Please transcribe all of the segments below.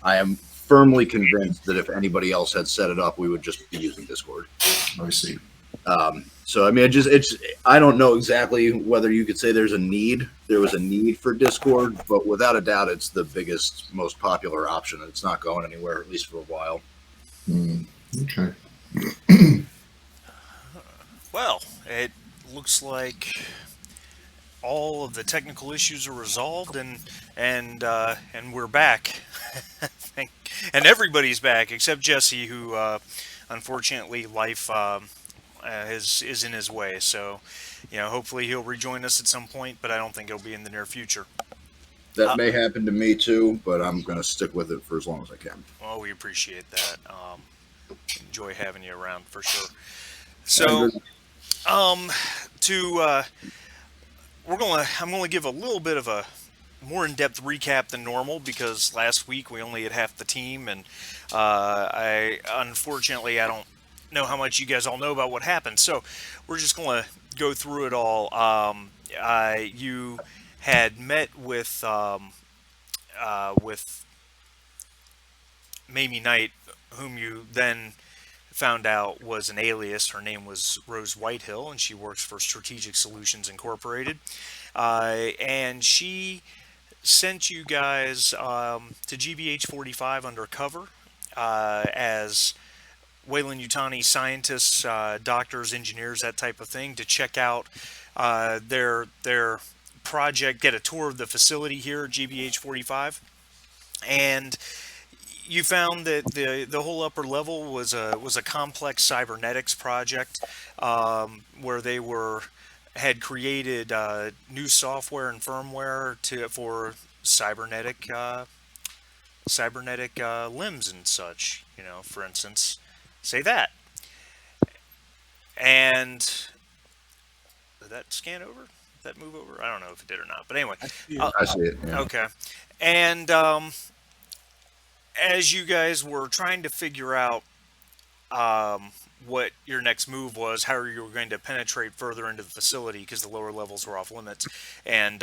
I am firmly convinced that if anybody else had set it up, we would just be using Discord. I see. So I mean, it's I don't know exactly whether you could say there was a need for Discord, but without a doubt, it's the biggest, most popular option. It's not going anywhere, at least for a while. Okay. Well, it looks like all of the technical issues are resolved, and we're back. And everybody's back except Jesse, who unfortunately life is in his way. So, hopefully he'll rejoin us at some point, but I don't think it'll be in the near future. That may happen to me too, but I'm going to stick with it for as long as I can. Well, we appreciate that. Enjoy having you around for sure. So, to I'm gonna give a little bit of a more in-depth recap than normal because last week we only had half the team, and I unfortunately I don't know how much you guys all know about what happened. So we're just gonna go through it all. You had met with Mamie Knight, whom you then found out was an alias. Her name was Rose Whitehill, and she works for Strategic Solutions Incorporated. And she sent you guys to GBH 45 undercover as Wayland Yutani scientists, doctors, engineers, that type of thing, to check out their project, get a tour of the facility here at GBH 45, and you found that the whole upper level was a complex cybernetics project where they had created new software and firmware for cybernetic limbs and such. For instance, say that. And did that scan over? Did that move over? I don't know if it did or not. But anyway, I see it. Yeah. okay. And as you guys were trying to figure out what your next move was, how you were going to penetrate further into the facility because the lower levels were off limits, and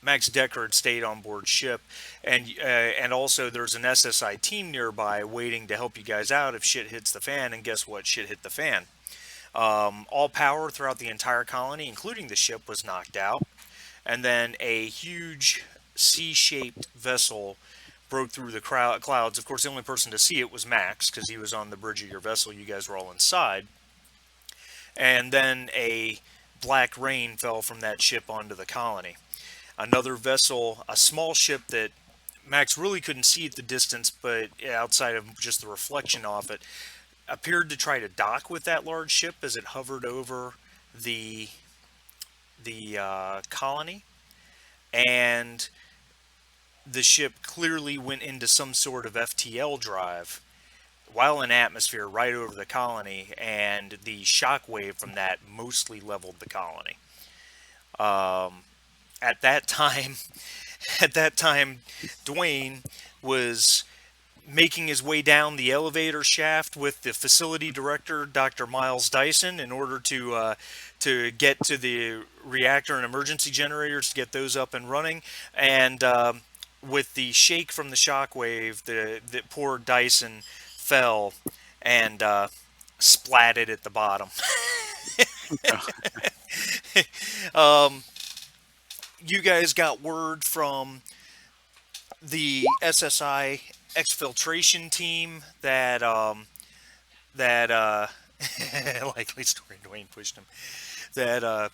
Max Decker had stayed on board ship, and also there's an SSI team nearby waiting to help you guys out if shit hits the fan. And guess what? Shit hit the fan. All power throughout the entire colony, including the ship, was knocked out, and then a huge C-shaped vessel broke through the clouds. Of course, the only person to see it was Max, because he was on the bridge of your vessel. You guys were all inside. And then a black rain fell from that ship onto the colony. Another vessel, a small ship that Max really couldn't see at the distance, but outside of just the reflection off it, appeared to try to dock with that large ship as it hovered over the colony. And the ship clearly went into some sort of FTL drive while in atmosphere right over the colony, and the shock wave from that mostly leveled the colony. At that time, Dwayne was making his way down the elevator shaft with the facility director, Dr. Miles Dyson, in order to get to the reactor and emergency generators to get those up and running. And with the shake from the shockwave, the poor Dyson fell and splatted at the bottom. You guys got word from the SSI exfiltration team that likely story Dwayne pushed him, that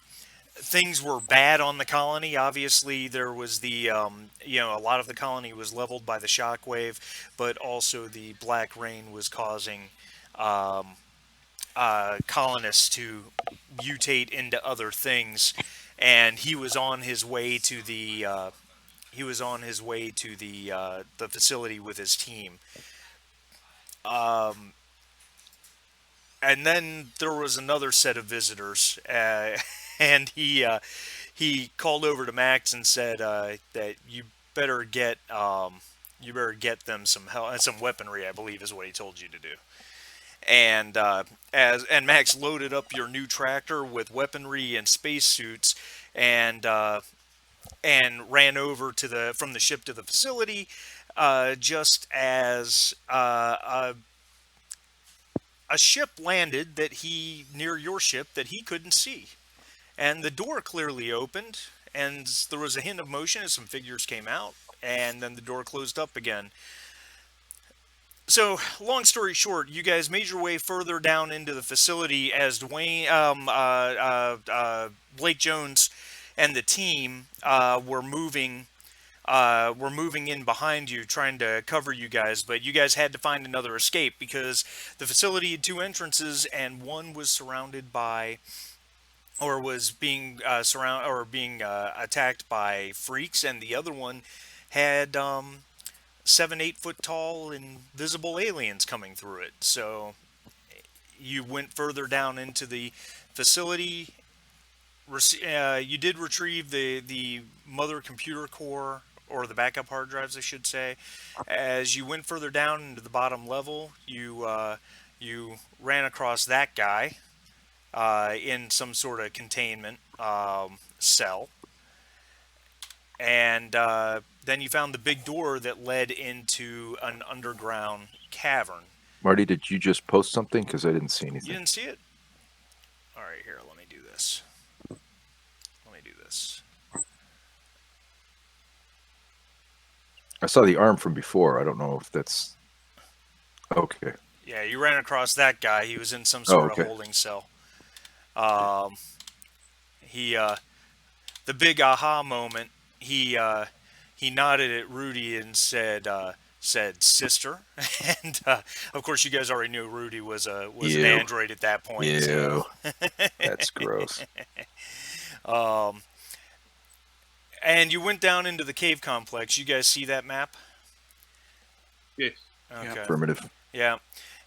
things were bad on the colony. Obviously, there was a lot of the colony was leveled by the shockwave, but also the black rain was causing colonists to mutate into other things, and he was on his way to the facility with his team. And then there was another set of visitors, and he called over to Max and said that you better get them some help, some weaponry, I believe is what he told you to do. And Max loaded up your new tractor with weaponry and spacesuits, and ran over from the ship to the facility. just as a ship landed near your ship that he couldn't see, and the door clearly opened, and there was a hint of motion as some figures came out, and then the door closed up again. So, long story short, you guys made your way further down into the facility as Blake Jones and the team were moving in behind you, trying to cover you guys. But you guys had to find another escape because the facility had two entrances, and one was surrounded by, or was being attacked by freaks, and the other one had 7, 8 foot tall invisible aliens coming through it. So you went further down into the facility. You did retrieve the mother computer core, or the backup hard drives, I should say. As you went further down into the bottom level, you ran across that guy in some sort of containment cell. And then you found the big door that led into an underground cavern. Marty, did you just post something? Because I didn't see You anything. didn't see it? All right, here, let me do this. I saw the arm from before. I don't know if that's... Okay. Yeah, you ran across that guy. He was in some sort okay. of holding cell. The big aha moment, he nodded at Rudy and said sister. And of course you guys already knew Rudy was an android at that point. Ew. So. That's gross. And you went down into the cave complex. You guys see that map? Yes. Okay. Affirmative. Yeah.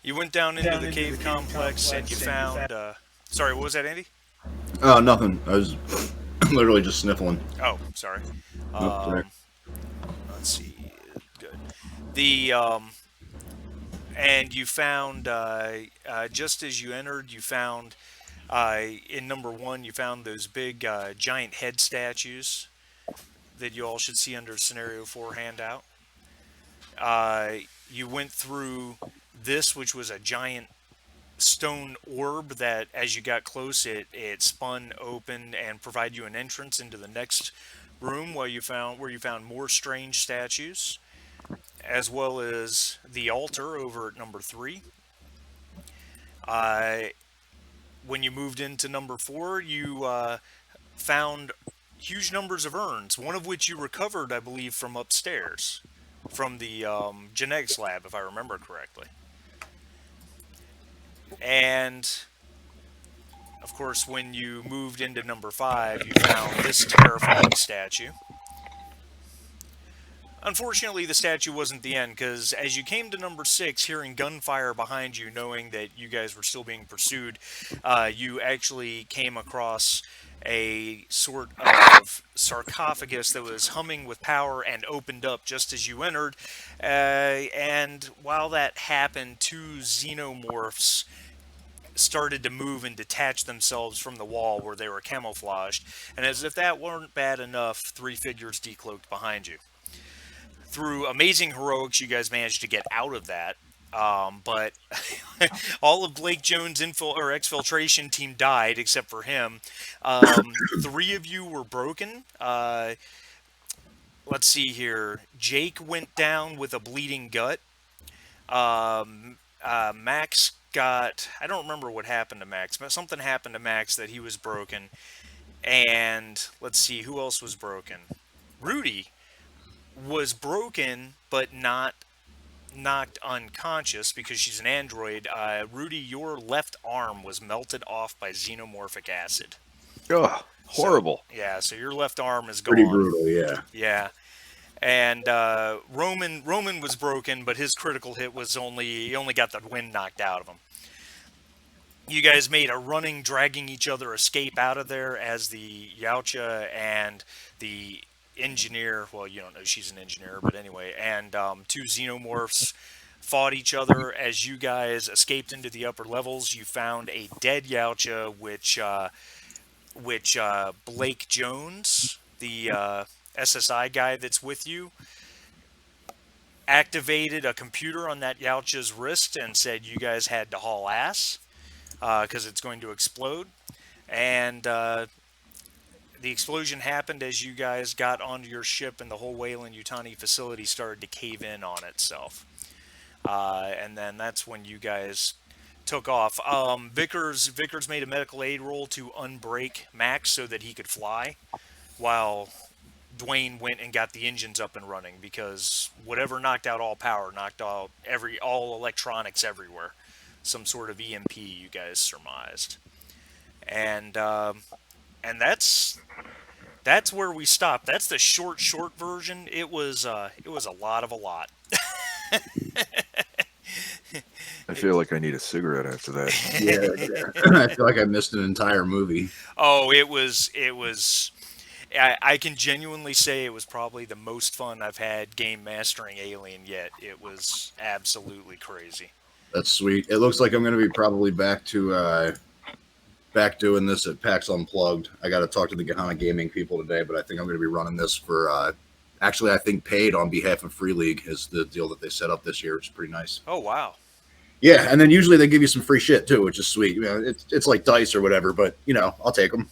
You went down into the cave complex and you found sorry, what was that, Andy? Oh, nothing. I was literally just sniffling. Oh, sorry. Sorry. Let's see. Good. And you found just as you entered, you found in number 1, you found those big giant head statues that you all should see under scenario 4 handout. You went through this, which was a giant stone orb that, as you got close, it spun open and provided you an entrance into the next room where you found more strange statues, as well as the altar over at number 3. When you moved into number 4, you found huge numbers of urns, one of which you recovered, I believe, from upstairs, from the genetics lab, if I remember correctly. And, of course, when you moved into number 5, you found this terrifying statue. Unfortunately, the statue wasn't the end, because as you came to number 6, hearing gunfire behind you, knowing that you guys were still being pursued, you actually came across a sort of sarcophagus that was humming with power and opened up just as you entered. And while that happened, 2 xenomorphs started to move and detach themselves from the wall where they were camouflaged. And as if that weren't bad enough, 3 figures decloaked behind you. Through amazing heroics, you guys managed to get out of that. But all of Blake Jones' exfiltration team died except for him. 3 of you were broken. Let's see here. Jake went down with a bleeding gut. Max got... I don't remember what happened to Max, but something happened to Max that he was broken. And let's see, who else was broken? Rudy was broken, but not knocked unconscious because she's an android. Rudy, your left arm was melted off by xenomorphic acid. Oh, horrible. So your left arm is gone. Pretty brutal, yeah. Yeah. And Roman was broken, but his critical hit was he only got the wind knocked out of him. You guys made a running, dragging each other escape out of there as the Yautja and the engineer, well, you don't know she's an engineer, but anyway, and 2 xenomorphs fought each other. As you guys escaped into the upper levels, you found a dead Yautja, which Blake Jones, the SSI guy that's with you, activated a computer on that Yautja's wrist and said you guys had to haul ass because it's going to explode. And the explosion happened as you guys got onto your ship, and the whole Weyland-Yutani facility started to cave in on itself. And then that's when you guys took off. Vickers made a medical aid roll to unbrake Max so that he could fly, while Dwayne went and got the engines up and running, because whatever knocked out all power knocked out all electronics everywhere. Some sort of EMP, you guys surmised, and that's where we stopped. That's the short version. It was a lot of a lot. I feel like I need a cigarette after that. Yeah, I feel like I missed an entire movie. Oh, it was. I can genuinely say it was probably the most fun I've had game mastering Alien yet. It was absolutely crazy. That's sweet. It looks like I'm going to be probably back doing this at PAX Unplugged. I got to talk to the Gehenna Gaming people today, but I think I'm going to be running this for. Actually, I think paid on behalf of Free League is the deal that they set up this year, which is pretty nice. Oh wow. Yeah, and then usually they give you some free shit too, which is sweet. You know, it's like dice or whatever, but I'll take them.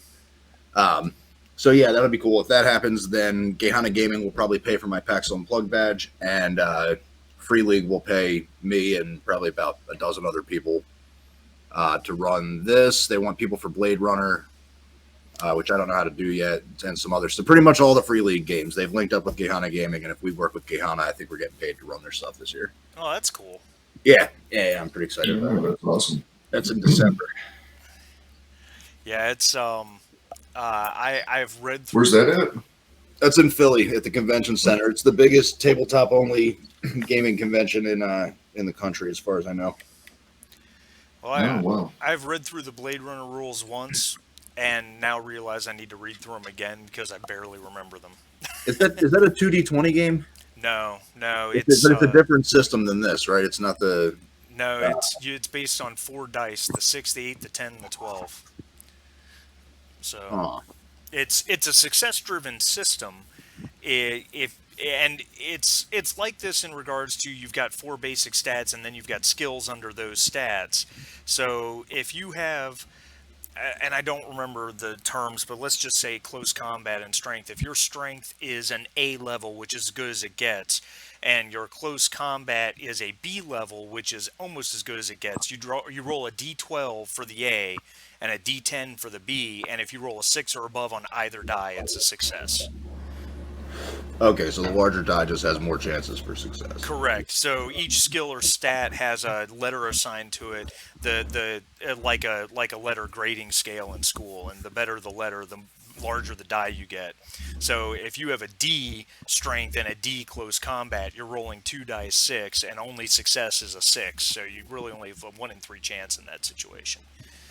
So yeah, that would be cool. If that happens, then Gehenna Gaming will probably pay for my PAX Unplugged badge, and Free League will pay me and probably about a dozen other people to run this. They want people for Blade Runner, which I don't know how to do yet, and some others. So pretty much all the Free League games, they've linked up with Gehenna Gaming, and if we work with Gehenna, I think we're getting paid to run their stuff this year. Oh, that's cool. Yeah, I'm pretty excited about it. That's awesome. That's in December. Yeah, it's I've read through. Where's that at? That's in Philly at the convention center. It's the biggest tabletop only gaming convention in the country, as far as I know. Well, Oh, wow. I've read through the Blade Runner rules once, and now realize I need to read through them again because I barely remember them. Is that a 2D20 game? No, It's a different system than this, right? It's not the. No, it's based on 4 dice: the 6, the 8, the 10, and the 12. So it's a success-driven system. It's like this in regards to you've got 4 basic stats and then you've got skills under those stats. So if you have, and I don't remember the terms, but let's just say close combat and strength. If your strength is an A level, which is as good as it gets, and your close combat is a B level, which is almost as good as it gets, you roll a D12 for the A and a D10 for the B, and if you roll a 6 or above on either die, it's a success. Okay, so the larger die just has more chances for success. Correct. So each skill or stat has a letter assigned to it, like a letter grading scale in school, and the better the letter, the larger the die you get. So if you have a D strength and a D close combat, you're rolling 2 dice 6, and only success is a 6. So you really only have a 1 in 3 chance in that situation.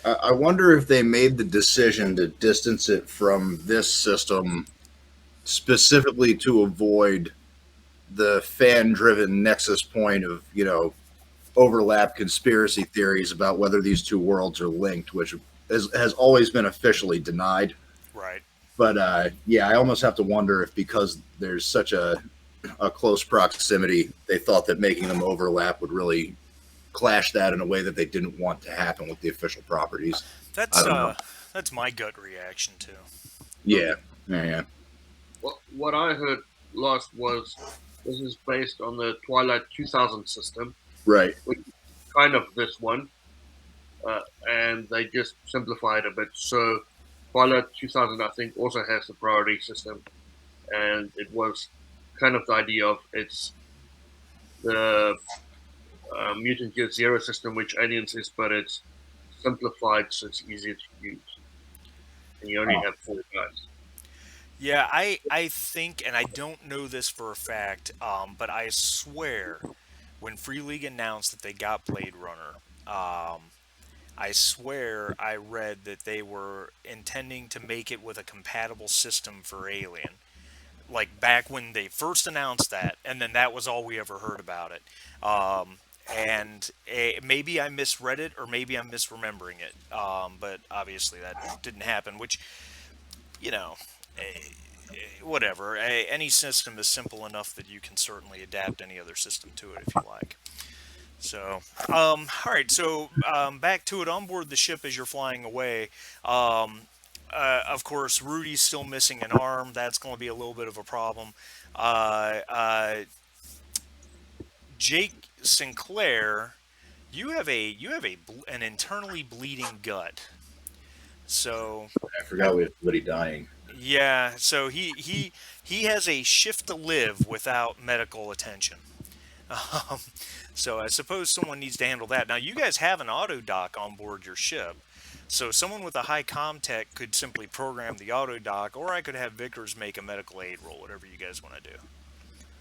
I wonder if they made the decision to distance it from this system specifically to avoid the fan-driven nexus point of, overlap conspiracy theories about whether these two worlds are linked, which has always been officially denied. Right. But, I almost have to wonder if because there's such a close proximity, they thought that making them overlap would really clash that in a way that they didn't want to happen with the official properties. That's my gut reaction too. Yeah. What I heard last was this is based on the Twilight 2000 system, Right. which is kind of this one, and they just simplified a bit. So Twilight 2000, I think, also has the priority system, and it was kind of the idea of it's the Mutant Year Zero system, which Aliens is, but it's simplified so it's easier to use. And you only have 4 guys. Yeah, I think, and I don't know this for a fact, but I swear when Free League announced that they got Blade Runner, I swear I read that they were intending to make it with a compatible system for Alien. Like back when they first announced that, and then that was all we ever heard about it. Maybe I misread it, or maybe I'm misremembering it. But obviously that didn't happen, which, whatever. Any system is simple enough that you can certainly adapt any other system to it if you like. So, all right. So, back to it. On board the ship as you're flying away. Of course, Rudy's still missing an arm. That's going to be a little bit of a problem. Uh, uh, Jake Sinclair, an internally bleeding gut. So I forgot we had somebody dying. yeah, so he has a shift to live without medical attention. Um, so I suppose someone needs to handle that. Now you guys have an auto dock on board your ship, so someone with a high comm tech could simply program the auto dock, or I could have Vickers make a medical aid roll, whatever you guys want to do.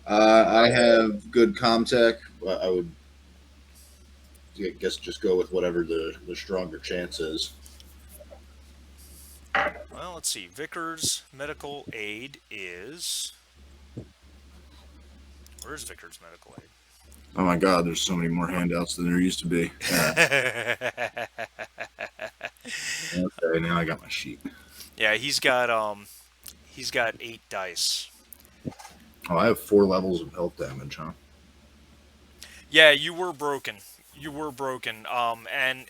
I have good comtech. I would, I guess, just go with whatever the stronger chance is. Well, let's see. Vickers medical aid is. Where's Vickers medical aid? Oh my God, there's so many more handouts than there used to be. Okay, now I got my sheet. Yeah, he's got 8 dice. Oh, I have 4 levels of health damage, huh? Yeah, you were broken. You were broken. And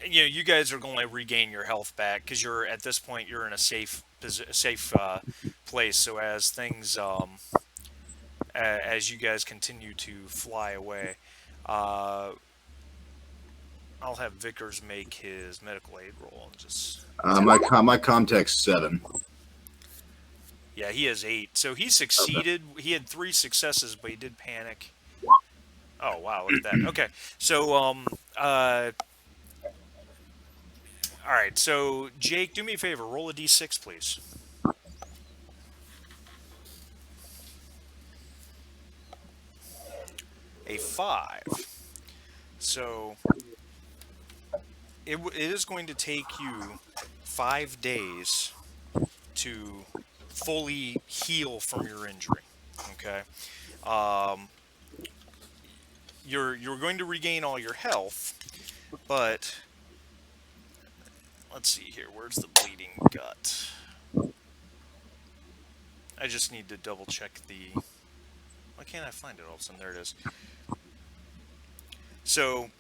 you know, you guys are going to regain your health back because you're at this point you're in a safe place. So as things as you guys continue to fly away, I'll have Vickers make his medical aid roll and just. My comtech's 7. Yeah, he has 8. So he succeeded. Okay. He had 3 successes, but he did panic. Oh wow, look at that. Okay, so all right. So Jake, do me a favor. Roll a d6, please. A 5. So it is going to take you 5 days to fully heal from your injury. Okay. You're going to regain all your health, but let's see here. Where's the bleeding gut? I just need to double check the. Why can't I find it all of a sudden? There it is. So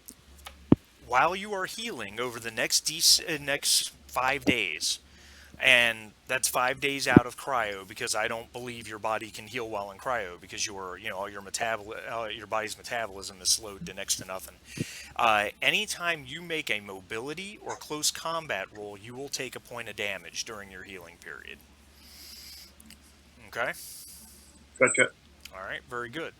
while you are healing over the next 5 days, and that's 5 days out of cryo because I don't believe your body can heal while in cryo because your body's metabolism is slowed to next to nothing. Anytime you make a mobility or close combat roll, you will take a point of damage during your healing period. Okay? Gotcha. All right, very good.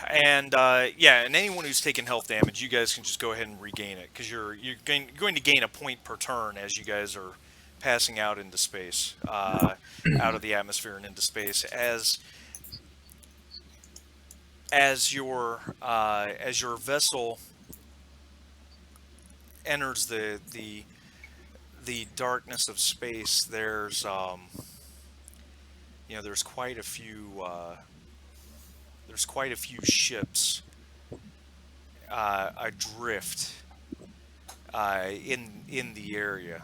And and anyone who's taken health damage, you guys can just go ahead and regain it because you're going to gain a point per turn as you guys are passing out into space, out of the atmosphere and into space. As your vessel enters the darkness of space, there's there's quite a few. There's quite a few ships adrift in the area.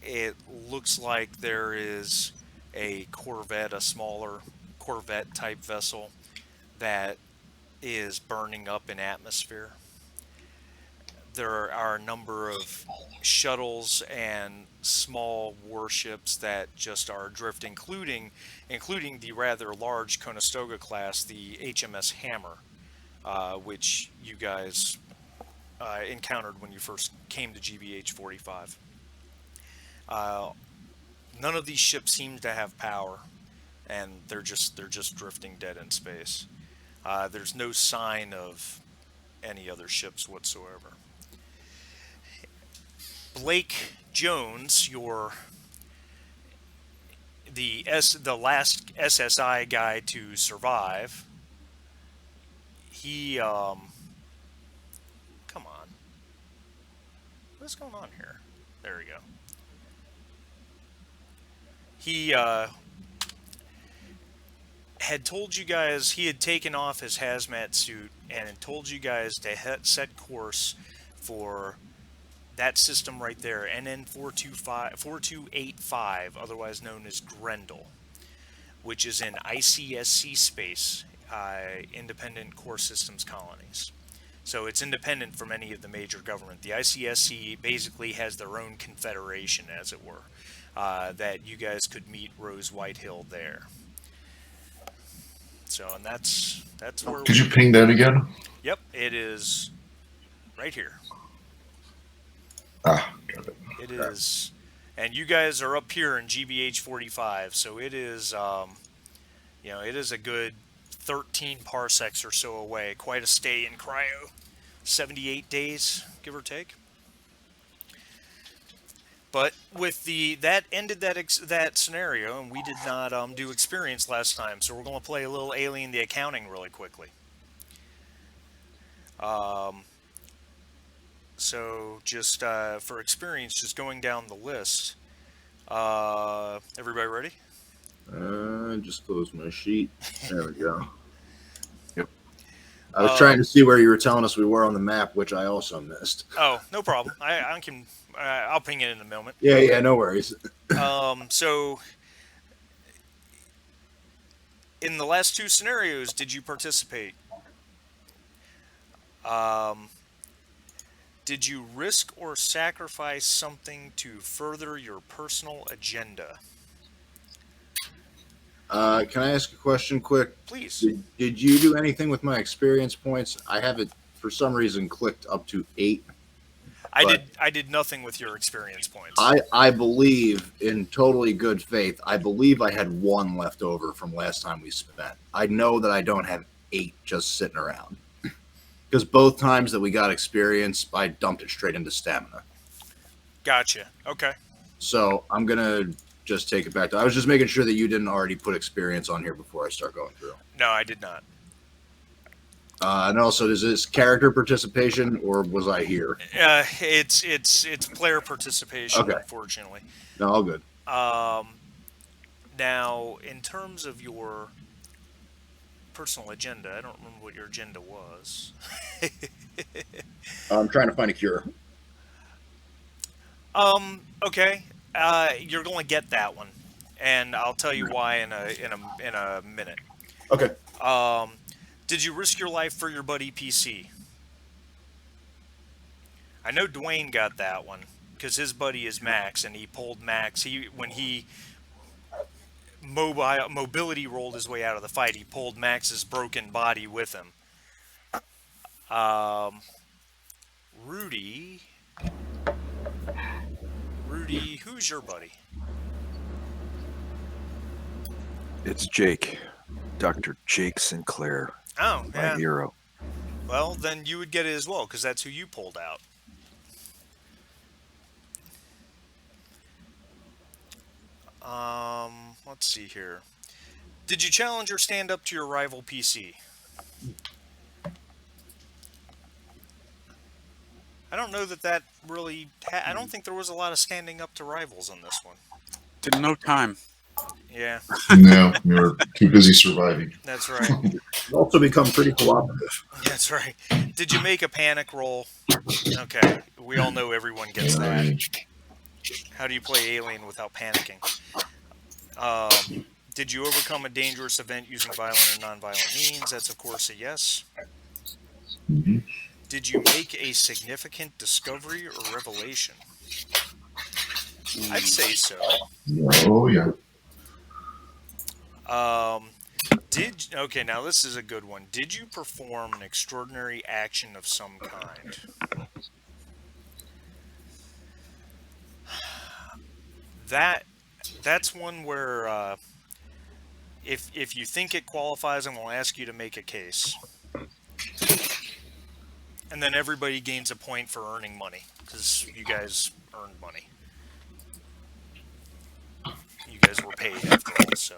It looks like there is a corvette, a smaller corvette type vessel that is burning up in atmosphere. There are a number of shuttles and small warships that just are adrift, including the rather large Conestoga class, the HMS Hammer, which you guys encountered when you first came to GBH 45. None of these ships seem to have power, and they're just drifting dead in space. There's no sign of any other ships whatsoever. Blake Jones, the last SSI guy to survive. He come on. What's going on here? There we go. He had told you guys he had taken off his hazmat suit and had told you guys to set course for that system right there, NN4285, otherwise known as Grendel, which is in ICSC space, Independent Core Systems Colonies. So it's independent from any of the major government. The ICSC basically has their own confederation, as it were, that you guys could meet Rose Whitehill there. So, and that's where. Could you ping that again? Yep, it is right here. Ah, got it. It is, and you guys are up here in GBH 45, so it is, it is a good 13 parsecs or so away. Quite a stay in cryo, 78 days, give or take. But with that ended that scenario, and we did not do experience last time, so we're going to play a little Alien the Accounting really quickly. So just for experience, just going down the list. Everybody ready? Just close my sheet. There we go. Yep. I was trying to see where you were telling us we were on the map, which I also missed. Oh, no problem. I can. I'll ping it in a moment. Yeah, no worries. So in the last two scenarios, did you participate? Did you risk or sacrifice something to further your personal agenda? Can I ask a question quick? Please. Did you do anything with my experience points? I have it, for some reason, clicked up to 8. I did nothing with your experience points. I believe, in totally good faith, I believe I had 1 left over from last time we spent. I know that I don't have 8 just sitting around. Because both times that we got experience, I dumped it straight into stamina. Gotcha. Okay. So I'm going to just take it back to... I was just making sure that you didn't already put experience on here before I start going through. No, I did not. And also, is this character participation, or was I here? It's player participation, Okay. Unfortunately. No, all good. Now, in terms of your personal agenda, I don't remember what your agenda was. I'm trying to find a cure. Okay. You're going to get that one, and I'll tell you why in a minute. Okay. Did you risk your life for your buddy PC? I know Dwayne got that one because his buddy is Max, and he pulled Max. When he mobility rolled his way out of the fight, he pulled Max's broken body with him. Rudy, who's your buddy? It's Jake, Dr. Jake Sinclair, Oh, my yeah. hero. Well, then you would get it as well, because that's who you pulled out. Let's see here. Did you challenge or stand up to your rival PC? I don't know that really... I don't think there was a lot of standing up to rivals on this one. Didn't know time. Yeah, No, we were too busy surviving. that's right. You also become pretty cooperative. That's right. Did you make a panic roll? Okay, we all know everyone gets that. How do you play Alien without panicking? Did you overcome a dangerous event using violent or non-violent means? That's, of course, a yes. Mm-hmm. Did you make a significant discovery or revelation? I'd say so. Oh, yeah. Okay, now this is a good one. Did you perform an extraordinary action of some kind? That's one where if you think it qualifies, I'm going to ask you to make a case. And then everybody gains a point for earning money, because you guys earned money. You guys were paid after all, so...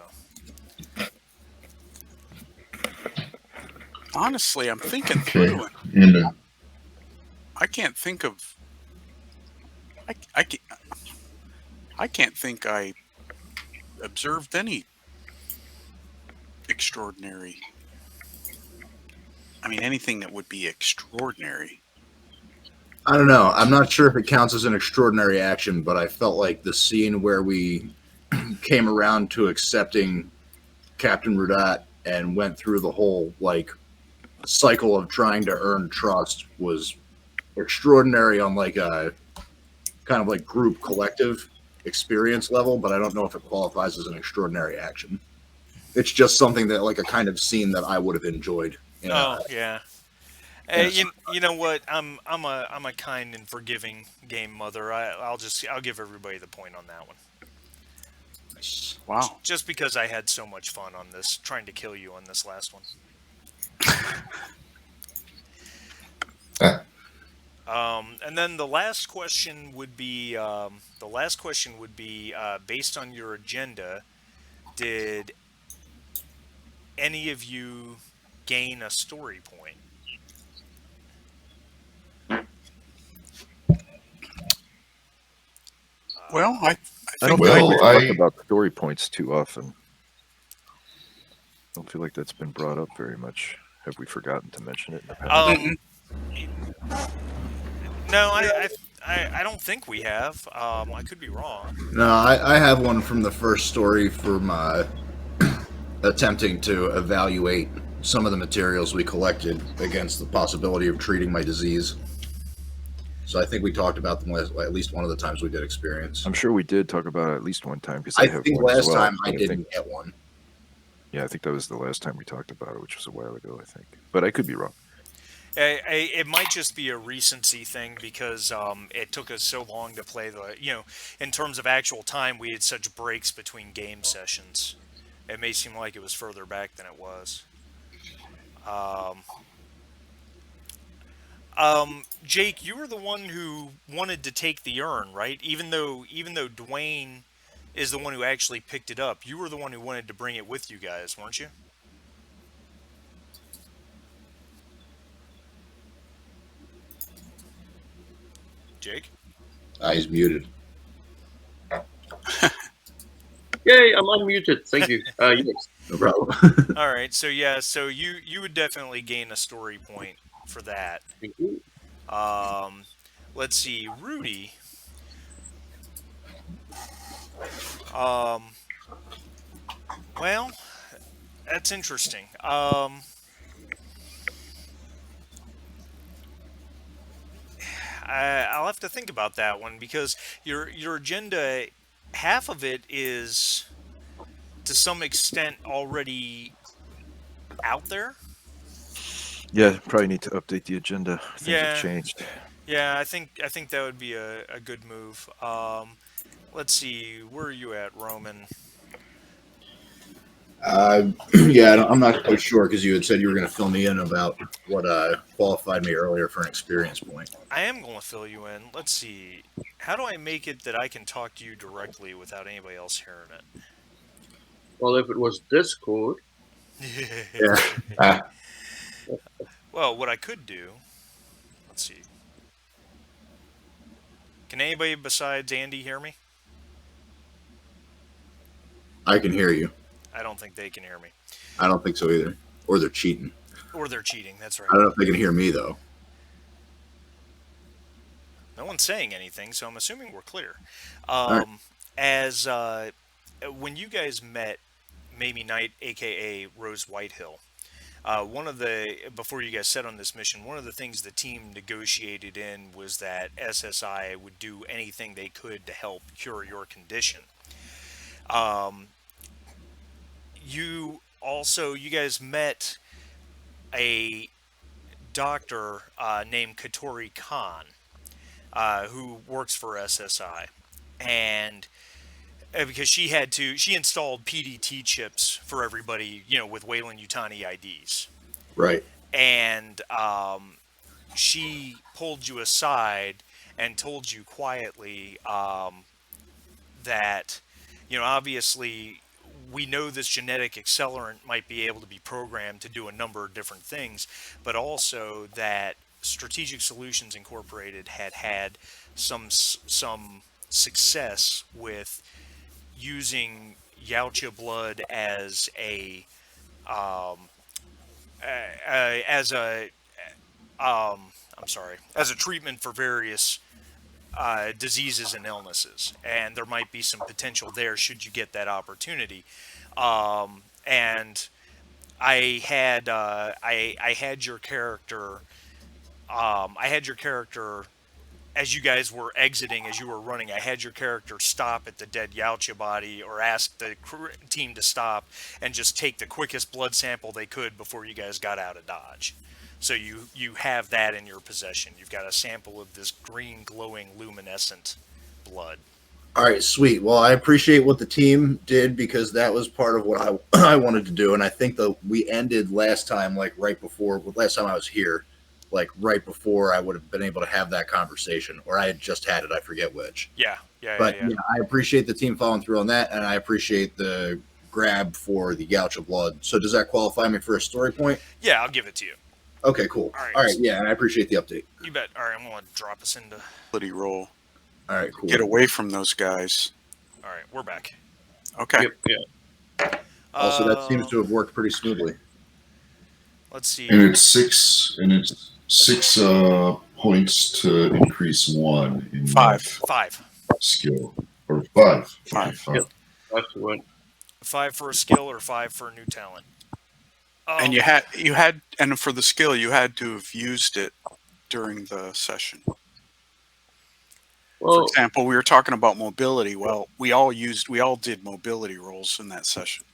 Honestly, I'm thinking Okay. through it. And I can't think of. I can't think I observed any extraordinary. I mean, anything that would be extraordinary. I don't know. I'm not sure if it counts as an extraordinary action, but I felt like the scene where we came around to accepting Captain Rudat and went through the whole like cycle of trying to earn trust was extraordinary on like a kind of like group collective experience level, but I don't know if it qualifies as an extraordinary action. It's just something that like a kind of scene that I would have enjoyed. Oh yeah. Yes. You know what? I'm a kind and forgiving game mother. I'll give everybody the point on that one. Wow. Just because I had so much fun on this, trying to kill you on this last one. And then the last question would be based on your agenda. Did any of you gain a story point? Well, I I don't think feel Well, like we I- talk about story points too often. I don't feel like that's been brought up very much. Have we forgotten to mention it in the past? No, I don't think we have. I could be wrong. No, I have one from the first story from attempting to evaluate some of the materials we collected against the possibility of treating my disease. So I think we talked about them at least one of the times we did experience. I'm sure we did talk about it at least one time because I have think one as last well, time I but didn't get one. Yeah, I think that was the last time we talked about it, which was a while ago, I think. But I could be wrong. It might just be a recency thing because it took us so long to play in terms of actual time, we had such breaks between game sessions. It may seem like it was further back than it was. Jake, you were the one who wanted to take the urn, right? Even though Dwayne is the one who actually picked it up, you were the one who wanted to bring it with you guys, weren't you? Jake? He's muted. Yay, I'm unmuted. Thank you. Yes. No problem. All right, so yeah, so you would definitely gain a story point for that. Thank you. Let's see, Rudy. Well, that's interesting. I'll have to think about that one because your agenda, half of it is to some extent already out there. Yeah, probably need to update the agenda. Things Yeah. have changed. Yeah, I think that would be a good move. Let's see, where are you at, Roman? Yeah, I'm not quite sure because you had said you were going to fill me in about what qualified me earlier for an experience point. I am going to fill you in. Let's see. How do I make it that I can talk to you directly without anybody else hearing it? Well, if it was Discord, Yeah. Well, what I could do, let's see. Can anybody besides Andy hear me? I can hear you. I don't think they can hear me. I don't think so either. Or they're cheating. Or they're cheating, that's right. I don't know if they can hear me though. No one's saying anything, so I'm assuming we're clear. right. As when you guys met Mamie Knight, aka Rose Whitehill, before you guys set on this mission, one of the things the team negotiated in was that SSI would do anything they could to help cure your condition. You guys met a doctor named Katori Khan, who works for SSI, and because she installed PDT chips for everybody, with Wayland Yutani IDs. Right. And she pulled you aside and told you quietly that, obviously we know this genetic accelerant might be able to be programmed to do a number of different things, but also that Strategic Solutions Incorporated had some success with using Yautja blood as as a treatment for various diseases and illnesses, and there might be some potential there should you get that opportunity. And I had your character. I had your character as you guys were exiting, as you were running. I had your character stop at the dead Yautja body, or ask the team to stop and just take the quickest blood sample they could before you guys got out of Dodge. So you have that in your possession. You've got a sample of this green, glowing, luminescent blood. All right, sweet. Well, I appreciate what the team did, because that was part of what I wanted to do, and I think that we ended last time, like last time I was here, like right before I would have been able to have that conversation, or I had just had it. I forget which. Yeah. But yeah, I appreciate the team following through on that, and I appreciate the grab for the Gouch of Blood. So does that qualify me for a story point? Yeah, I'll give it to you. Okay, cool. All right, yeah, and I appreciate the update. You bet. All right, I'm going to drop us into... Ability roll. All right, cool. Get away from those guys. All right, we're back. Okay. Yep, yeah. Also, that seems to have worked pretty smoothly. Let's see. And it's six points to increase 1 in 5. skill, or 5. 5. Okay, That's the one. 5 for a skill or 5 for a new talent. And you had, and for the skill, you had to have used it during the session. For Well, example, we were talking about mobility. Well, we all did mobility rolls in that session.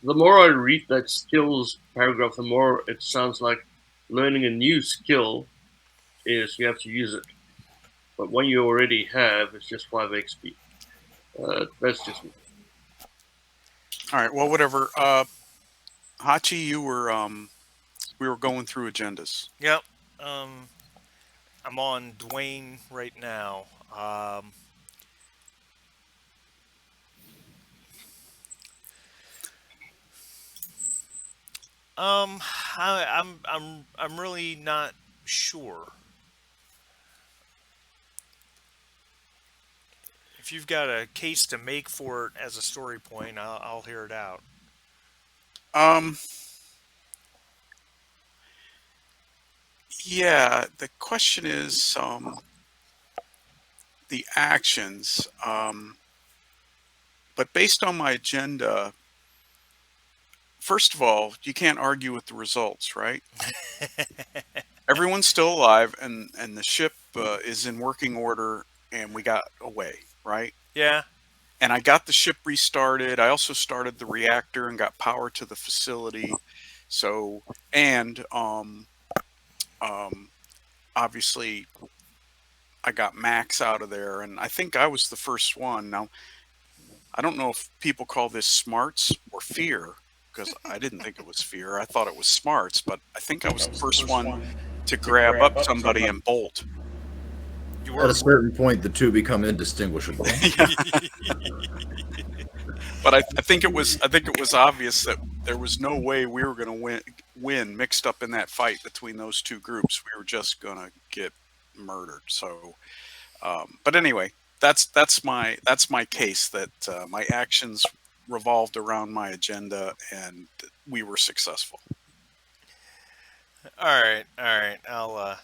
the more I read that skills paragraph, the more it sounds like learning a new skill is you have to use it. But one you already have is just 5 XP. That's just me. All right. Well, whatever. Hachi, you were we were going through agendas. Yep. I'm on Dwayne right now. I'm really not sure. If you've got a case to make for it as a story point, I'll hear it out. Yeah, the question is the actions. But based on my agenda, first of all, you can't argue with the results, right? Everyone's still alive, and the ship is in working order, and we got away, right? Yeah. And I got the ship restarted. I also started the reactor and got power to the facility. So, and obviously, I got Max out of there, and I think I was the first one. Now, I don't know if people call this smarts or fear, because I didn't think it was fear. I thought it was smarts, but I think I was the first one to grab up somebody and bolt. At a certain point, the two become indistinguishable. But I think it was obvious that there was no way we were going to win mixed up in that fight between those two groups. We were just going to get murdered. So, but anyway, that's my case, that my actions revolved around my agenda, and we were successful. All right. I'll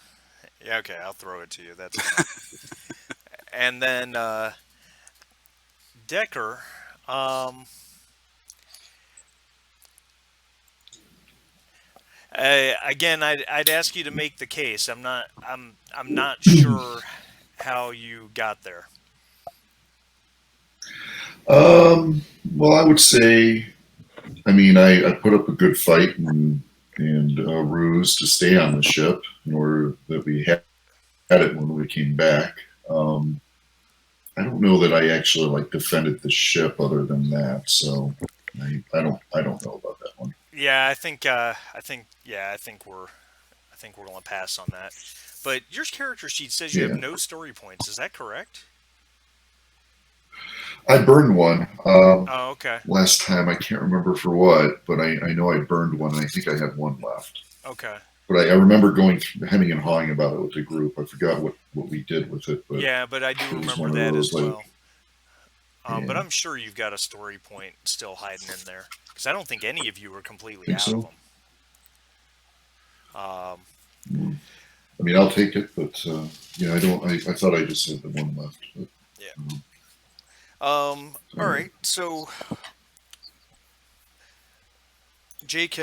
yeah, okay, I'll throw it to you. That's fine. And then Decker, again, I'd ask you to make the case. I'm not sure how you got there. Well, I would say, I mean, I put up a good fight and ruse to stay on the ship in order that we had it when we came back. I don't know that I actually like defended the ship other than that, so I don't know about that one. Yeah, I think we're going to pass on that. But your character sheet says you have no story points. Is that correct? I burned one. Oh, okay. Last time, I can't remember for what, but I know I burned one, and I think I had one left. Okay. But I remember going through, hemming and hawing about it with the group. I forgot what we did with it. But yeah, but I do remember that as well. But I'm sure you've got a story point still hiding in there, because I don't think any of you were completely out of them. I mean, I'll take it, but yeah, I don't. I thought I just had the one left. But, Yeah. all All right. So, Jake,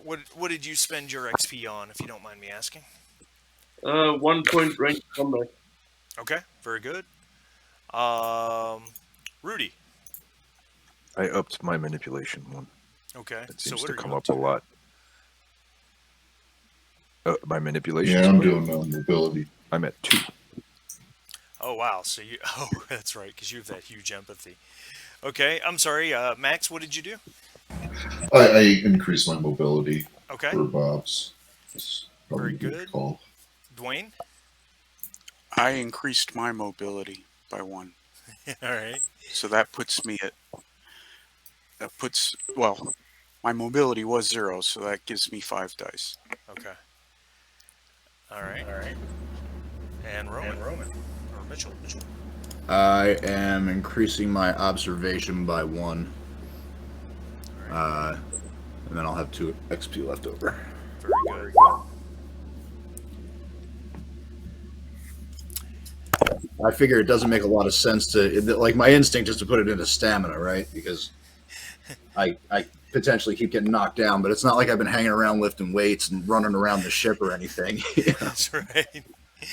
what did you spend your XP on, if you don't mind me asking? 1 point range combat. Okay. Very good. Rudy. I upped my manipulation one. Okay. It So seems what to are you come up up to? a lot. My manipulation. Yeah, I'm score? doing mobility. I'm at 2. Oh wow. So you. Oh, that's right, because you have that huge empathy. Okay. I'm sorry, Max. What did you do? I increased my mobility Okay. for Bob's. It's Very probably a good good. call. Dwayne. I increased my mobility by 1. All right. So that puts me at, well, my mobility was 0, so that gives me 5 dice. Okay. All right. And Roman. Or Mitchell. I am increasing my observation by 1. All right. And then I'll have 2 XP left over. Very good. I figure it doesn't make a lot of sense to, like, my instinct is to put it into stamina, right? Because I potentially keep getting knocked down, but it's not like I've been hanging around lifting weights and running around the ship or anything. That's right.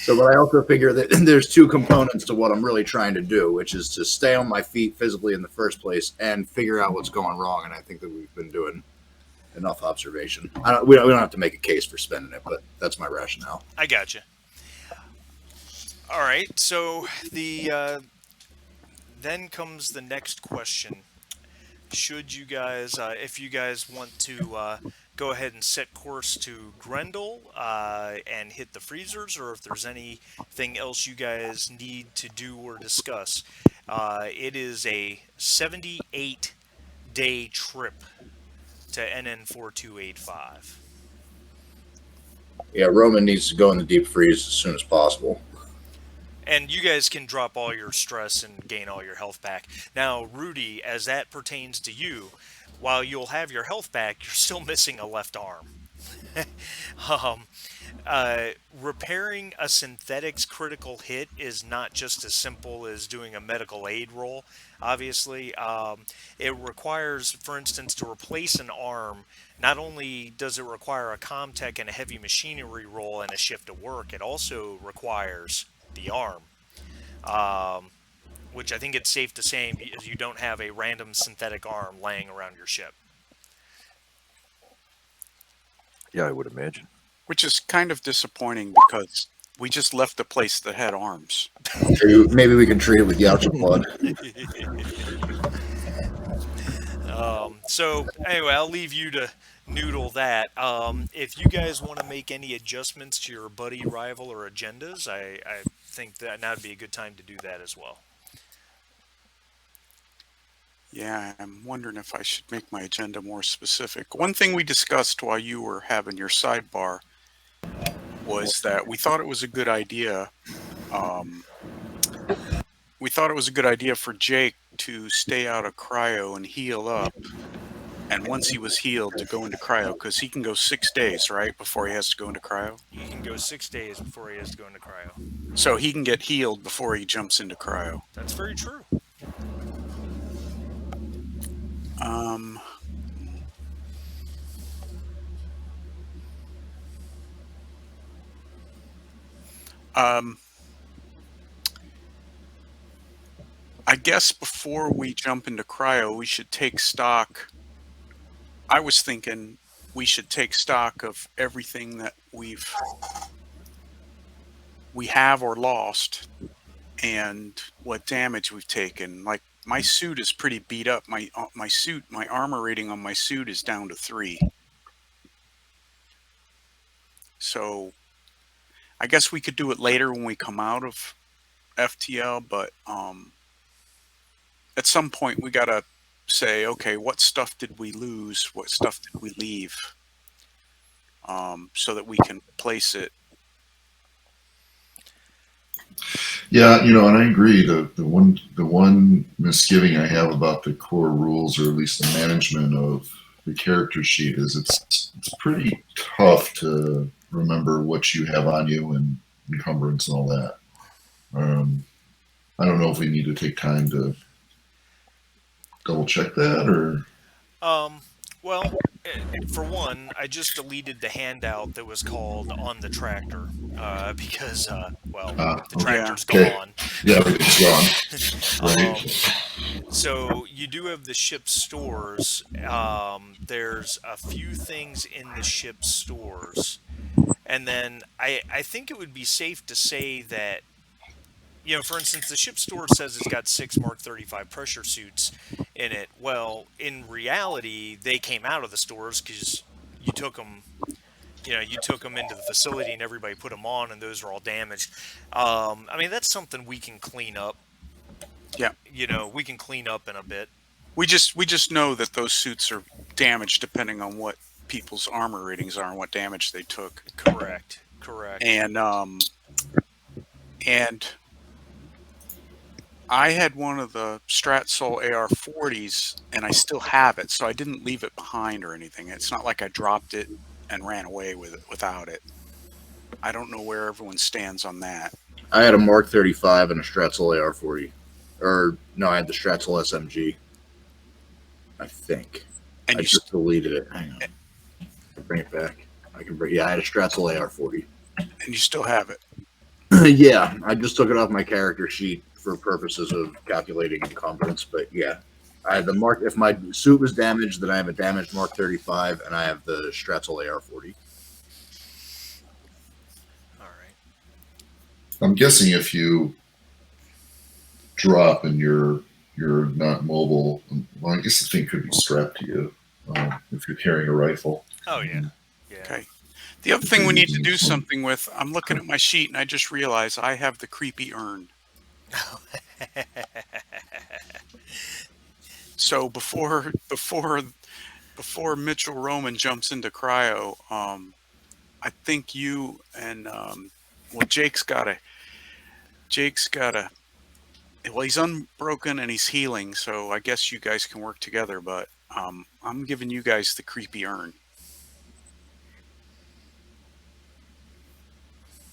So, but I also figure that there's 2 components to what I'm really trying to do, which is to stay on my feet physically in the first place and figure out what's going wrong. And I think that we've been doing enough observation. We don't have to make a case for spending it, but that's my rationale. I got you. All right. So then comes the next question. Should you guys, if you guys want to go ahead and set course to Grendel and hit the freezers, or if there's anything else you guys need to do or discuss, it is a 78-day trip to NN4285. Yeah, Roman needs to go in the deep freeze as soon as possible. And you guys can drop all your stress and gain all your health back. Now, Rudy, as that pertains to you, while you'll have your health back, you're still missing a left arm. Repairing a synthetic's critical hit is not just as simple as doing a medical aid roll. Obviously, it requires, for instance, to replace an arm. Not only does it require a Comtech and a heavy machinery roll and a shift to work, it also requires the arm, which I think it's safe to say is you don't have a random synthetic arm laying around your ship. Yeah, I would imagine. Which is kind of disappointing because we just left a place that had arms. Maybe we can treat it with Yautja blood. So anyway, I'll leave you to noodle that. If you guys want to make any adjustments to your buddy, rival, or agendas, I think that now would be a good time to do that as well. Yeah, I'm wondering if I should make my agenda more specific. One thing we discussed while you were having your sidebar was that we thought it was a good idea. We thought it was a good idea for Jake to stay out of cryo and heal up. And once he was healed, to go into cryo, because he can go 6 days, right, before he has to go into cryo. He can go 6 days before he has to go into cryo. So he can get healed before he jumps into cryo. That's very true. I guess before we jump into cryo, we should take stock. I was thinking we should take stock of everything that we have or lost, and what damage we've taken. Like, my suit is pretty beat up. My armor rating on my suit is down to 3. So I guess we could do it later when we come out of FTL, but at some point we gotta say, okay, what stuff did we lose? What stuff did we leave? So that we can place it. Yeah, and I agree. The one misgiving I have about the core rules, or at least the management of the character sheet, is it's pretty tough to remember what you have on you and encumbrance and all that. I don't know if we need to take time to double check that or. Well, for one, I just deleted the handout that was called on the tractor because, well, the Okay. tractor's Okay. gone. Yeah, it's gone. Right. So you do have the ship stores. There's a few things in the ship stores. And then I think it would be safe to say that, for instance, the ship store says it's got 6 Mark 35 pressure suits in it. Well, in reality, they came out of the stores because you took them. You took them into the facility and everybody put them on, and those are all damaged. I mean, that's something we can clean up. Yeah. We can clean up in a bit. We just know that those suits are damaged depending on what people's armor ratings are and what damage they took. Correct. And I had one of the Stratsol AR-40s, and I still have it, so I didn't leave it behind or anything. It's not like I dropped it and ran away with it without it. I don't know where everyone stands on that. I had a Mark 35 and a Stratsol AR-40. Or, no, I had the Stratsol SMG. I think. And I just deleted it. Hang on. I'll bring it back. I had a Stratsol AR-40. And you still have it? Yeah, I just took it off my character sheet for purposes of calculating encumbrance, but yeah. I had the Mark. If my suit was damaged, then I have a damaged Mark 35, and I have the Stratsol AR-40. All right. I'm guessing if you drop and you're not mobile, well, I guess the thing could be strapped to you if you're carrying a rifle. Oh yeah. Okay. The other thing we need to do something with, I'm looking at my sheet and I just realized I have the creepy urn. So before Mitchell Roman jumps into cryo, I think you and Jake's got a. Well, he's unbroken and he's healing, so I guess you guys can work together. But I'm giving you guys the creepy urn.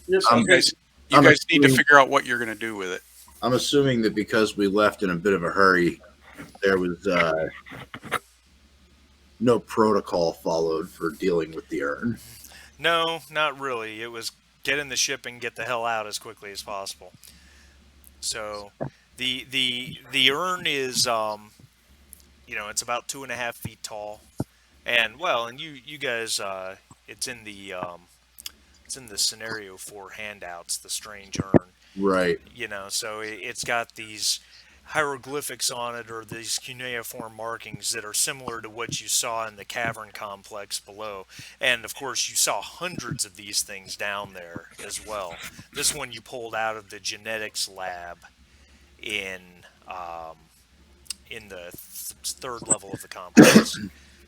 Yes, You guys need to figure out what you're going to do with it. I'm assuming that because we left in a bit of a hurry, there was no protocol followed for dealing with the urn. No, not really. It was get in the ship and get the hell out as quickly as possible. So the urn is it's about 2.5 feet tall, and you guys it's in the scenario 4 handouts, the strange urn. Right. So it's got these hieroglyphics on it, or these cuneiform markings that are similar to what you saw in the cavern complex below. And of course, you saw hundreds of these things down there as well. This one you pulled out of the genetics lab in the third level of the complex.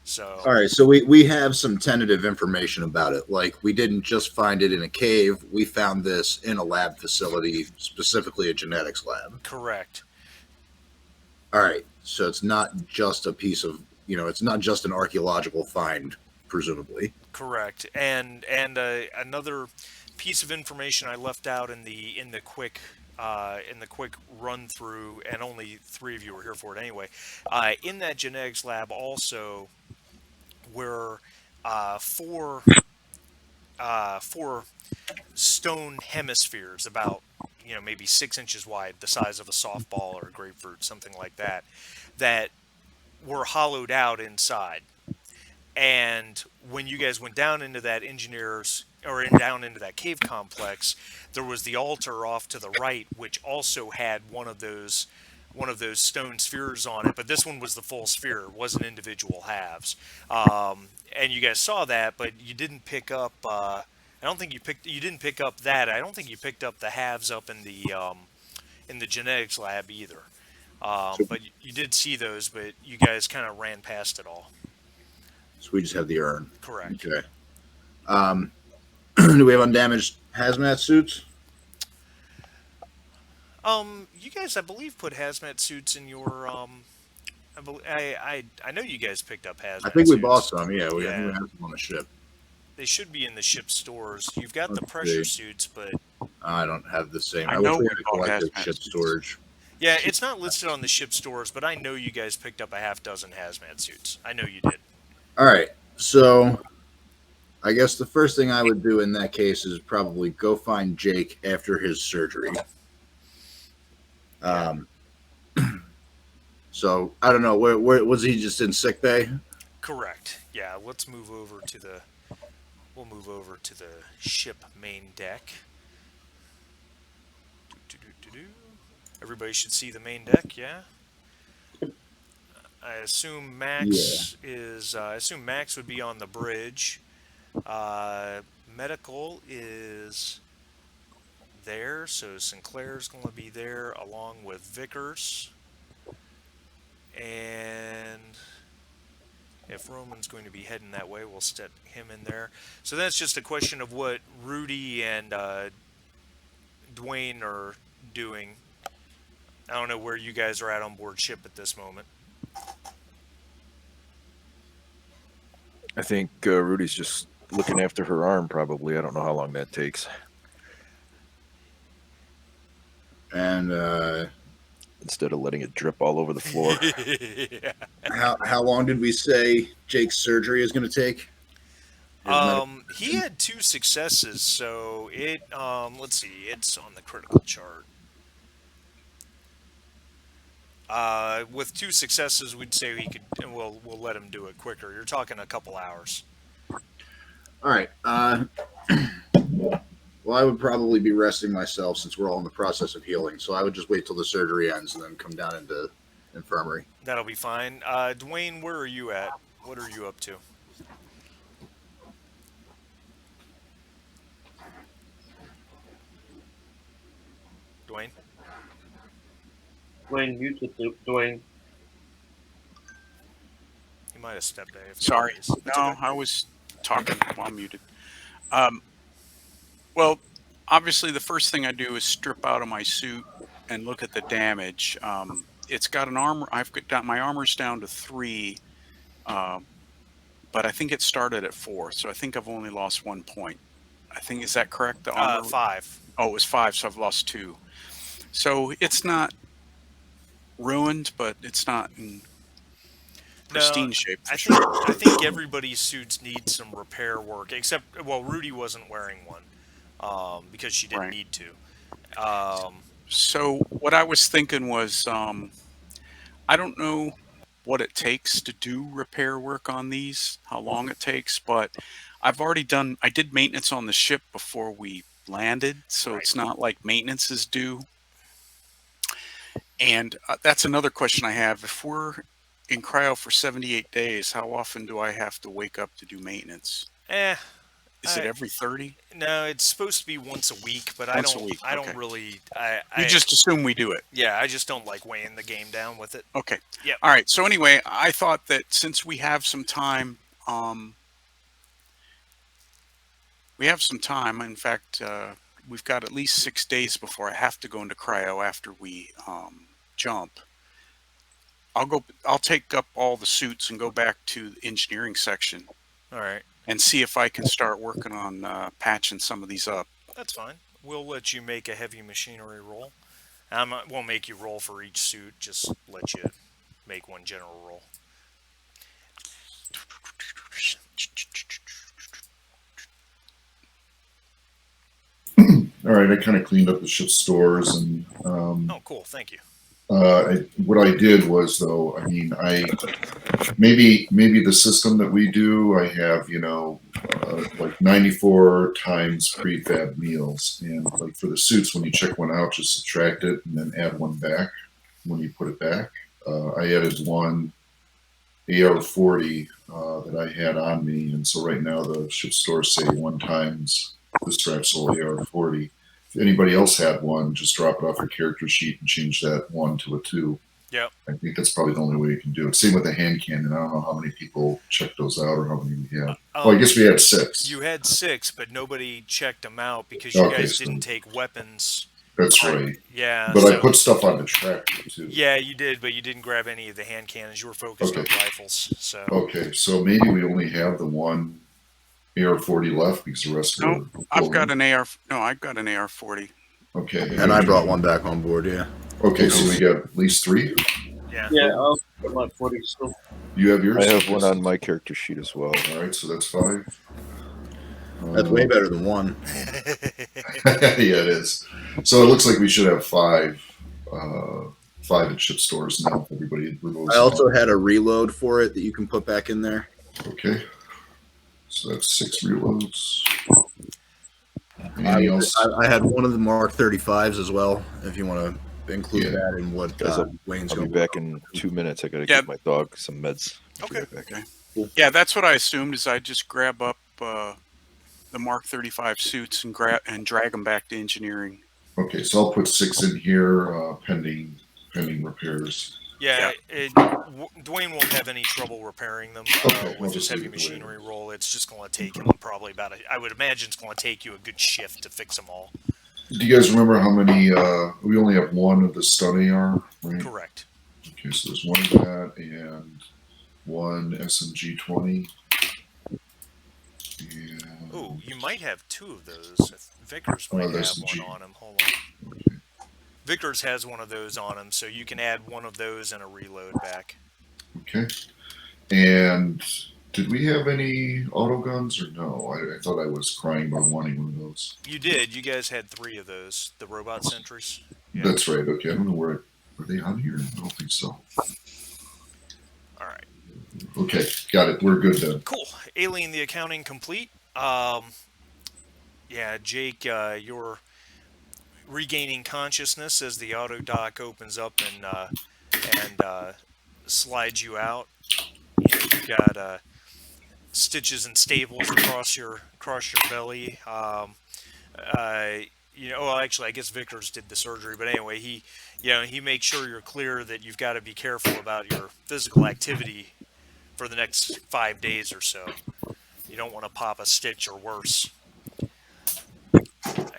So, all right, so we have some tentative information about it. Like, we didn't just find it in a cave. We found this in a lab facility, specifically a genetics lab. Correct. All right, so it's not just a piece of, it's not just an archaeological find, presumably. Correct. And another piece of information I left out in the quick run through, and only 3 of you were here for it anyway. In that genetics lab also were 4 stone hemispheres, about maybe 6 inches wide, the size of a softball or a grapefruit, something like that, that were hollowed out inside. And when you guys went down into that down into that cave complex, there was the altar off to the right, which also had one of those stone spheres on it, but this one was the full sphere. It wasn't individual halves. And you guys saw that, but you didn't pick up. I don't think you didn't pick up that. I don't think you picked up the halves up in the genetics lab either. But you did see those, but you guys kind of ran past it all. So we just have the urn. Correct. Okay. Do we have undamaged hazmat suits? You guys, I believe, put hazmat suits in your. I know you guys picked up hazmat. I think we suits. bought some. Yeah, we Yeah. have some on the ship. They should be in the ship stores. You've got the Let's pressure see. suits, but I don't have the same. I I wish know we we had a bought collective hazmat ship suits. storage. yeah, it's not listed on the ship stores. But I know you guys picked up a half dozen hazmat suits. I know you did. All right, so I guess the first thing I would do in that case is probably go find Jake after his surgery. Um, so I don't know where was he just in sick bay? Correct. Yeah, let's move over to the. We'll move over to the ship main deck. Do-do-do-do-do. Everybody should see the main deck. Yeah. I assume Max is. I assume Max would be on the bridge. Medical is there, so Sinclair's going to be there along with Vickers. And if Roman's going to be heading that way, we'll set him in there. So that's just a question of what Rudy and Dwayne are doing. I don't know where you guys are at on board ship at this moment. I think Rudy's just looking after her arm, probably. I don't know how long that takes. And Instead of letting it drip all over the floor. Yeah. how long did we say Jake's surgery is going to take? He had 2 successes, so it let's see, it's on the critical chart. With 2 successes, we'd say he could. We'll let him do it quicker. You're talking a couple hours. All right. Well, I would probably be resting myself since we're all in the process of healing. So I would just wait till the surgery ends and then come down into infirmary. That'll be fine. Dwayne, where are you at? What are you up to? Dwayne? Dwayne, muted Dwayne. He might have stepped out. Sorry. It's No, okay. I was talking while muted. Well, obviously, the first thing I do is strip out of my suit and look at the damage. It's got an armor. I've got my armor's down to 3, but I think it started at 4, so I think I've only lost 1 point. I think, is that correct? The armor? 5. Oh, it was 5, so I've lost 2. So it's not ruined, but it's not in pristine shape. For sure. I think everybody's suits need some repair work, except, well, Rudy wasn't wearing one because she didn't Right. need to. So what I was thinking was, I don't know what it takes to do repair work on these, how long it takes, but I did maintenance on the ship before we landed, so Right. it's not like maintenance is due. And that's another question I have. If we're in cryo for 78 days, how often do I have to wake up to do maintenance? Is it every 30? No, it's supposed to be once a week, but I Once a don't. week, I don't okay. really. You just assume we do it. Yeah, I just don't like weighing the game down with it. Okay. Yep. All right. So anyway, I thought that since we have some time, In fact, we've got at least 6 days before I have to go into cryo after we jump. I'll take up all the suits and go back to the engineering section All right, and see if I can start working on patching some of these up. that's fine. We'll let you make a heavy machinery roll. Won't make you roll for each suit. Just let you make one general roll. All right, I kind of cleaned up the ship stores, and Oh, cool. Thank you. what I did was, though, I mean, maybe the system that we do, I have, like 94 times prefab meals, and like for the suits, when you check one out, just subtract it and then add one back when you put it back. I added one AR-40 that I had on me, and so right now the ship stores say 1 times the Strapsol AR-40. If anybody else had one, just drop it off your character sheet and change that 1 to a 2. Yep. I think that's probably the only way you can do it. Same with the hand cannon. I don't know how many people checked those out or how many we had. I guess we had 6. You had 6, but nobody checked them out because you guys didn't take weapons. That's right. Yeah. But I put stuff on the tractor too. Yeah, you did, but you didn't grab any of the hand cannons. You were focused on rifles. So. Okay, so maybe we only have the one AR-40 left because the rest No, were. I've got an AR. No, I've got an AR-40. Okay. And I brought one back on board. Yeah. Okay, so we got at least 3. Yeah. Yeah, I'll put my 40 still. You have yours. I have one on my character sheet as well. All right, so that's 5. That's way better than 1. Yeah, it is. So it looks like we should have 5. 5 at ship stores now. Everybody removes. I also had a reload for it that you can put back in there. Okay. So that's 6 reloads. Anything else? I had one of the Mark 35s as well. If you want to include Yeah. that in what Guys, Wayne's I'll be going back in 2 minutes. I gotta Yeah. give my dog some meds. Okay. Okay. Cool. Yeah, that's what I assumed. Is I just grab up the Mark 35 suits and drag them back to engineering. Okay, so I'll put 6 in here, pending repairs. Yeah, Dwayne won't have any trouble repairing them Okay, we'll with his just heavy leave it the way it machinery is. roll. It's just going to take him probably about I would imagine it's going to take you a good shift to fix them all. Do you guys remember how many? We only have 1 of the stun AR, right? Correct. Okay, so there's 1 of that and 1 SMG 20. And Oh, you might have 2 of those. Vickers Oh, might have there's the one G. on him. Hold on. Vickers has one of those on him, so you can add one of those and a reload back. Okay. And did we have any auto guns or no? I thought I was crying by wanting one of those. You did. You guys had 3 of those, the robot sentries. Yeah. That's right. Okay, I don't know where. Are they on here? I don't think so. All right. Okay, got it. We're good then. Cool. Alien the accounting complete. Yeah, Jake, you're regaining consciousness as the auto dock opens up and slides you out. You know, you've got stitches and staples across your belly. You know, well, actually, I guess Vickers did the surgery, but anyway, he makes sure you're clear that you've got to be careful about your physical activity for the next 5 days or so. You don't want to pop a stitch or worse.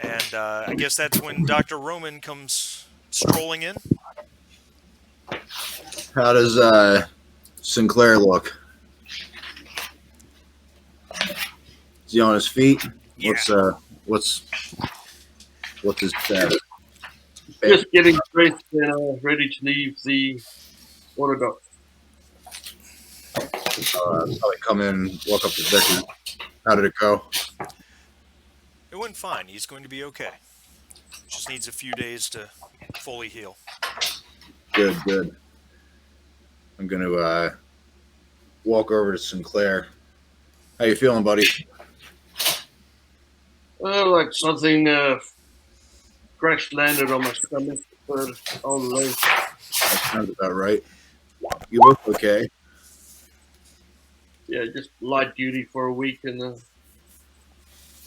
And I guess that's when Dr. Roman comes strolling in. How does Sinclair look? Is he on his feet? What's his status? Just getting dressed and ready to leave the water dock. Probably come in, walk up to Vicky. How did it go? It went fine. He's going to be okay. Just needs a few days to fully heal. Good. I'm going to walk over to Sinclair. How you feeling, buddy? Like something crash landed on my stomach, but all the way. That sounds about right. You look okay. Yeah, just light duty for a week and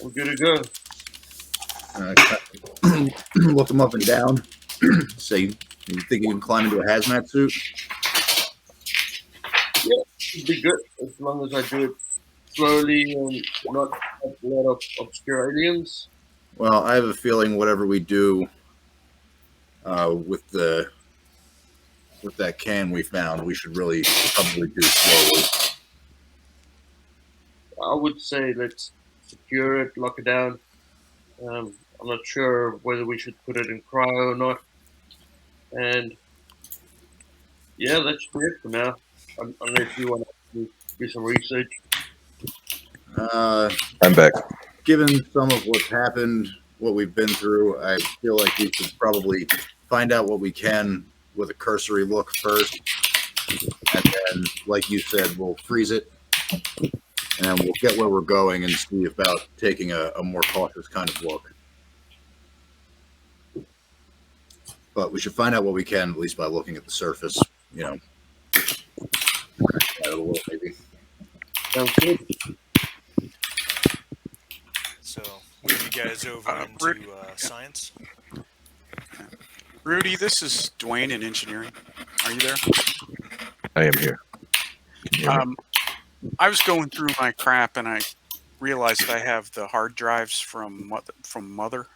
we're good to go. Look him up and down. Say, you think you can climb into a hazmat suit? Yeah, it'd be good as long as I do it slowly and not have a lot of obscure aliens. Well, I have a feeling whatever we do with that can we found, we should really probably do slowly. I would say let's secure it, lock it down. I'm not sure whether we should put it in cryo or not. And yeah, let's do it for now. Unless you want to do some research. I'm back. Given some of what's happened, what we've been through, I feel like we should probably find out what we can with a cursory look first. And then, like you said, we'll freeze it. And we'll get where we're going and see about taking a more cautious kind of look. But we should find out what we can, at least by looking at the surface, you know. A little, maybe. Sounds good. So, move you guys over into science. Rudy, this is Dwayne in engineering. Are you there? I am here. Can you hear me? I was going through my crap and I realized I have the hard drives from Mother.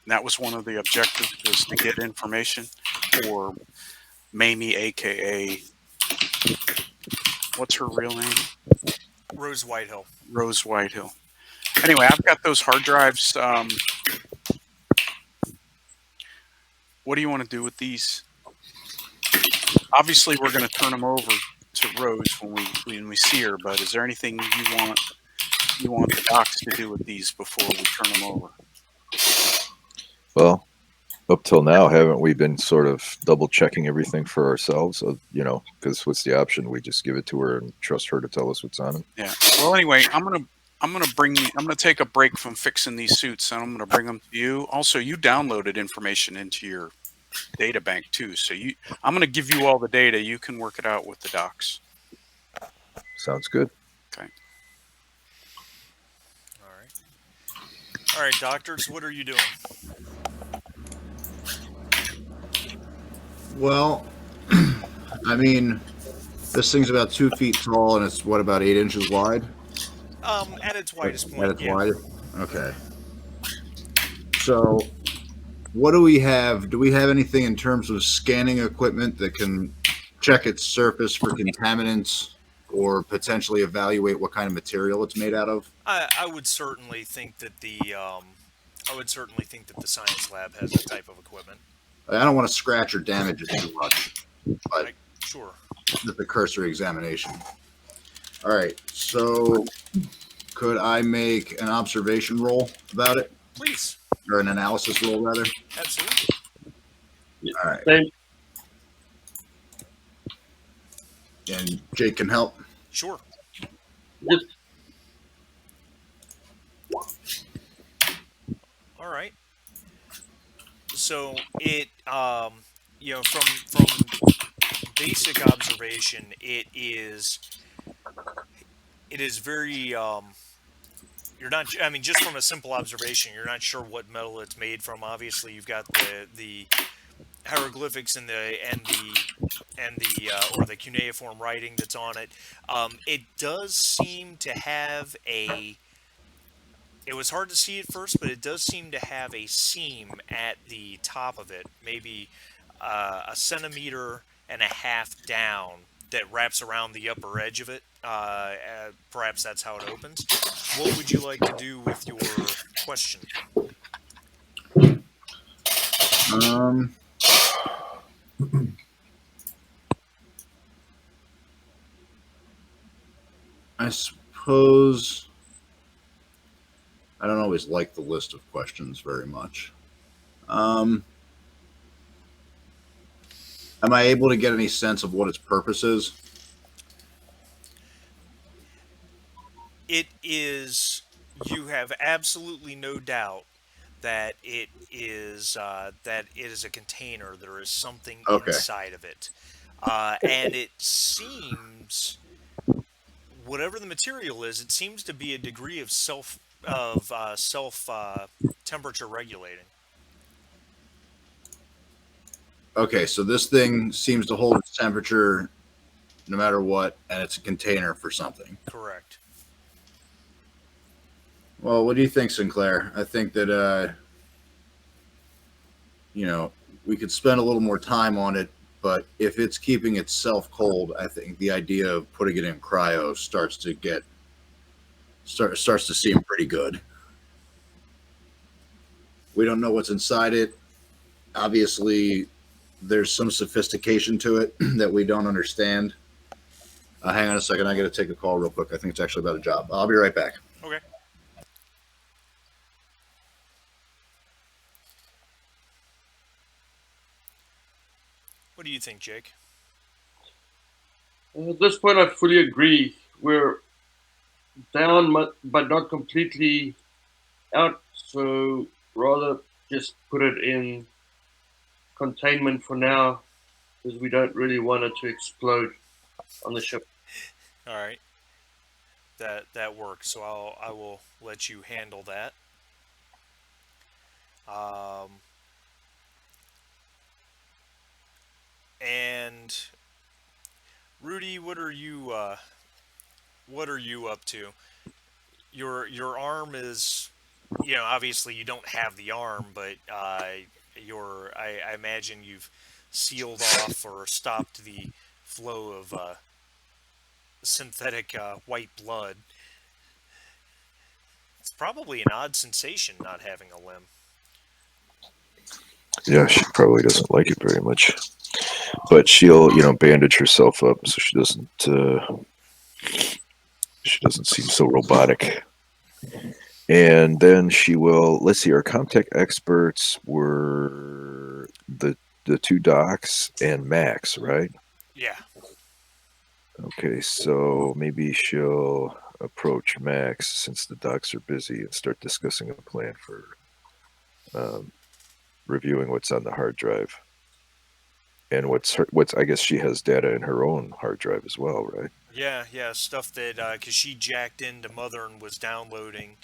And that was one of the objectives, was to get information for Mamie, aka what's her real name? Rose Whitehill. Rose Whitehill. Anyway, I've got those hard drives. What do you want to do with these? Obviously, we're going to turn them over to Rose when we see her. But is there anything you want the docs to do with these before we turn them over? Well, up till now, haven't we been sort of double checking everything for ourselves? You know, because what's the option? We just give it to her and trust her to tell us what's on them. Yeah. Well, anyway, I'm gonna take a break from fixing these suits, and I'm gonna bring them to you. Also, you downloaded information into your data bank too, so I'm gonna give you all the data. You can work it out with the docs. Sounds good. Okay. All right, doctors, what are you doing? Well, I mean, this thing's about 2 feet tall and it's what, about 8 inches wide? At its widest point. At its Yeah. widest? Okay. So, what do we have? Do we have anything in terms of scanning equipment that can check its surface for contaminants or potentially evaluate what kind of material it's made out of? I would certainly think that the science lab has that type of equipment. I don't want to scratch or damage it too much, but Sure. just a cursory examination. All right. So, could I make an observation roll about it? Please. Or an analysis roll, rather? Absolutely. All right. Same. And Jake can help. Sure. Just All right. So it, from basic observation, it is very. You're not. I mean, just from a simple observation, you're not sure what metal it's made from. Obviously, you've got the hieroglyphics and the cuneiform writing that's on it. It does seem to have a. It was hard to see at first, but it does seem to have a seam at the top of it, maybe a centimeter and a half down, that wraps around the upper edge of it. Perhaps that's how it opens. What would you like to do with your question? I suppose I don't always like the list of questions very much. Am I able to get any sense of what its purpose is? It is. You have absolutely no doubt that it is a container. There is something Okay. inside of it, and it seems, whatever the material is, it seems to be a degree of self temperature regulating. Okay, so this thing seems to hold its temperature no matter what, and it's a container for something. Correct. Well, what do you think, Sinclair? I think that we could spend a little more time on it, but if it's keeping itself cold, I think the idea of putting it in cryo starts to seem pretty good. We don't know what's inside it. Obviously, there's some sophistication to it that we don't understand. Hang on a second. I got to take a call real quick. I think it's actually about a job. I'll be right back. Okay. What do you think, Jake? At this point, I fully agree. We're down, but not completely out. So rather just put it in containment for now, because we don't really want it to explode on the ship. All right. That works. So I will let you handle that. And Rudy, what are you up to? Your arm is, obviously you don't have the arm, but I imagine you've sealed off or stopped the flow of synthetic white blood. It's probably an odd sensation not having a limb. Yeah, she probably doesn't like it very much, but she'll, bandage herself up so she doesn't seem so robotic. And then she will. Let's see. Our Comtech experts were the two docs and Max, right? Yeah. Okay, so maybe she'll approach Max since the docs are busy and start discussing a plan for um, reviewing what's on the hard drive and what's. I guess she has data in her own hard drive as well, right? Yeah, stuff that because she jacked into Mother and was downloading,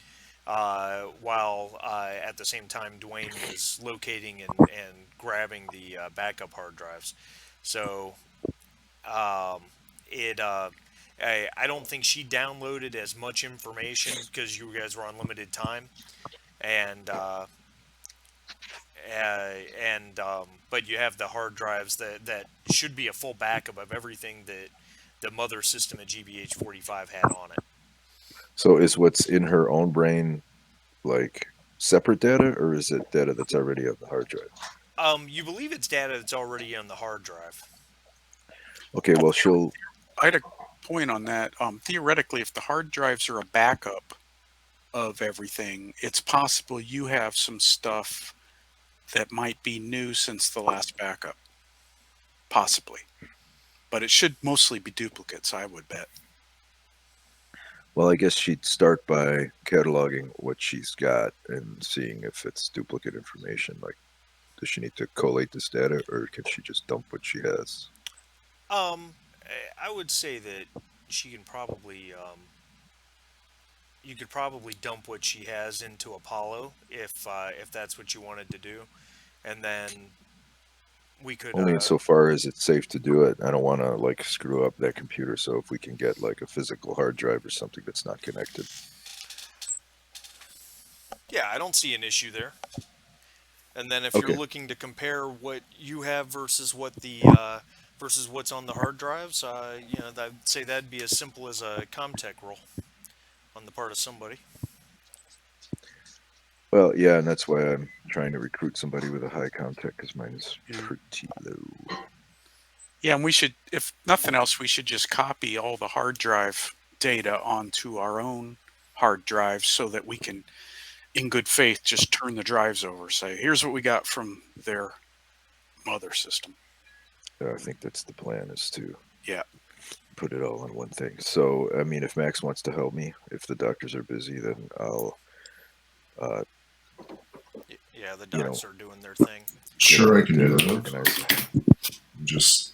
while at the same time Dwayne was locating and grabbing the backup hard drives. So um, it I don't think she downloaded as much information because you guys were on limited time, and but you have the hard drives that should be a full backup of everything that the mother system at GBH 45 had on it. So is what's in her own brain like separate data, or is it data that's already on the hard drive? You believe it's data that's already on the hard drive. Okay, well she'll. I had a point on that. Theoretically, if the hard drives are a backup of everything, it's possible you have some stuff that might be new since the last backup. Possibly. But it should mostly be duplicates, I would bet. Well, I guess she'd start by cataloging what she's got and seeing if it's duplicate information. Like, does she need to collate this data, or can she just dump what she has? I would say that she can probably you could probably dump what she has into Apollo if that's what you wanted to do, and then we could Only insofar as it's safe to do it. I don't want to like screw up that computer. So if we can get like a physical hard drive or something that's not connected. yeah, I don't see an issue there. And then if you're Okay. looking to compare what you have versus what the versus what's on the hard drives, I'd say that'd be as simple as a Comtech roll on the part of somebody. Well, yeah, and that's why I'm trying to recruit somebody with a high contact because mine is Yeah. pretty low. Yeah, and we should, if nothing else, we should just copy all the hard drive data onto our own hard drives so that we can, in good faith, just turn the drives over. Say, here's what we got from their mother system. I think that's the plan, is to Yeah. put it all on one thing. So, I mean, if Max wants to help me, if the doctors are busy, then I'll Yeah, the You know. docs are doing their thing. Sure, I can do get it that. organized. I'm just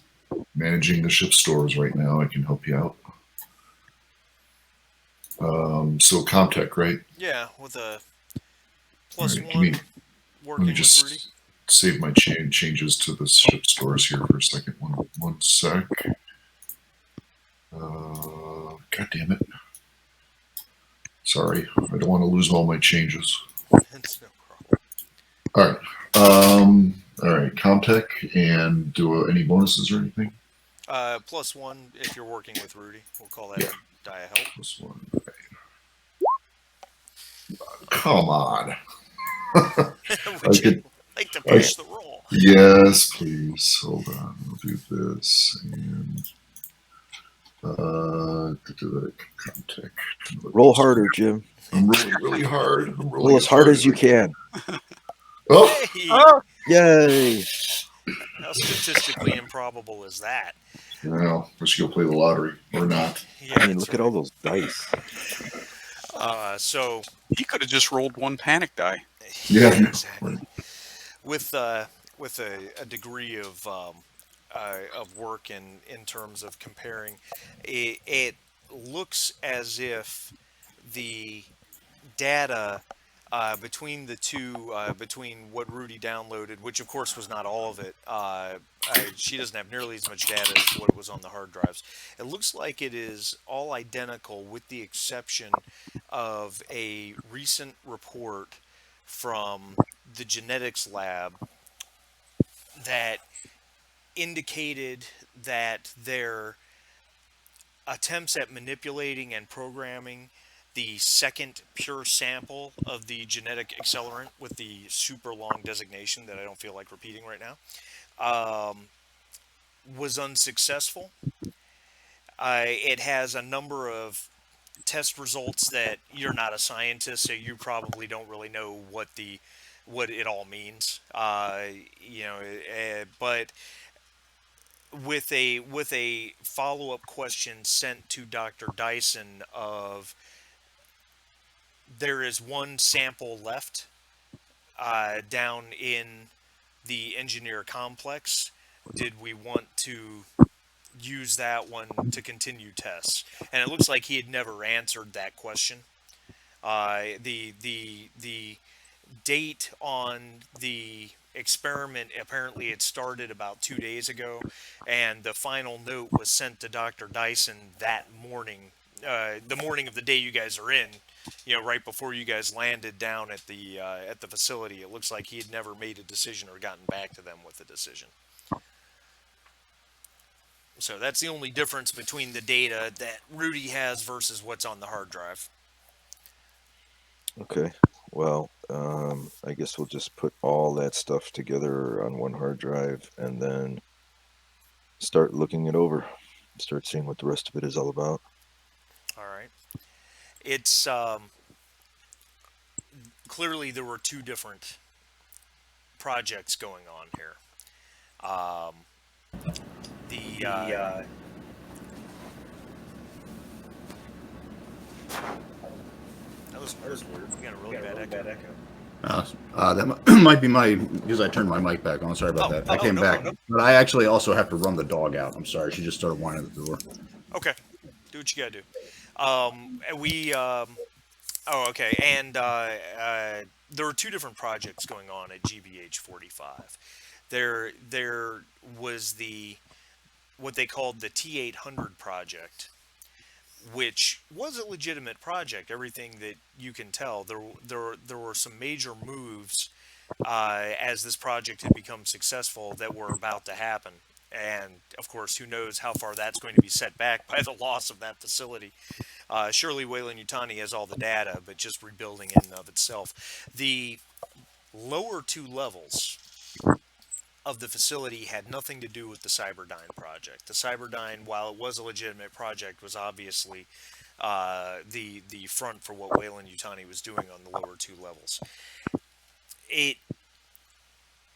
managing the ship stores right now. I can help you out. So Comtech, right? Yeah, with a plus Alright, one let working me with just Rudy. save my changes to the ship stores here for a second. One sec. God damn it. Sorry, I don't want to lose all my changes. It's no problem. All right. All right. Comtech, and do any bonuses or anything? Plus one if you're working with Rudy. We'll call that Yeah. a die of help. Plus one. Come on. Would you could- like to finish the roll? Yes, please. Hold on. We'll do this and Comtech. Roll harder, Jim. I'm rolling really hard. I'm rolling Roll as hard as you I can. Oh, Hey, Yay! how statistically improbable is that? well, I should go play the lottery or not. Yeah, I mean, that's look at all those dice. So He could have just rolled one panic die. Yeah, exactly. right. With a degree of work in terms of comparing, it looks as if the data between the two, between what Rudy downloaded, which of course was not all of it. She doesn't have nearly as much data as what was on the hard drives. It looks like it is all identical, with the exception of a recent report from the genetics lab that indicated that their attempts at manipulating and programming the second pure sample of the genetic accelerant with the super long designation that I don't feel like repeating right now was unsuccessful. It has a number of test results that you're not a scientist, so you probably don't really know what it all means. But with a follow up question sent to Dr. Dyson of there is one sample left down in the engineer complex. Did we want to use that one to continue tests? And it looks like he had never answered that question. The date on the experiment, apparently it started about 2 days ago, and the final note was sent to Dr. Dyson that morning, the morning of the day you guys are in. Right before you guys landed down at the facility. It looks like he had never made a decision or gotten back to them with a decision. So that's the only difference between the data that Rudy has versus what's on the hard drive. Okay. Well, I guess we'll just put all that stuff together on one hard drive and then start looking it over. Start seeing what the rest of it is all about. All right. It's clearly there were two different projects going on here. That was weird. We got a really bad echo. That might be because I turned my mic back on. Sorry about that. I came back, but I actually also have to run the dog out. I'm sorry. She just started whining at the door. Okay, do what you gotta do. Okay, and there were two different projects going on at GBH 45. There was what they called the T800 project, which was a legitimate project. Everything that you can tell, there were some major moves as this project had become successful that were about to happen. And of course, who knows how far that's going to be set back by the loss of that facility. Surely Weyland-Yutani has all the data, but just rebuilding in and of itself. The lower two levels of the facility had nothing to do with the Cyberdyne project. The Cyberdyne, while it was a legitimate project, was obviously the front for what Weyland-Yutani was doing on the lower two levels. It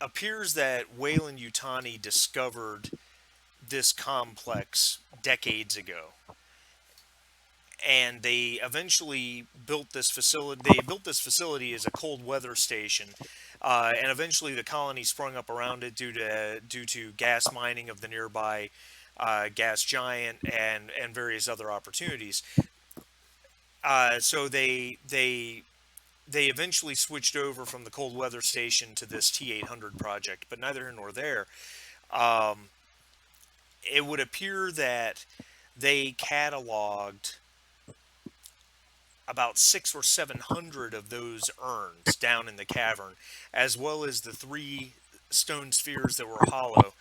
appears that Weyland-Yutani discovered this complex decades ago, and they eventually built this facility. They built this facility as a cold weather station, and eventually the colony sprung up around it due to gas mining of the nearby gas giant and various other opportunities. So they eventually switched over from the cold weather station to this T800 project, but neither here nor there. It would appear that they cataloged about 600 or 700 of those urns down in the cavern, as well as the 3 stone spheres that were hollow.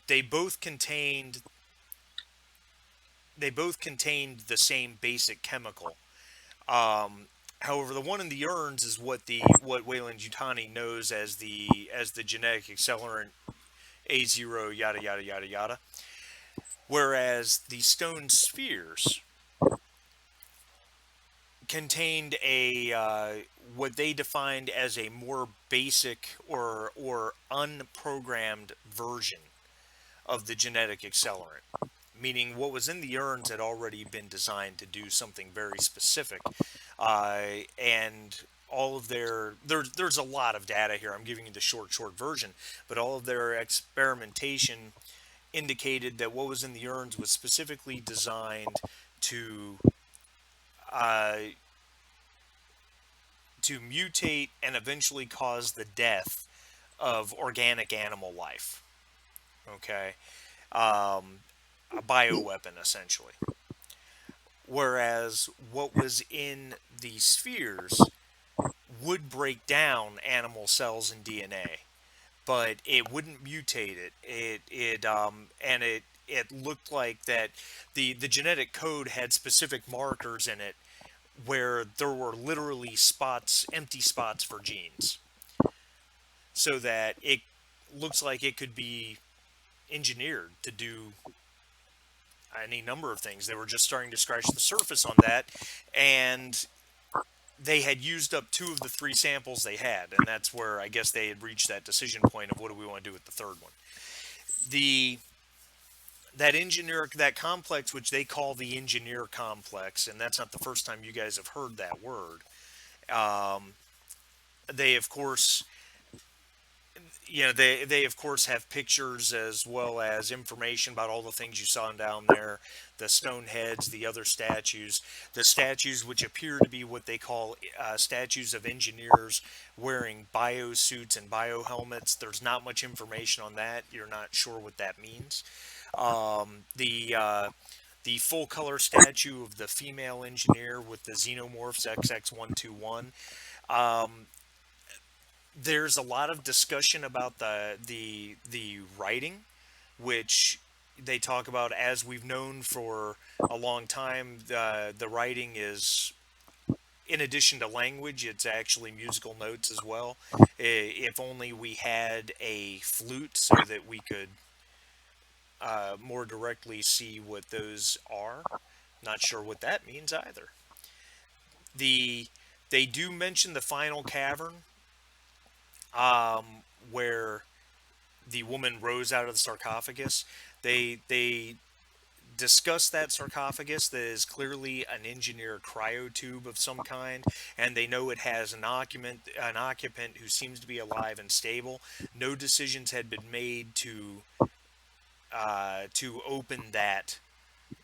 They both contained the same basic chemical. However, the one in the urns is what Weyland-Yutani knows as the genetic accelerant A0 yada yada yada yada. Whereas the stone spheres contained what they defined as a more basic or unprogrammed version of the genetic accelerant, meaning what was in the urns had already been designed to do something very specific, and all of there's a lot of data here. I'm giving you the short version, but all of their experimentation indicated that what was in the urns was specifically designed to mutate and eventually cause the death of organic animal life. Okay, a bioweapon essentially. Whereas what was in the spheres would break down animal cells and DNA, but it wouldn't mutate it. it looked like that the genetic code had specific markers in it where there were literally spots, empty spots for genes, so that it looks like it could be engineered to do any number of things. They were just starting to scratch the surface on that, and they had used up 2 of the 3 samples they had, and that's where I guess they had reached that decision point of what do we want to do with the third one. That complex, which they call the engineer complex, and that's not the first time you guys have heard that word. They of course, they of course have pictures as well as information about all the things you saw down there, the stone heads, the other statues, the statues which appear to be what they call statues of engineers wearing biosuits and biohelmets. There's not much information on that. You're not sure what that means. The full color statue of the female engineer with the xenomorphs XX121. There's a lot of discussion about the writing, which they talk about, as we've known for a long time. The writing is, in addition to language, it's actually musical notes as well. If only we had a flute so that we could more directly see what those are. Not sure what that means either. They do mention the final cavern, where the woman rose out of the sarcophagus. They discuss that sarcophagus that is clearly an engineered cryo tube of some kind, and they know it has an occupant who seems to be alive and stable. No decisions had been made to open that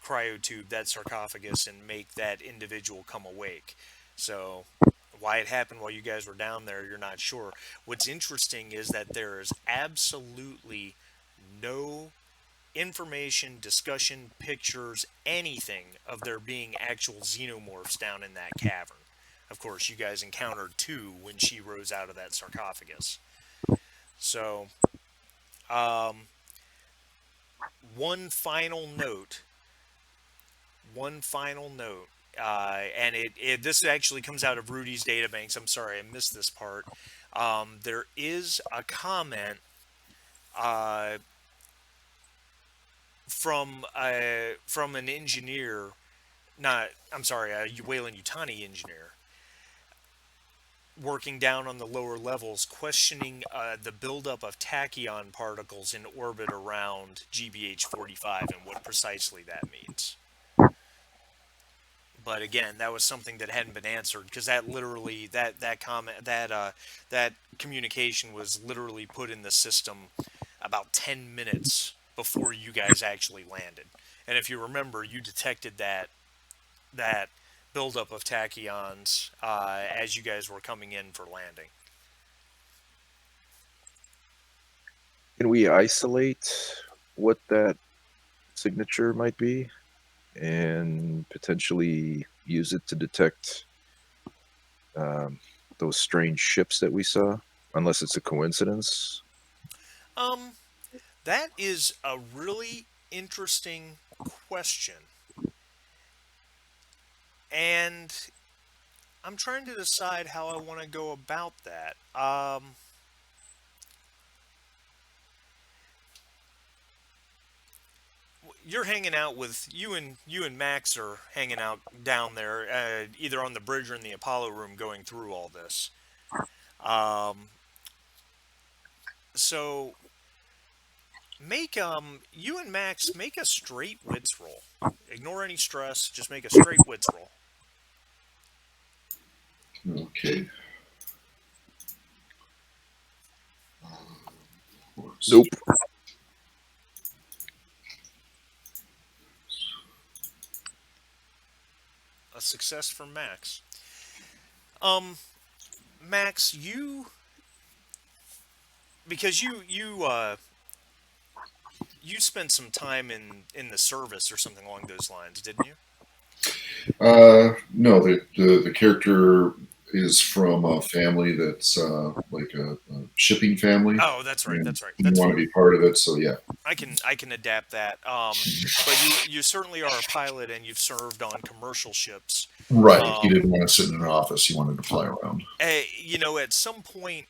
cryo tube, that sarcophagus, and make that individual come awake. So why it happened while you guys were down there, you're not sure. What's interesting is that there is absolutely no information, discussion, pictures, anything of there being actual xenomorphs down in that cavern. Of course, you guys encountered 2 when she rose out of that sarcophagus. So, one final note, and this actually comes out of Rudy's databanks. I'm sorry, I missed this part. There is a comment from an engineer, a Weyland-Yutani engineer, working down on the lower levels, questioning the buildup of tachyon particles in orbit around GBH-45 and what precisely that means. But again, that was something that hadn't been answered, because that literally, that communication was literally put in the system about 10 minutes before you guys actually landed. And if you remember, you detected that buildup of tachyons as you guys were coming in for landing. Can we isolate what that signature might be and potentially use it to detect those strange ships that we saw, unless it's a coincidence? That is a really interesting question. And I'm trying to decide how I want to go about that. You're hanging out with you and Max are hanging out down there, either on the bridge or in the Apollo room, going through all this. So make you and Max make a straight wits roll. Ignore any stress. Just make a straight wits roll. Okay. Nope. A success for Max. Max, because you spent some time in the service or something along those lines, didn't you? No, the character is from a family that's like a shipping family. Oh, that's right. And That's right. you That's want to be part of it, so yeah. I can adapt that. But you certainly are a pilot, and you've served on commercial ships. Right. He didn't want to sit in an office. He wanted to fly around. You know, at some point,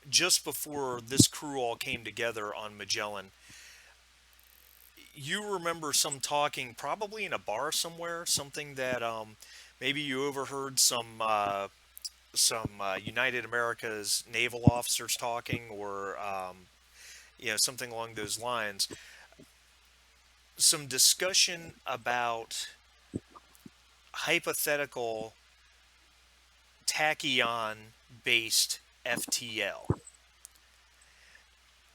just before this crew all came together on Magellan, you remember some talking, probably in a bar somewhere, something that maybe you overheard some United America's naval officers talking, or you know, something along those lines. Some discussion about hypothetical tachyon-based FTL.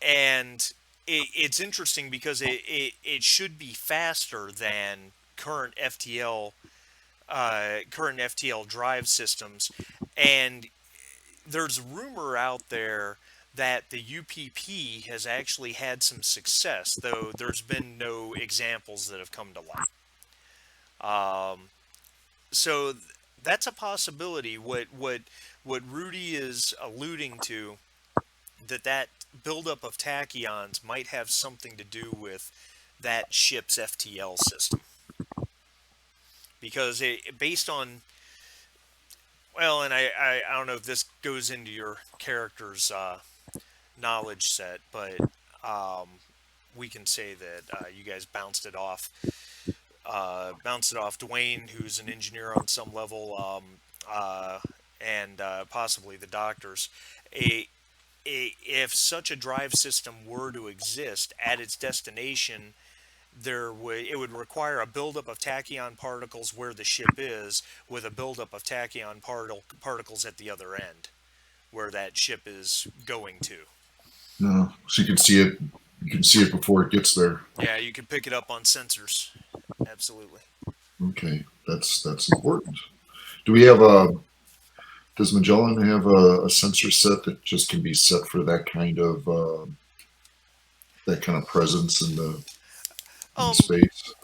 And it's interesting because it should be faster than current FTL drive systems, and there's rumor out there that the UPP has actually had some success, though there's been no examples that have come to light. So that's a possibility. What Rudy is alluding to, that buildup of tachyons might have something to do with that ship's FTL system, because based on, well, and I don't know if this goes into your character's knowledge set, but we can say that you guys bounced it off Dwayne, who's an engineer on some level, and possibly the doctors. If such a drive system were to exist at its destination, it would require a buildup of tachyon particles where the ship is, with a buildup of tachyon particles at the other end, where that ship is going to. So you can see it. You can see it before it gets there. Yeah, you can pick it up on sensors. Absolutely. Okay, that's important. Do we have Does Magellan have a sensor set that just can be set for that kind of presence in space?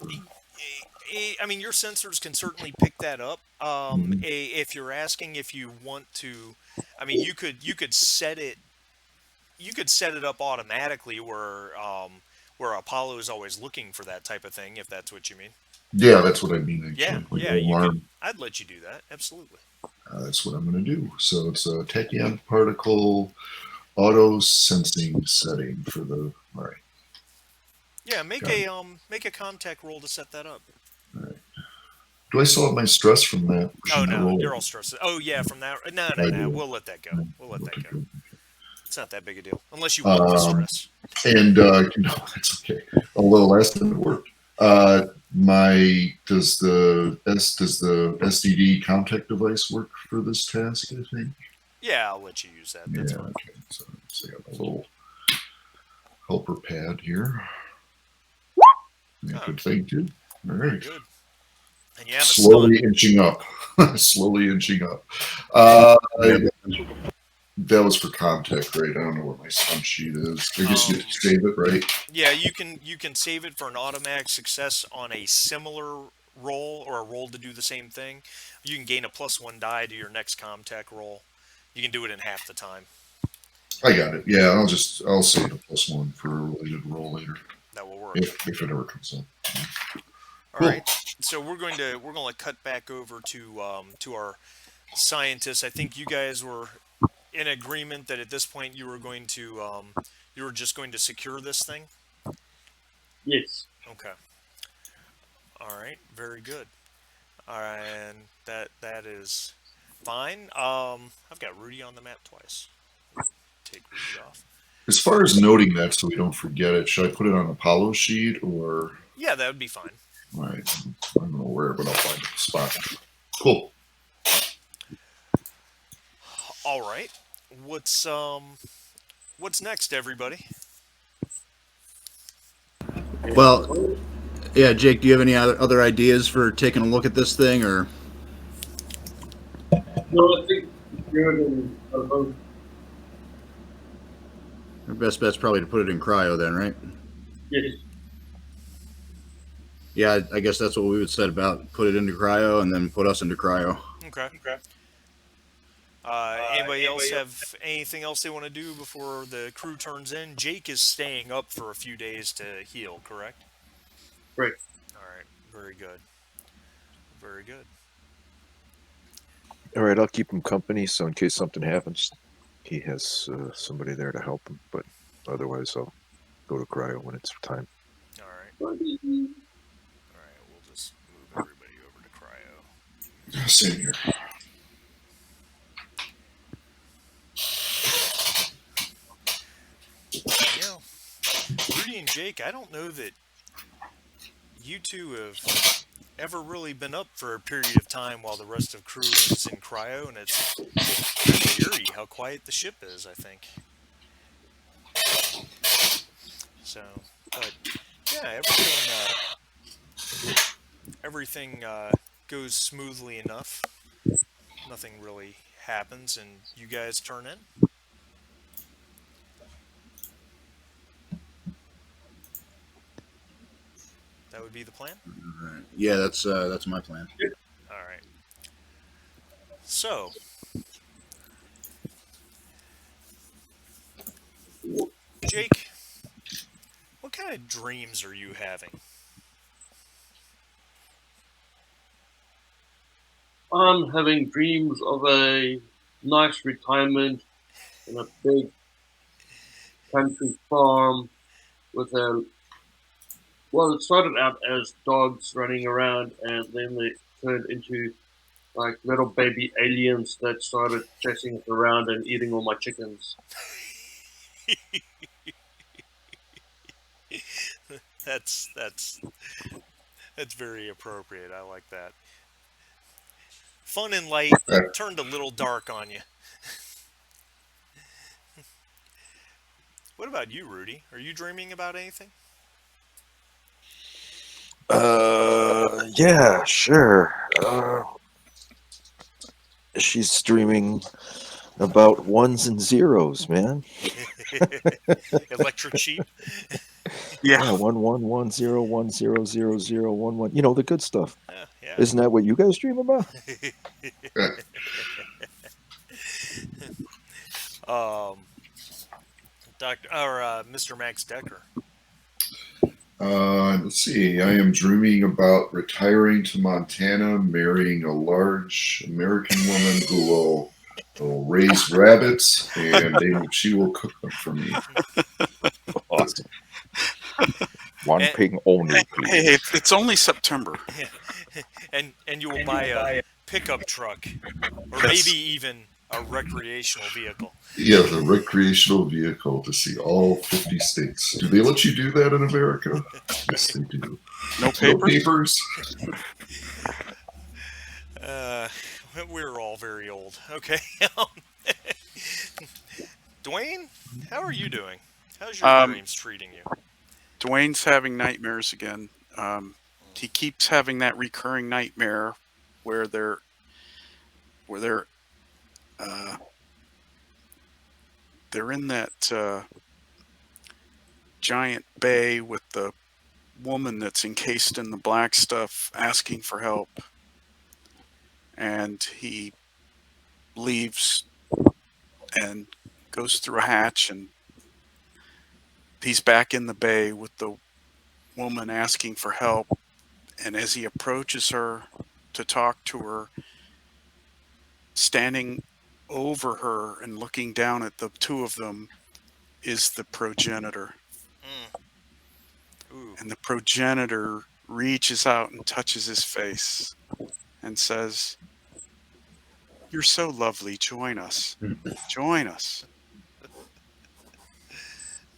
I mean, your sensors can certainly pick that up. If you're asking if you want to, I mean, you could set it. You could set it up automatically where Apollo is always looking for that type of thing, if that's what you mean. Yeah, that's what I mean. Actually. Yeah. I'd let you do that. Absolutely. That's what I'm going to do. So it's a tachyon particle auto sensing setting for the. All right. Yeah, make a contact roll to set that up. All right. Do I still have my stress from that? Oh no, you're all stressed. Oh yeah, from that. No. We'll let that go. We'll let that go. It's not that big a deal, unless you want the stress. And no, that's okay. Although last time it worked. Does the SDD contact device work for this task? I think. Yeah, I'll let you use that. That's fine. Okay. So I got a little helper pad here. Good thing too. All right. Good. And you have slowly inching up. Slowly inching up. That was for contact, right? I don't know what my sun sheet is. I guess you save it, right? Yeah, you can save it for an automatic success on a similar roll, or a roll to do the same thing. You can gain a +1 die to your next ComTech roll. You can do it in half the time. I got it. Yeah, I'll save a +1 for a related roll later. That will work if it ever comes up. All right. So we're going to cut back over to our scientists. I think you guys were in agreement that at this point you were just going to secure this thing? Yes. Okay. All right. Very good. All right, and that is fine. I've got Rudy on the map twice. Take Rudy off. As far as noting that so we don't forget it, should I put it on Apollo sheet or? Yeah, that would be fine. All right. I don't know where, but I'll find the spot. Cool. All right. What's next, everybody? Well, yeah, Jake, do you have any other ideas for taking a look at this thing, or? No, I think you're Our best bet's probably to put it in cryo then, right? yes. Yeah, I guess that's what we would said about put it into cryo and then put us into cryo. Okay. Anybody else have anything else they want to do before the crew turns in? Jake is staying up for a few days to heal, correct? Right. All right. Very good. Very good. All right, I'll keep him company, so in case something happens, he has somebody there to help him. But otherwise, I'll go to cryo when it's time. All right. All right. We'll just move everybody over to cryo. Same here. You know, Rudy and Jake, I don't know that you two have ever really been up for a period of time while the rest of crew is in cryo, and it's kind of eerie how quiet the ship is, I think. So, but yeah, everything goes smoothly enough. Nothing really happens, and you guys turn in. That would be the plan. Yeah, that's my plan. All right. So, Jake, what kind of dreams are you having? I'm having dreams of a nice retirement in a big country farm with a. Well, it started out as dogs running around, and then they turned into like little baby aliens that started chasing us around and eating all my chickens. That's very appropriate. I like that. Fun and light turned a little dark on you. What about you, Rudy? Are you dreaming about anything? Yeah, sure. She's dreaming about ones and zeros, man. Electric sheep? Yeah, 11101000011. You know, the good stuff. Yeah. Isn't that what you guys dream about? Mr. Max Decker. Let's see. I am dreaming about retiring to Montana, marrying a large American woman who will raise rabbits, and she will cook them for me. Awesome. One pig only, please. Hey, it's only September. and you will buy a pickup truck, or maybe even a recreational vehicle. Yeah, the recreational vehicle to see all 50 states. Do they let you do that in America? Yes, they do. No papers? We're all very old. Okay. Dwayne, how are you doing? How's your dreams treating you? Dwayne's having nightmares again. He keeps having that recurring nightmare where they're in that giant bay with the woman that's encased in the black stuff asking for help, and he leaves and goes through a hatch, and he's back in the bay with the woman asking for help. And as he approaches her to talk to her, standing over her and looking down at the two of them is the progenitor. And the progenitor reaches out and touches his face and says, "You're so lovely. Join us. Join us."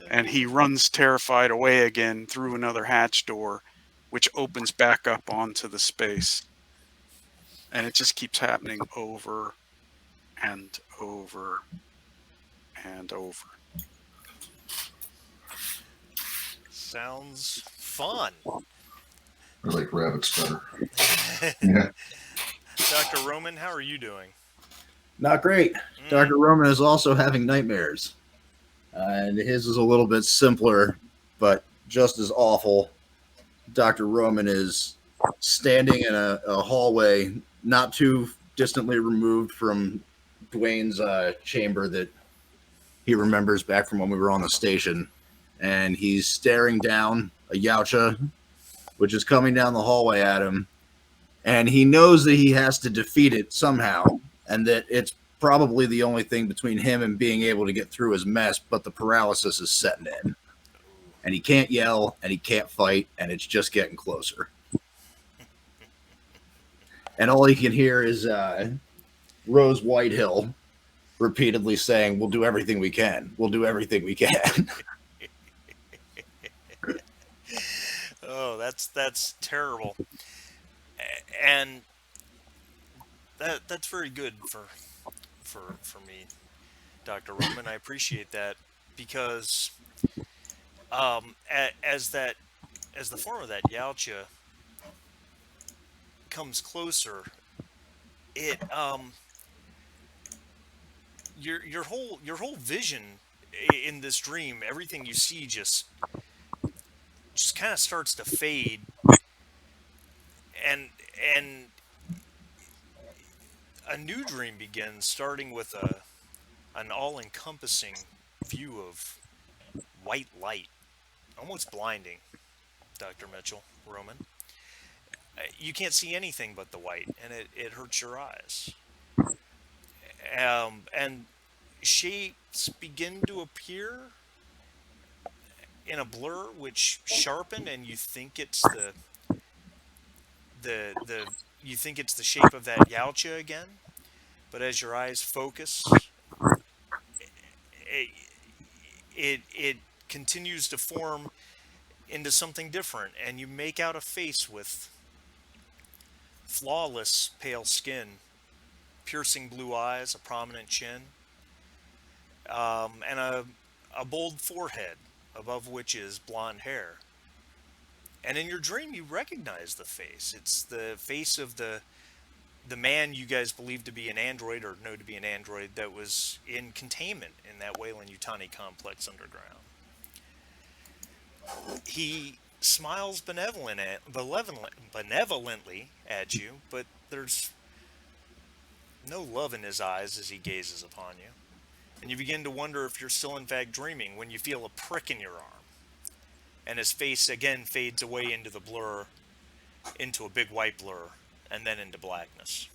And he runs terrified away again through another hatch door, which opens back up onto the space. And it just keeps happening over and over and over. Sounds fun. I like rabbits better. Yeah. Dr. Roman, how are you doing? Not great. Dr. Roman is also having nightmares. And his is a little bit simpler, but just as awful. Dr. Roman is standing in a hallway not too distantly removed from Dwayne's chamber that he remembers back from when we were on the station. And he's staring down a Yautja, which is coming down the hallway at him. And he knows that he has to defeat it somehow, and that it's probably the only thing between him and being able to get through his mess, but the paralysis is setting in. And he can't yell, and he can't fight, and it's just getting closer. And all he can hear is Rose Whitehill repeatedly saying, "We'll do everything we can. We'll do everything we can." Oh, that's terrible. And that's very good for me, Dr. Roman. I appreciate that because as the form of that Yautja comes closer, it your whole vision in this dream, everything you see just kind of starts to fade, and a new dream begins, starting with an all-encompassing view of white light, almost blinding. Dr. Mitchell, Roman, you can't see anything but the white, and it hurts your eyes. And shapes begin to appear in a blur, which sharpen, and you think it's the you think it's the shape of that Yautja again. But as your eyes focus, it continues to form into something different, and you make out a face with flawless pale skin, piercing blue eyes, a prominent chin, and a bold forehead, above which is blonde hair. And in your dream, you recognize the face. It's the face of the man you guys believe to be an android, or know to be an android, that was in containment in that Weyland-Yutani complex underground. He smiles benevolently at you, but there's no love in his eyes as he gazes upon you. And you begin to wonder if you're still in fact dreaming when you feel a prick in your arm. And his face again fades away into the blur, into a big white blur, and then into blackness.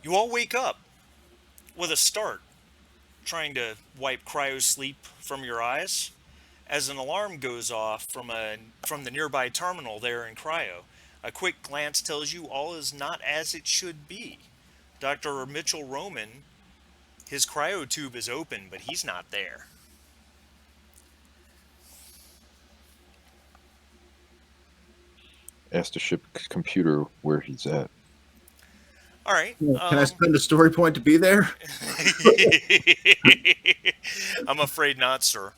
You all wake up with a start, trying to wipe cryo sleep from your eyes, as an alarm goes off from the nearby terminal there in cryo. A quick glance tells you all is not as it should be. Dr. Mitchell Roman, his cryo tube is open, but he's not there. Ask the ship computer where he's at. All right. Can I spend a story point to be there? I'm afraid not, sir.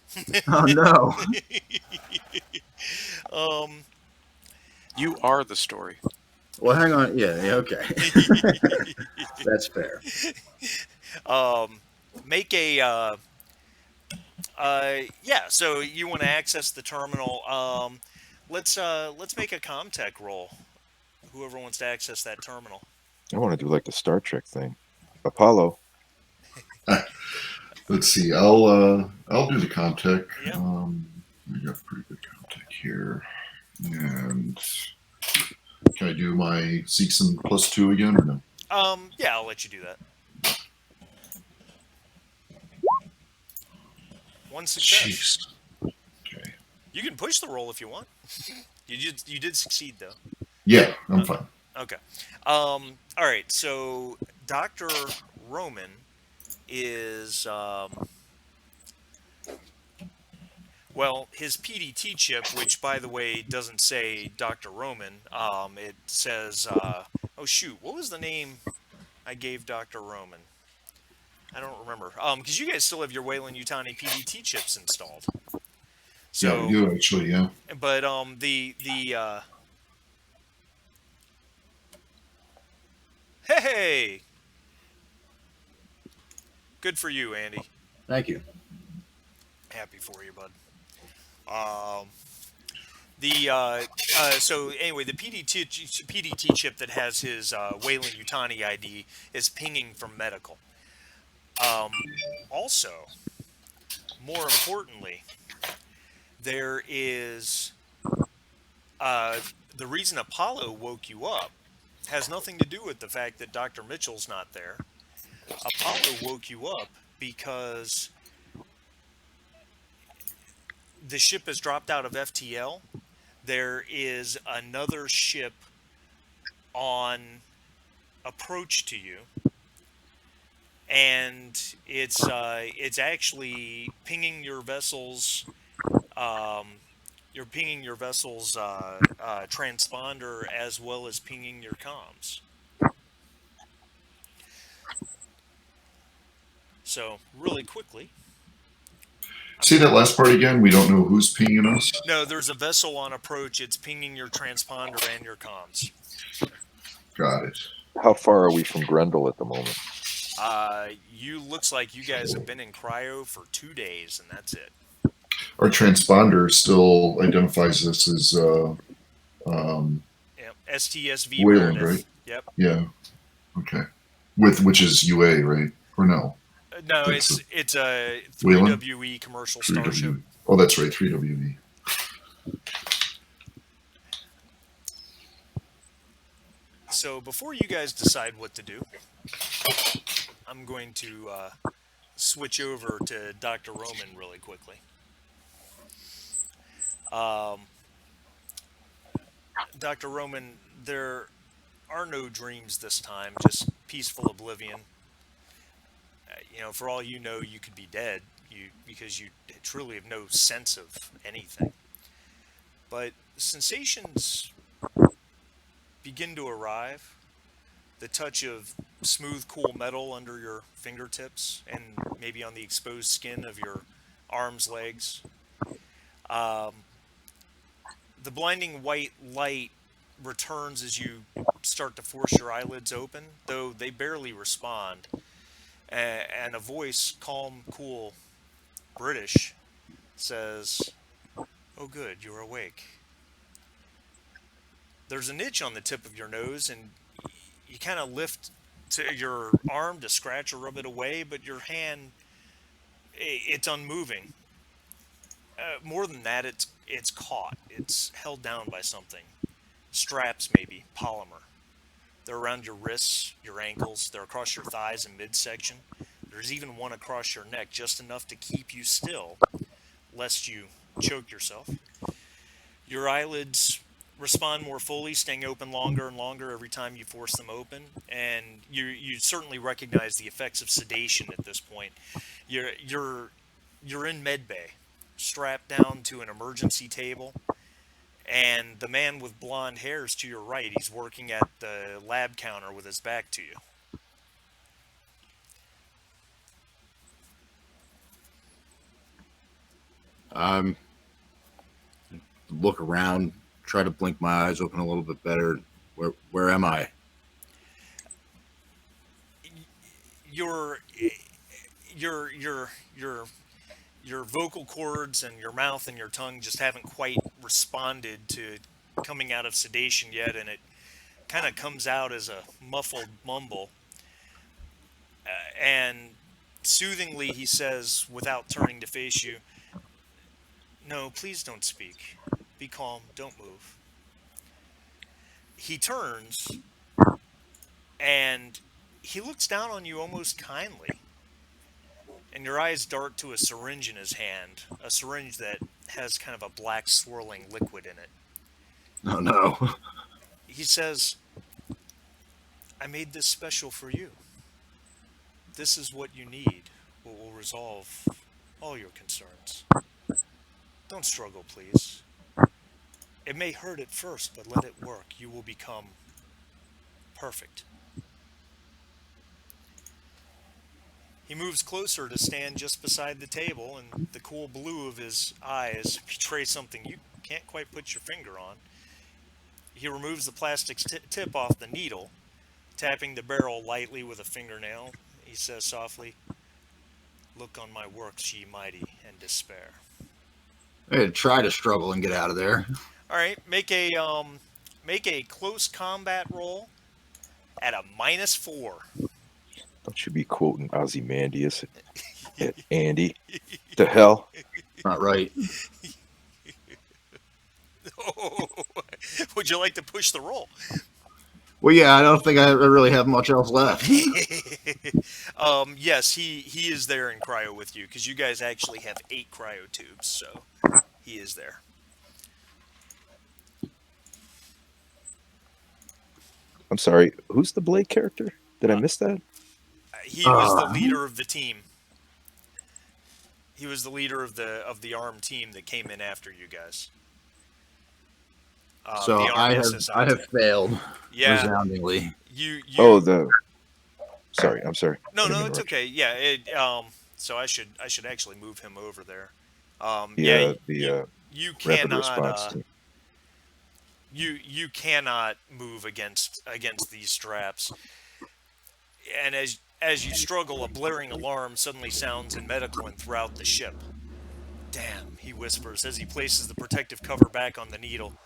Oh no. You are the story. Well, hang on. Yeah, okay. That's fair. Make a yeah. So you want to access the terminal? Let's make a comtech roll. Whoever wants to access that terminal. I want to do like the Star Trek thing. Apollo. Let's see. I'll do the contact. Yeah. We got pretty good contact here, and can I do my Seegson +2 again or no? Yeah, I'll let you do that. One success. Jeez. Okay. You can push the roll if you want. You did succeed though. Yeah, I'm fine. Okay. All right. So Dr. Roman is well, his PDT chip, which by the way doesn't say Dr. Roman. It says oh shoot, what was the name I gave Dr. Roman? I don't remember. Because you guys still have your Weyland-Yutani PDT chips installed. So Yeah, you actually, yeah. but hey, good for you, Andy. Thank you. Happy for you, bud. Um, so anyway, the PDT chip that has his Wayland-Yutani ID is pinging from medical. Also, more importantly, there is the reason Apollo woke you up has nothing to do with the fact that Dr. Mitchell's not there. Apollo woke you up because the ship has dropped out of FTL. There is another ship on approach to you, and it's actually pinging your vessel's you're pinging your vessel's transponder as well as pinging your comms. So really quickly, Say that last part again. We don't know who's pinging us. no, there's a vessel on approach. It's pinging your transponder and your comms. Got it. How far are we from Grendel at the moment? You looks like you guys have been in cryo for 2 days, and that's it. Our transponder still identifies us as Yep. STSV Wayland, Meredith. right? Yep. Yeah. Okay. Which is UA, right? Or no? No, That's it's a Wayland? 3WE commercial 3W. starship. Oh, that's right. 3WE. So before you guys decide what to do, I'm going to switch over to Dr. Roman really quickly. Dr. Roman, there are no dreams this time, just peaceful oblivion. For all you know, you could be dead, because you truly have no sense of anything. But sensations begin to arrive. The touch of smooth, cool metal under your fingertips and maybe on the exposed skin of your arms, legs. The blinding white light returns as you start to force your eyelids open, though they barely respond. And a voice, calm, cool, British, says, "Oh good, you're awake." There's an itch on the tip of your nose, and you kind of lift to your arm to scratch or rub it away, but your hand, it's unmoving. More than that, it's caught. It's held down by something. Straps, maybe, polymer. They're around your wrists, your ankles, they're across your thighs and midsection. There's even one across your neck, just enough to keep you still, lest you choke yourself. Your eyelids respond more fully, staying open longer and longer every time you force them open, and you certainly recognize the effects of sedation at this point. You're in medbay, strapped down to an emergency table, and the man with blonde hair is to your right. He's working at the lab counter with his back to you. Look around, try to blink my eyes open a little bit better. Where am I? Your vocal cords and your mouth and your tongue just haven't quite responded to coming out of sedation yet, and it kind of comes out as a muffled mumble. And soothingly, he says, without turning to face you, "No, please don't speak. Be calm. Don't move." He turns, and he looks down on you almost kindly. And your eyes dart to a syringe in his hand, a syringe that has kind of a black swirling liquid in it. Oh, no. He says, "I made this special for you. This is what you need, what will resolve all your concerns. Don't struggle, please. It may hurt at first, but let it work. You will become perfect." He moves closer to stand just beside the table, and the cool blue of his eyes betrays something you can't quite put your finger on. He removes the plastic tip off the needle, tapping the barrel lightly with a fingernail. He says softly, "Look on my works, ye mighty, and despair." Hey, try to struggle and get out of there. All right, make a close combat roll at a -4. Don't you be quoting Ozymandias at Andy. The hell? Not right. Would you like to push the roll? Well, yeah, I don't think I really have much else left. Yes, he is there in cryo with you because you guys actually have 8 cryo tubes, so he is there. I'm sorry. Who's the Blake character? Did I miss that? He was the leader of the team. He was the leader of the armed team that came in after you guys. So the I armed have SSI team. failed Yeah, resoundingly. you. Oh, Sorry, I'm sorry. No, I didn't no, it's interrupt okay. Yeah, so I should actually move him over there. you. You Rapid cannot response team. you cannot move against these straps. And as you struggle, a blaring alarm suddenly sounds in medical and throughout the ship. Damn, he whispers as he places the protective cover back on the needle.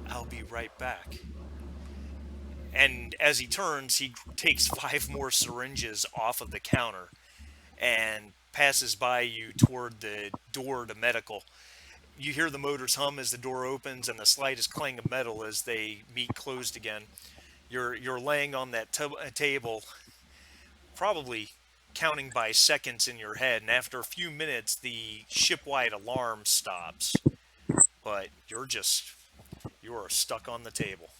I'll be right back. And as he turns, he takes 5 more syringes off of the counter and passes by you toward the door to medical. You hear the motors hum as the door opens and the slightest clang of metal as they meet closed again. You're laying on that table, probably counting by seconds in your head, and after a few minutes, the ship-wide alarm stops. But you are stuck on the table.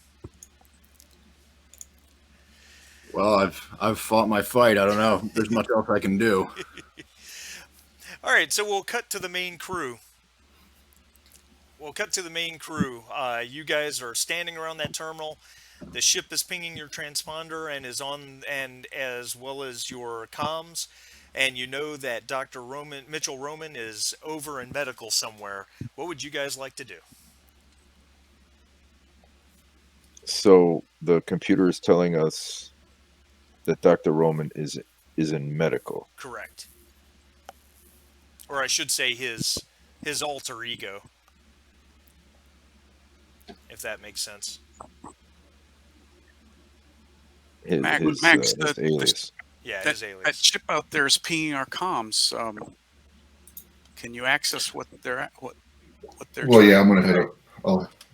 Well, I've fought my fight. I don't know if there's much else I can do. All right, so we'll cut to the main crew. You guys are standing around that terminal. The ship is pinging your transponder and is on, and as well as your comms. And you know that Dr. Mitchell Roman is over in medical somewhere. What would you guys like to do? So the computer is telling us that Dr. Roman is in medical. Correct. Or I should say his alter ego, if that makes sense. Max, His alias. Yeah, that, his alias. that ship out there is pinging our comms. Can you access what they're at? What they're? Well, yeah, I'm gonna head up.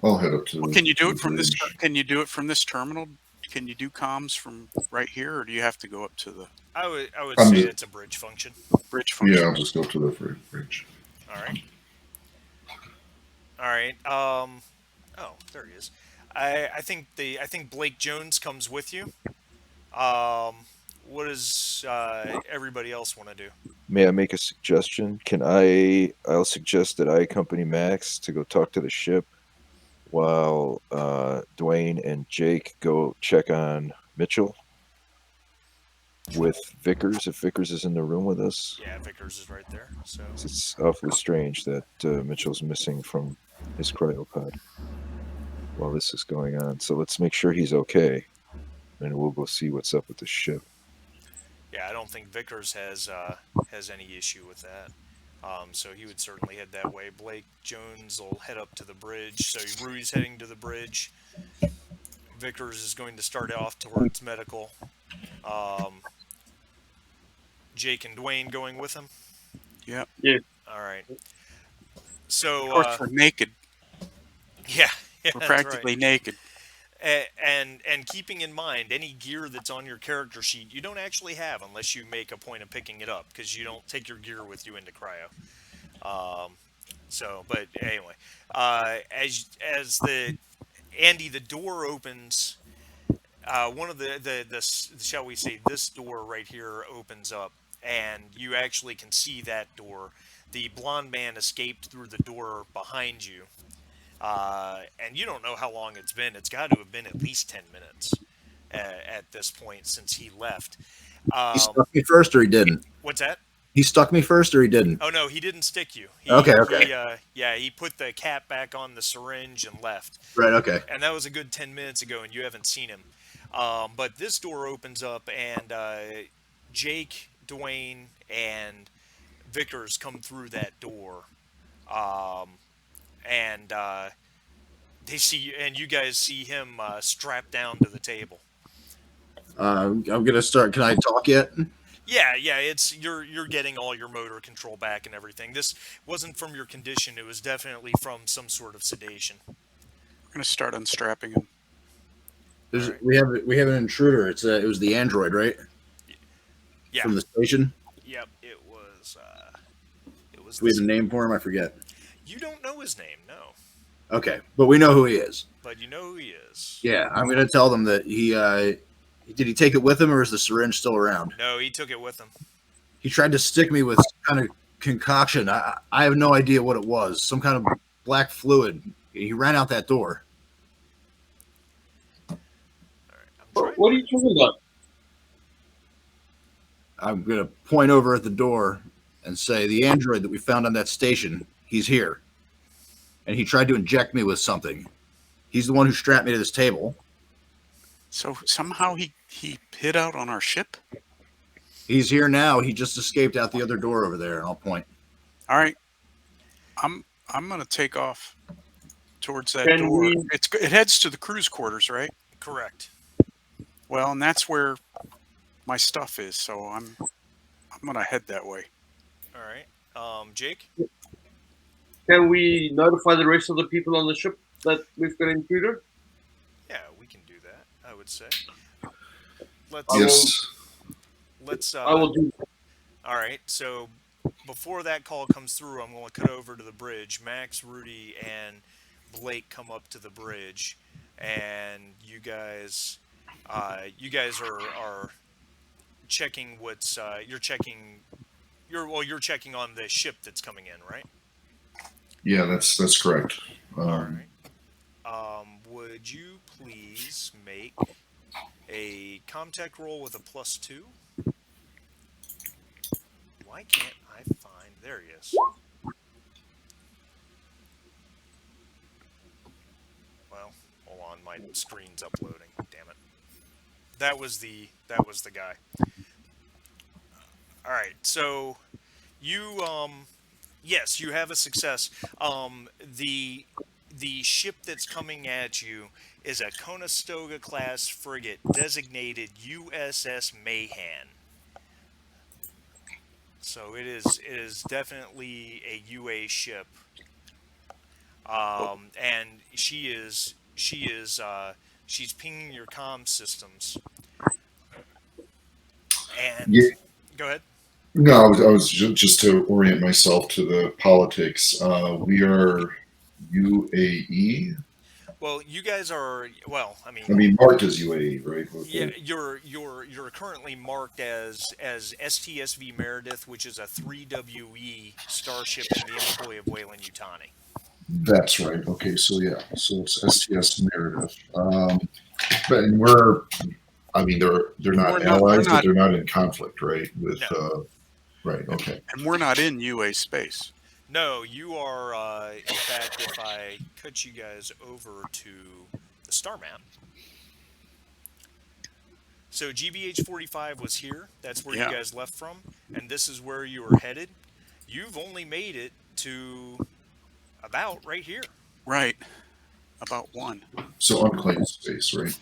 I'll head up to. Well, can you do to it the from this? bridge. Can you do it from this terminal? Can you do comms from right here, or do you have to go up to the I would say it's a bridge function. bridge function? Yeah, I'll just go to the bridge. All right. Oh, there he is. I think Blake Jones comes with you. What does everybody else want to do? May I make a suggestion? I'll suggest that I accompany Max to go talk to the ship while Dwayne and Jake go check on Mitchell with Vickers, if Vickers is in the room with us. Yeah, Vickers is right there. So It's awfully strange that Mitchell's missing from his cryopod while this is going on. So let's make sure he's okay, and we'll go see what's up with the ship. yeah, I don't think Vickers has any issue with that. So he would certainly head that way. Blake Jones will head up to the bridge. So Rui's heading to the bridge. Vickers is going to start off towards medical. Jake and Dwayne going with him. Yep. Yeah. All right. So Of course, we're naked. yeah, We're that's practically right. naked. And keeping in mind, any gear that's on your character sheet, you don't actually have unless you make a point of picking it up, because you don't take your gear with you into cryo. But anyway, as the door opens, one of the shall we say, this door right here opens up, and you actually can see that door. The blonde man escaped through the door behind you. And you don't know how long it's been. It's got to have been at least 10 minutes at this point since he left. He stuck me first, or he didn't? What's that? He stuck me first, or he didn't? Oh, no, he didn't stick you. Okay. He put the cap back on the syringe and left. Right, okay. And that was a good 10 minutes ago, and you haven't seen him. But this door opens up, and Jake, Dwayne, and Vickers come through that door. and they see, and you guys see him strapped down to the table. I'm gonna start. Can I talk yet? Yeah, it's you're getting all your motor control back and everything. This wasn't from your condition; it was definitely from some sort of sedation. We're gonna start unstrapping him. There's, Alright. we have an intruder. It was the android, right? Yeah, From the station. yep, it was. Do we have a name for him? I forget. You don't know his name, no, Okay, but we know who he is. but you know who he is. Yeah, I'm gonna tell them that he did he take it with him, or is the syringe still around? No, he took it with him. He tried to stick me with some kind of concoction. I have no idea what it was. Some kind of black fluid. He ran out that door. All right, I'm trying. What are you talking about? I'm gonna point over at the door and say, the android that we found on that station, he's here. And he tried to inject me with something. He's the one who strapped me to this table. So somehow he hid out on our ship. He's here now. He just escaped out the other door over there, and I'll point. All right, I'm gonna take off towards that Can door. we- It heads to the crew's quarters, right? Correct. Well, and that's where my stuff is. So I'm gonna head that way. All right, Jake. Can we notify the rest of the people on the ship that we've got an intruder? Yeah, we can do that. I would say. Yes. Let's. I will do. All right. So before that call comes through, I'm going to cut over to the bridge. Max, Rudy, and Blake come up to the bridge, and you guys are checking what's. You're checking. You're checking on the ship that's coming in, right? Yeah, that's correct. All right. Would you please make a Comtech roll with a +2? Why can't I find? There he is. Well, hold on, my screen's uploading. Damn it. That was the guy. All right, so you yes, you have a success. The ship that's coming at you is a Conestoga class frigate designated USS Mahan. So it is definitely a UA ship. And she's pinging your comm systems. And Yeah. go ahead. No, I was just to orient myself to the politics. We are UAE. Well, you guys are. Well, I I mean, marked as UAE, right? yeah, you're currently marked as STSV Meredith, which is a 3WE starship in the employ of Wayland Yutani. That's right. Okay, so yeah, so it's STS Meredith. But and we're, I mean, they're not We're allies, but not- they're not in conflict, right? With No. right. Okay. And we're not in UA space. No, you are. In fact, if I cut you guys over to the star map. So GBH-45 was here. That's where Yeah. you guys left from, and this is where you were headed. You've only made it to about right here. Right. About one. So unclaimed space, right?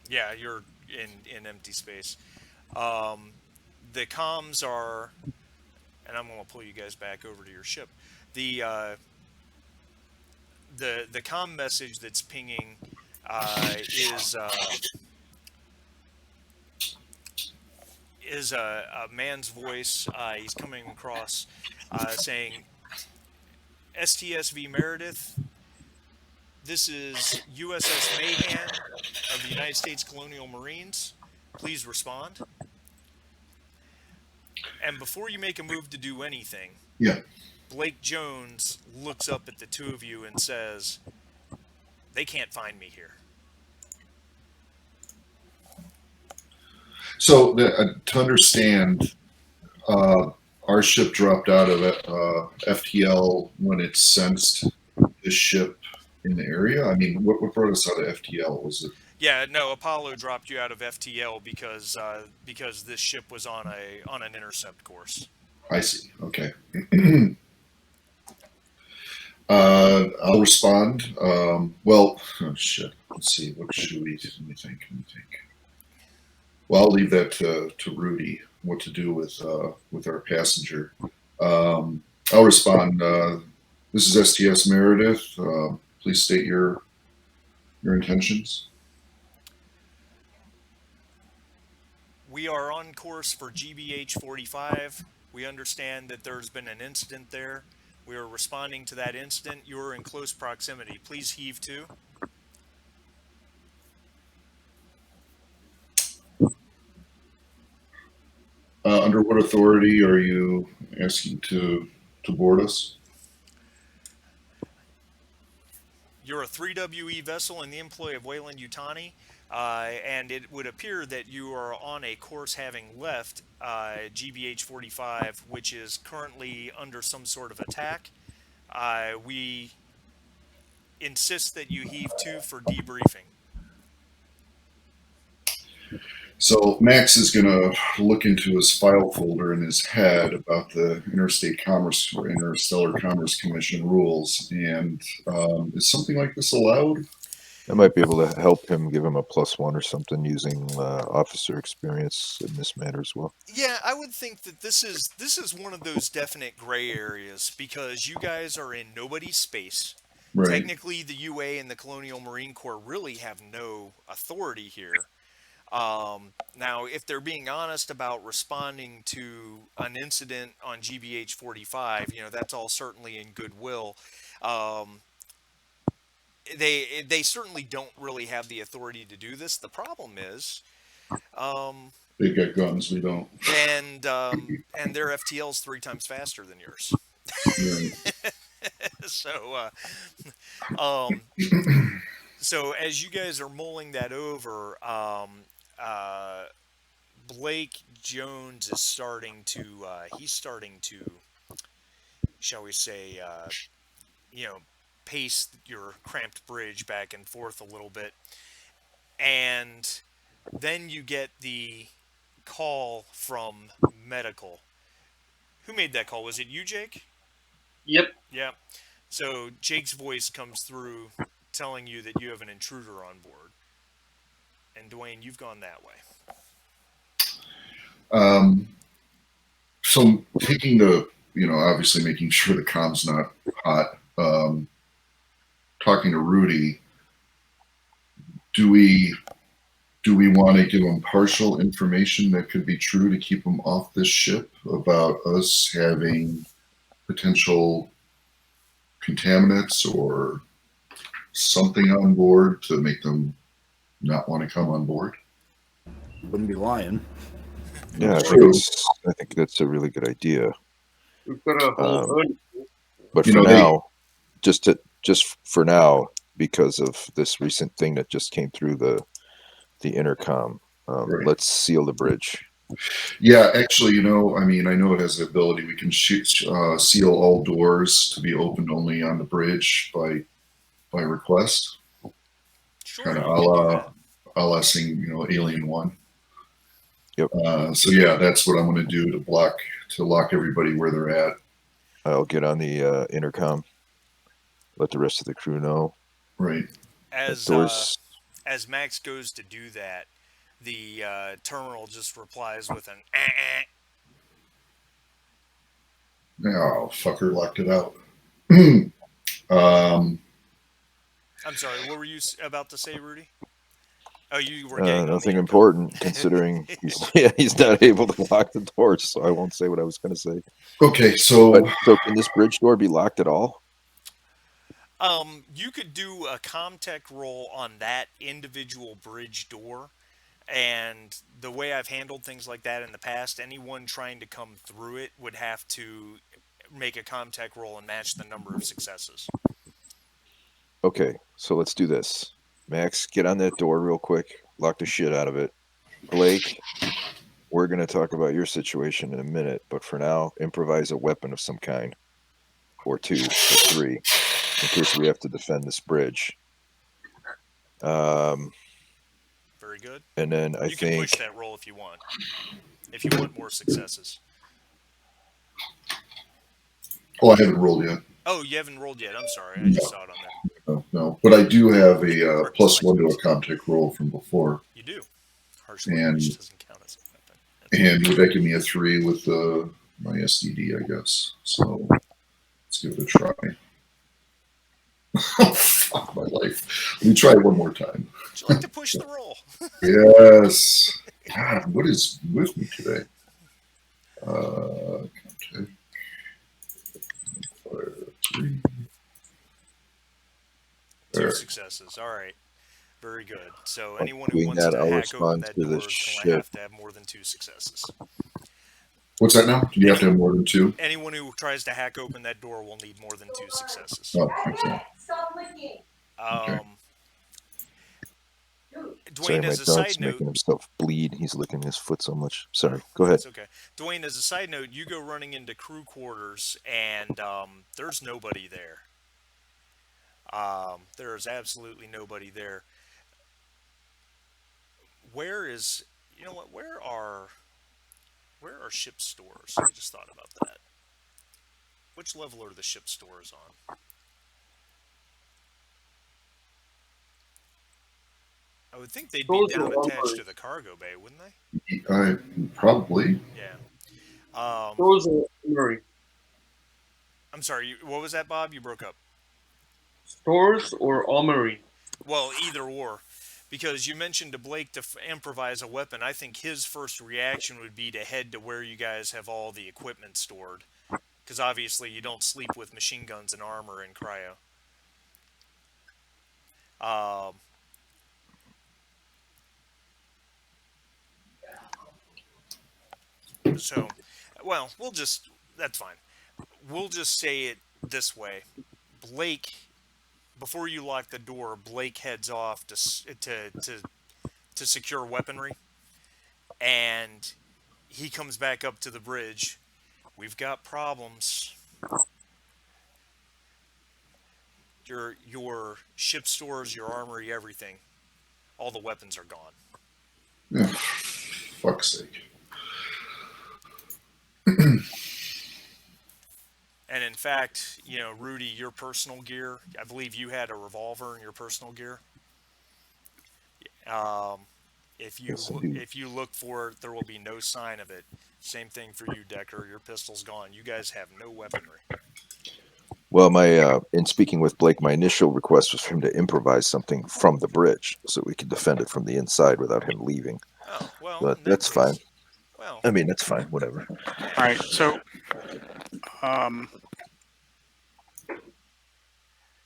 Yeah, you're in empty space. The comms are, and I'm going to pull you guys back over to your ship. The comm message that's pinging is a man's voice. He's coming across saying, STSV Meredith, this is USS Mahan of the United States Colonial Marines. Please respond. And before you make a move to do anything, Yeah. Blake Jones looks up at the two of you and says, they can't find me here. So to understand, our ship dropped out of FTL when it sensed this ship in the area. I mean, what brought us out of FTL? Was it? Yeah, no, Apollo dropped you out of FTL because this ship was on an intercept course. I see. Okay. I'll respond. Well, oh shit. Let's see. What should we? Let me think. Well, I'll leave that to Rudy. What to do with our passenger? I'll respond. This is STS Meredith. Please state your intentions. We are on course for GBH 45. We understand that there's been an incident there. We are responding to that incident. You are in close proximity. Please heave to. Under what authority are you asking to board us? You're a 3WE vessel in the employ of Wayland Yutani, and it would appear that you are on a course having left GBH 45, which is currently under some sort of attack. We insist that you heave to for debriefing. So Max is going to look into his file folder in his head about the Interstate Commerce or Interstellar Commerce Commission rules, and is something like this allowed? I might be able to help him, give him a +1 or something using officer experience in this matter as well. Yeah, I would think that this is one of those definite gray areas because you guys are in nobody's space. Right. Technically, the UA and the Colonial Marine Corps really have no authority here. Now, if they're being honest about responding to an incident on GBH 45, that's all certainly in goodwill. They certainly don't really have the authority to do this. The problem is, They got guns, we don't. and their FTL's 3 times faster than yours. Right. So as you guys are mulling that over, Blake Jones is starting to, shall we say, pace your cramped bridge back and forth a little bit. And then you get the call from medical. Who made that call? Was it you, Jake? Yep. Yeah. So Jake's voice comes through telling you that you have an intruder on board. And Dwayne, you've gone that way. So taking the, obviously making sure the comm's not hot, talking to Rudy, do we want to give him partial information that could be true to keep him off this ship about us having potential contaminants or something on board to make them not want to come on board? Wouldn't be lying. Yeah, True. I think that's a really good idea. We've got a whole But for now, just for now, because of this recent thing that just came through the intercom, Right. let's seal the bridge. Yeah, actually, I know it has the ability. We can seal all doors to be opened only on the bridge by request. Sure. Kind of you can do that. a la seeing, Alien 1. Yep. So yeah, that's what I'm going to do to lock everybody where they're at. I'll get on the intercom. Let the rest of the crew know. Right. As Max goes to do that, the terminal just replies with an Oh, fucker, locked it out. I'm sorry, what were you about to say, Rudy? Oh, you were getting nothing important, considering he's not able to lock the doors, so I won't say what I was going to say. Okay, so can this bridge door be locked at all? You could do a Comtech roll on that individual bridge door, and the way I've handled things like that in the past, anyone trying to come through it would have to make a Comtech roll and match the number of successes. Okay, so let's do this. Max, get on that door real quick. Lock the shit out of it. Blake, we're going to talk about your situation in a minute, but for now, improvise a weapon of some kind. Or 2 or 3, in case we have to defend this bridge. Very good. And then you can push that roll if you want. If you want more successes. Oh, I haven't rolled yet. Oh, you haven't rolled yet. I'm sorry. I No, just saw it on there. no. But I do have a Right, +1 to license. a contact roll from before, You do. Harsh And- language doesn't count as a weapon. and would that give me a 3 with my SDD? I guess. So let's give it a try. Oh, fuck my life. Let me try it one more time. Would you like to push the roll? Yes. God, what is with me today? Contact. Fire 3. Two There. successes. All right. Very good. So While anyone who doing wants that, to I'll hack open respond that to the door is going to ship. have to have more than 2 successes. What's that now? Do you have to have more than 2? Anyone who tries to hack open that door will need more than 2 successes. Oh, okay. Okay. Sorry, Dwayne, my as a dog's side note, making himself bleed. He's licking his foot so much. Sorry, go ahead. it's okay. Dwayne, as a side note, you go running into crew quarters and there's nobody there. There is absolutely nobody there. Where is, you know what? Where are ship stores? I just thought about that. Which level are the ship stores on? I would think they'd be Stores down are attached on- to the cargo bay, wouldn't they? Probably. Yeah. Stores are armory. I'm sorry. What was that, Bob? You broke up. Stores or armory. Well, either or. Because you mentioned to Blake to improvise a weapon. I think his first reaction would be to head to where you guys have all the equipment stored. Because obviously you don't sleep with machine guns and armor in cryo. So, well, that's fine. We'll just say it this way. Blake, before you lock the door, Blake heads off to secure weaponry. And he comes back up to the bridge. We've got problems. Your ship stores, your armory, everything. All the weapons are gone. Yeah. Fuck's sake. And in fact, Rudy, your personal gear, I believe you had a revolver in your personal gear. If you look for it, there will be no sign of it. Same thing for you, Decker. Your pistol's gone. You guys have no weaponry. Well, in speaking with Blake, my initial request was for him to improvise something from the bridge so we could defend it from the inside without him leaving. Oh, well, But that's fine. Well, I mean, that's fine. Whatever. All right, so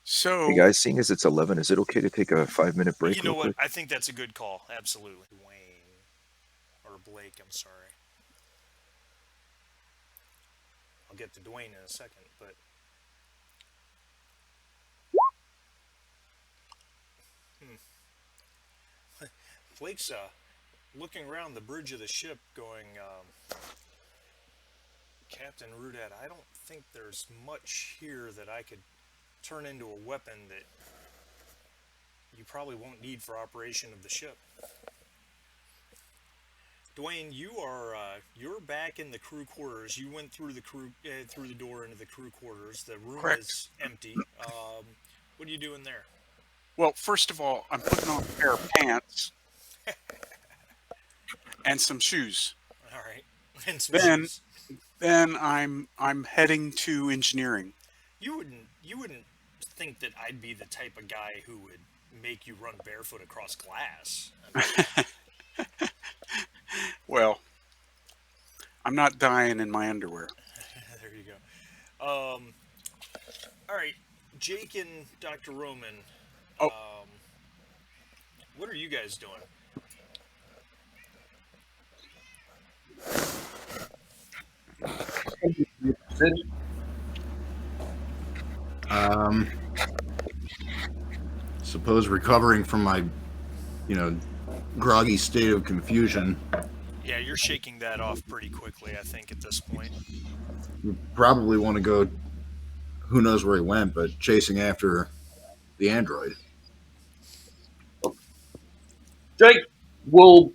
Hey guys, seeing as it's 11, is it okay to take a 5-minute break? You know real what? quick? I think that's a good call. Absolutely. Wayne. Or Blake, I'm sorry. I'll get to Dwayne in a second, but... Blake's looking around the bridge of the ship going, Captain Rudat, I don't think there's much here that I could turn into a weapon that you probably won't need for operation of the ship. Dwayne, you're back in the crew quarters. You went through the door into the crew quarters. The room Correct. is empty. What are you doing there? well, first of all, I'm putting on a pair of pants and some shoes. All right. And some Then- shoes. Then I'm heading to engineering. You wouldn't think that I'd be the type of guy who would make you run barefoot across glass. I mean, Well, I'm not dying in my underwear. there you go. All right, Jake and Dr. Roman. Oh. What are you guys doing? Suppose recovering from my, groggy state of confusion. Yeah, you're shaking that off pretty quickly, I think, at this point. We probably want to go. Who knows where he went, but chasing after the android. Jake will,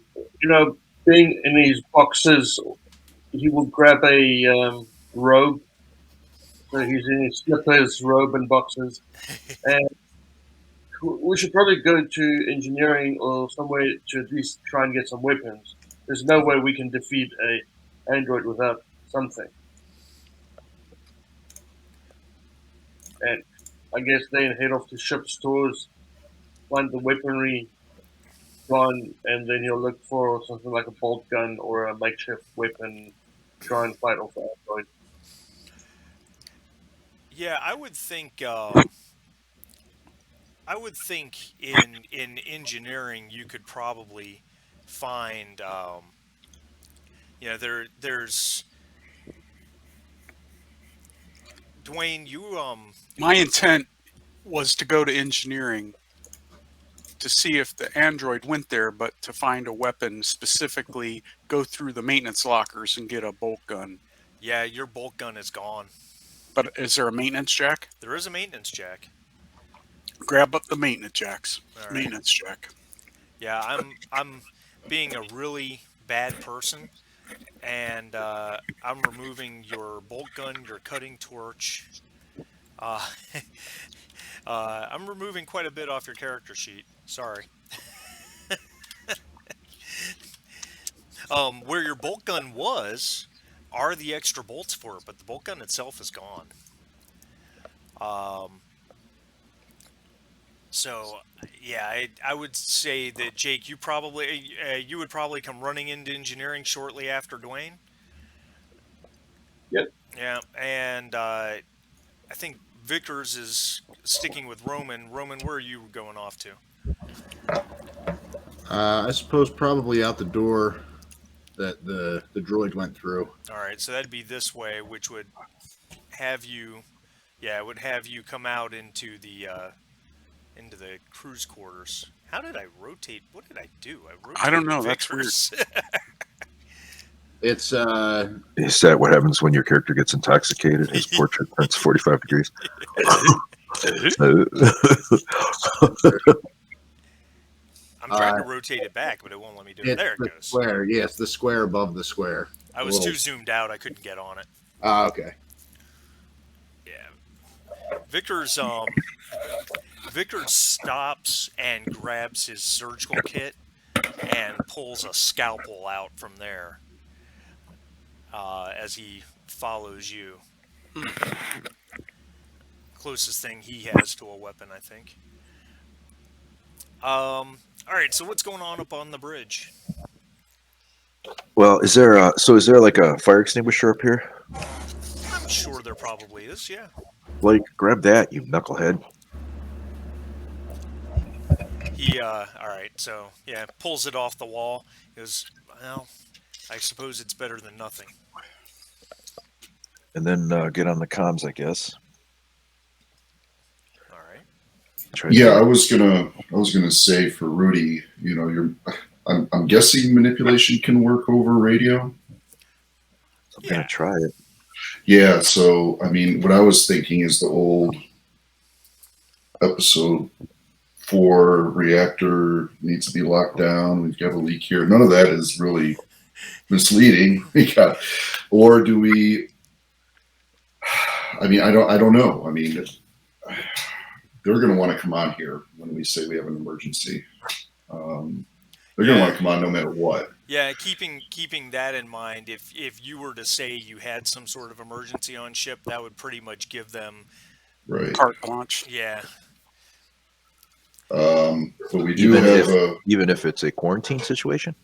being in his boxes, he will grab a robe So he's in his slippers, robe, and boxers. And we should probably go to engineering or somewhere to at least try and get some weapons. There's no way we can defeat a android without something. And I guess then head off to ship stores, find the weaponry gone, and then you'll look for something like a bolt gun or a makeshift weapon, try and fight off the android. Yeah, I would think in engineering you could probably find there's Dwayne, My intent was to go to engineering to see if the android went there, but to find a weapon, specifically go through the maintenance lockers and get a bolt gun. yeah, your bolt gun is gone. But is there a maintenance jack? There is a maintenance jack. Grab up the maintenance jacks. All right. Maintenance jack. Yeah, I'm being a really bad person, and I'm removing your bolt gun, your cutting torch. I'm removing quite a bit off your character sheet. Sorry. Where your bolt gun was are the extra bolts for it, but the bolt gun itself is gone. So, yeah, I would say that Jake, you would probably come running into engineering shortly after Dwayne. Yep. Yeah, and I think Vickers is sticking with Roman. Roman, where are you going off to? I suppose probably out the door that the droid went through. All right, so that'd be this way, which would have you, it would have you come out into the cruise quarters. How did I rotate? What did I do? I don't know. That's Vickers. weird. It's Is that what happens when your character gets intoxicated? His portrait turns 45 degrees. I'm trying to rotate it back, but it won't let me do it. it's There it the goes. square. Yeah, it's the square above the square. I was too zoomed out. I couldn't get on it. Okay. Yeah. Vickers stops and grabs his surgical kit and pulls a scalpel out from there as he follows you. Closest thing he has to a weapon, I think. All right, so what's going on up on the bridge? Well, is there like a fire extinguisher up here? I'm sure there probably is, yeah. Like, grab that, you knucklehead. He, all right, so, yeah, pulls it off the wall. He goes, well, I suppose it's better than nothing. And then get on the comms, I guess. All right. Yeah, I was gonna say for Rudy, I'm guessing manipulation can work over radio. I'm gonna try it. Yeah, so I mean, what I was thinking is the old episode 4 reactor needs to be locked down. We've got a leak here. None of that is really misleading. Or do we? I mean, I don't know. I mean, they're going to want to come on here when we say we have an emergency. They're going to want to come on no matter what. Yeah, keeping that in mind, if you were to say you had some sort of emergency on ship, that would pretty much give them Right. Carte blanche. Yeah. But we do have even if it's a quarantine situation.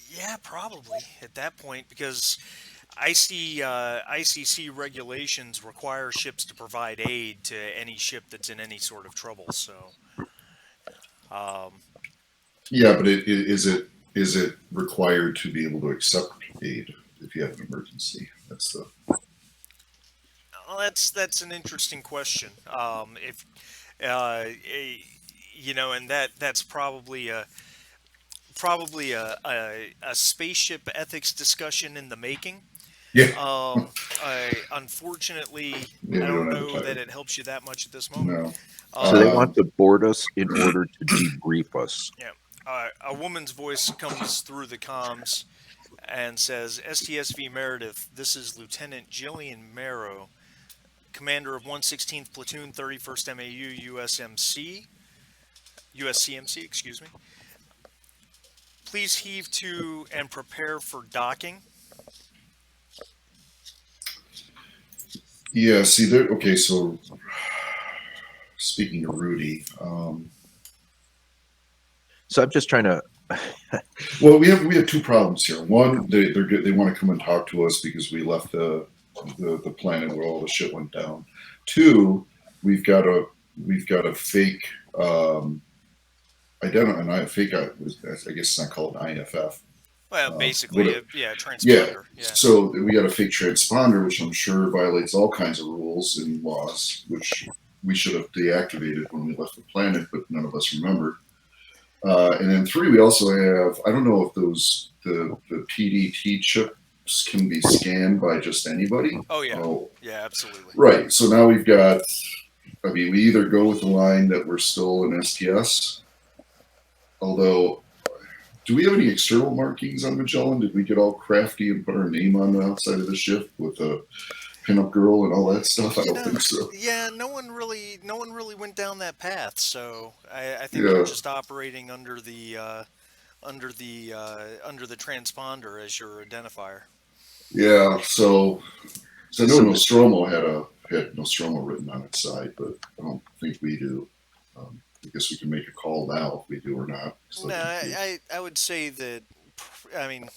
Yeah, probably at that point, because ICC regulations require ships to provide aid to any ship that's in any sort of trouble. So, yeah, but is it required to be able to accept aid if you have an emergency? That's the. Well, that's an interesting question. If and that's probably a spaceship ethics discussion in the making. Yeah. Unfortunately, Yeah, I don't we don't have know time. that it helps you that much at this moment. No. So they want to board us in order to debrief us. Yeah. A woman's voice comes through the comms, and says, STSV Meredith, this is Lieutenant Jillian Marrow, commander of 116th Platoon, 31st MAU, USCMC, excuse me. Please heave to and prepare for docking. Yeah, see there. Okay, so speaking of Rudy, So I'm just trying to. well, we have two problems here. One, they're good. They want to come and talk to us because we left the planet where all the shit went down. Two, we've got a fake fake. I guess it's not called an IFF. Well, basically, Yeah, transponder. Yeah. So we got a fake transponder, which I'm sure violates all kinds of rules and laws, which we should have deactivated when we left the planet, but none of us remembered. And then three, we also have, I don't know if those, the PDT chips can be scanned by just anybody. Oh, yeah. Yeah, absolutely. Right. So now we've got, I mean, we either go with the line that we're still an STS, although, do we have any external markings on Magellan? Did we get all crafty and put our name on the outside of the ship with a pinup girl and all that stuff? I don't think so. Yeah, no one really went down that path. So I think we're just operating under the transponder as your identifier. Yeah. So I know Nostromo had Nostromo written on its side, but I don't think we do. I guess we can make a call now if we do or not. No, I would say that, I mean,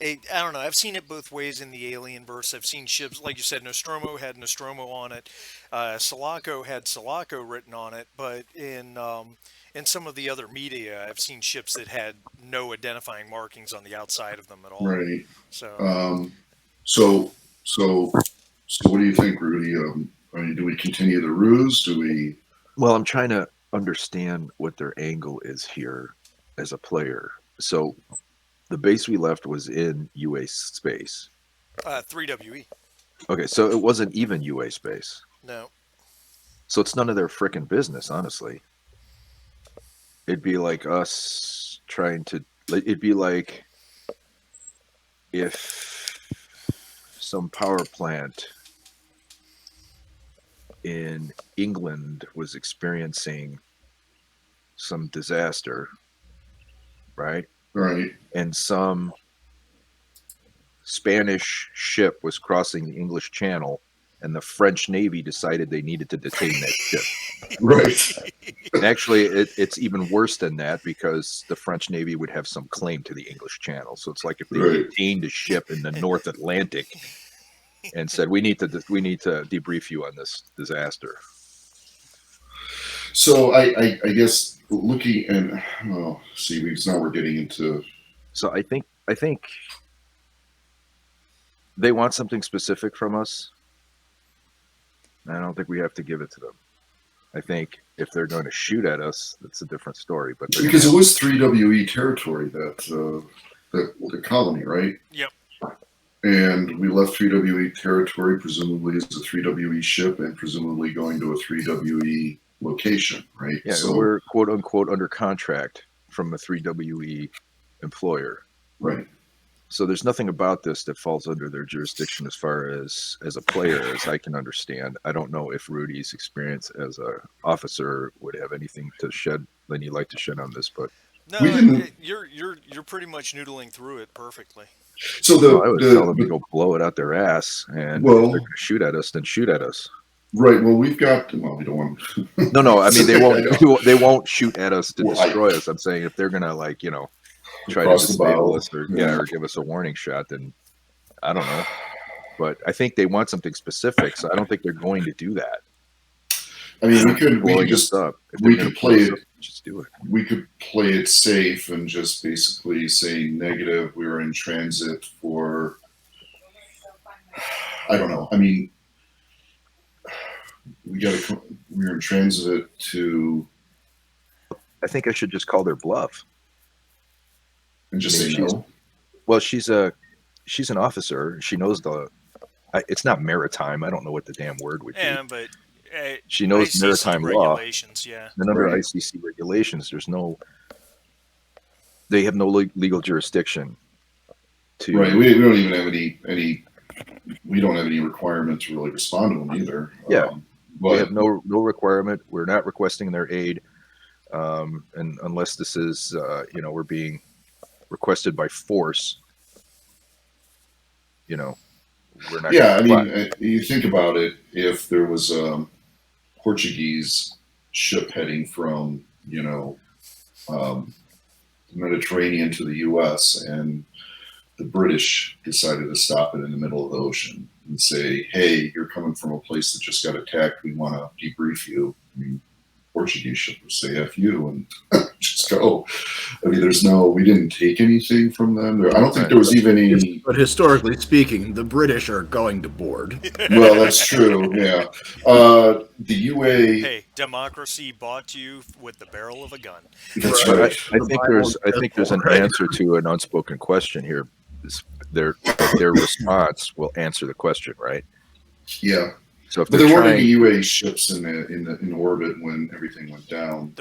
I don't know. I've seen it both ways in the Alien verse. I've seen ships, like you said, Nostromo had Nostromo on it. Sulaco had Sulaco written on it. But in some of the other media, I've seen ships that had no identifying markings on the outside of them at all. Right. So, so what do you think, Rudy? I mean, do we continue the ruse? Do we? Well, I'm trying to understand what their angle is here as a player. So the base we left was in UA space. 3WE. Okay, so it wasn't even UA space. No. So it's none of their frickin' business, honestly. It'd be like us trying to. It'd be like if some power plant in England was experiencing some disaster, right? Right. And some Spanish ship was crossing the English Channel, and the French Navy decided they needed to detain that ship. Right. And actually, it's even worse than that because the French Navy would have some claim to the English Channel. So it's like if they detained a ship in the North Atlantic and said, "We need to debrief you on this disaster." So I guess looking and now we're getting into. So I think they want something specific from us. I don't think we have to give it to them. I think if they're going to shoot at us, that's a different story. But because it was 3WE territory that the colony, right? Yep. And we left 3WE territory, presumably as a 3WE ship, and presumably going to a 3WE location, right? Yeah, so we're quote unquote under contract from a 3WE employer. Right. So there's nothing about this that falls under their jurisdiction as far as a player, as I can understand. I don't know if Rudy's experience as a officer would have anything to shed than you'd like to shed on this, but no, you're pretty much noodling through it perfectly. So I would tell them to go blow it out their ass, and if they're going to shoot at us, then shoot at us. Right. Well, we don't want. No. I mean, they won't. They won't shoot at us to destroy us. I'm saying if they're going to try to disable us or give us a warning shot, then I don't know. But I think they want something specific, so I don't think they're going to do that. I mean, we could play it. Just do it. We could play it safe and just basically say negative. We were in transit for. I don't know. I mean, we were in transit to. I think I should just call their bluff. And just say no. Well, she's an officer. She knows it's not maritime. I don't know what the damn word would be. Yeah, but she knows ICC maritime law. Yeah. And under ICC regulations, they have no legal jurisdiction to Right. We don't even have any. We don't have any requirement to really respond to them either. Yeah. But we have no requirement. We're not requesting their aid, and unless this is we're being requested by force, we're not. yeah, I gonna mean, you think about it. If there was a Portuguese ship heading from the Mediterranean to the U.S. and the British decided to stop it in the middle of the ocean and say, "Hey, you're coming from a place that just got attacked. We want to debrief you." I mean, Portuguese ship would say "F you" and just go. I mean, we didn't take anything from them. I don't think there was even any. But historically speaking, the British are going to board. Well, that's true. Yeah, the UA. Hey, democracy bought you with the barrel of a gun. That's Right. right. I think there's an answer to an unspoken question here. Their response will answer the question, right? Yeah. So if But they're there weren't any trying, UA ships in orbit when everything went down.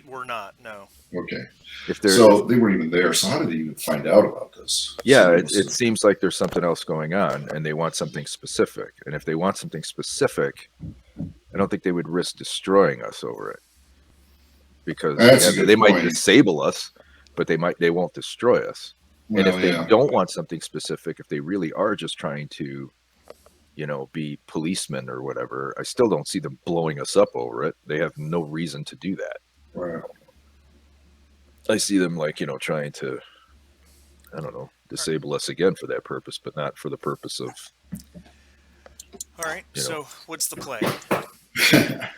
We're not, no. Okay. if they're So they weren't even there. So how did they even find out about this? yeah, So it seems like there's something else going on, and they want something specific. And if they want something specific, I don't think they would risk destroying us over it, because That's a good they might point. disable us, but they won't destroy us. And Well, if they yeah. don't want something specific, if they really are just trying to, be policemen or whatever, I still don't see them blowing us up over it. They have no reason to do that. Right. I see them trying to, I don't know, disable us again for that purpose, but not for the purpose of. All right, so what's the play?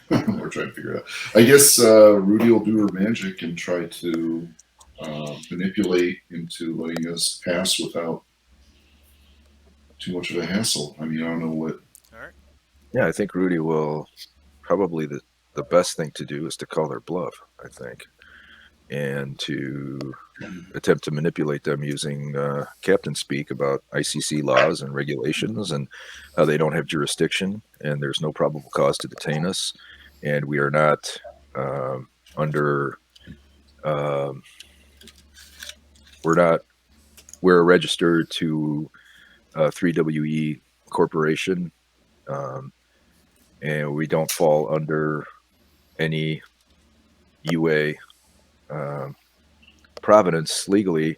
We're trying to figure it out. I guess Rudy will do her magic and try to manipulate into letting us pass without too much of a hassle. I mean, I don't know what. All right. Yeah, I think Rudy will probably the best thing to do is to call their bluff, I think, and to attempt to manipulate them using captain speak about ICC laws and regulations and how they don't have jurisdiction and there's no probable cause to detain us, and we are not under. We're registered to 3WE Corporation, and we don't fall under any UA providence legally.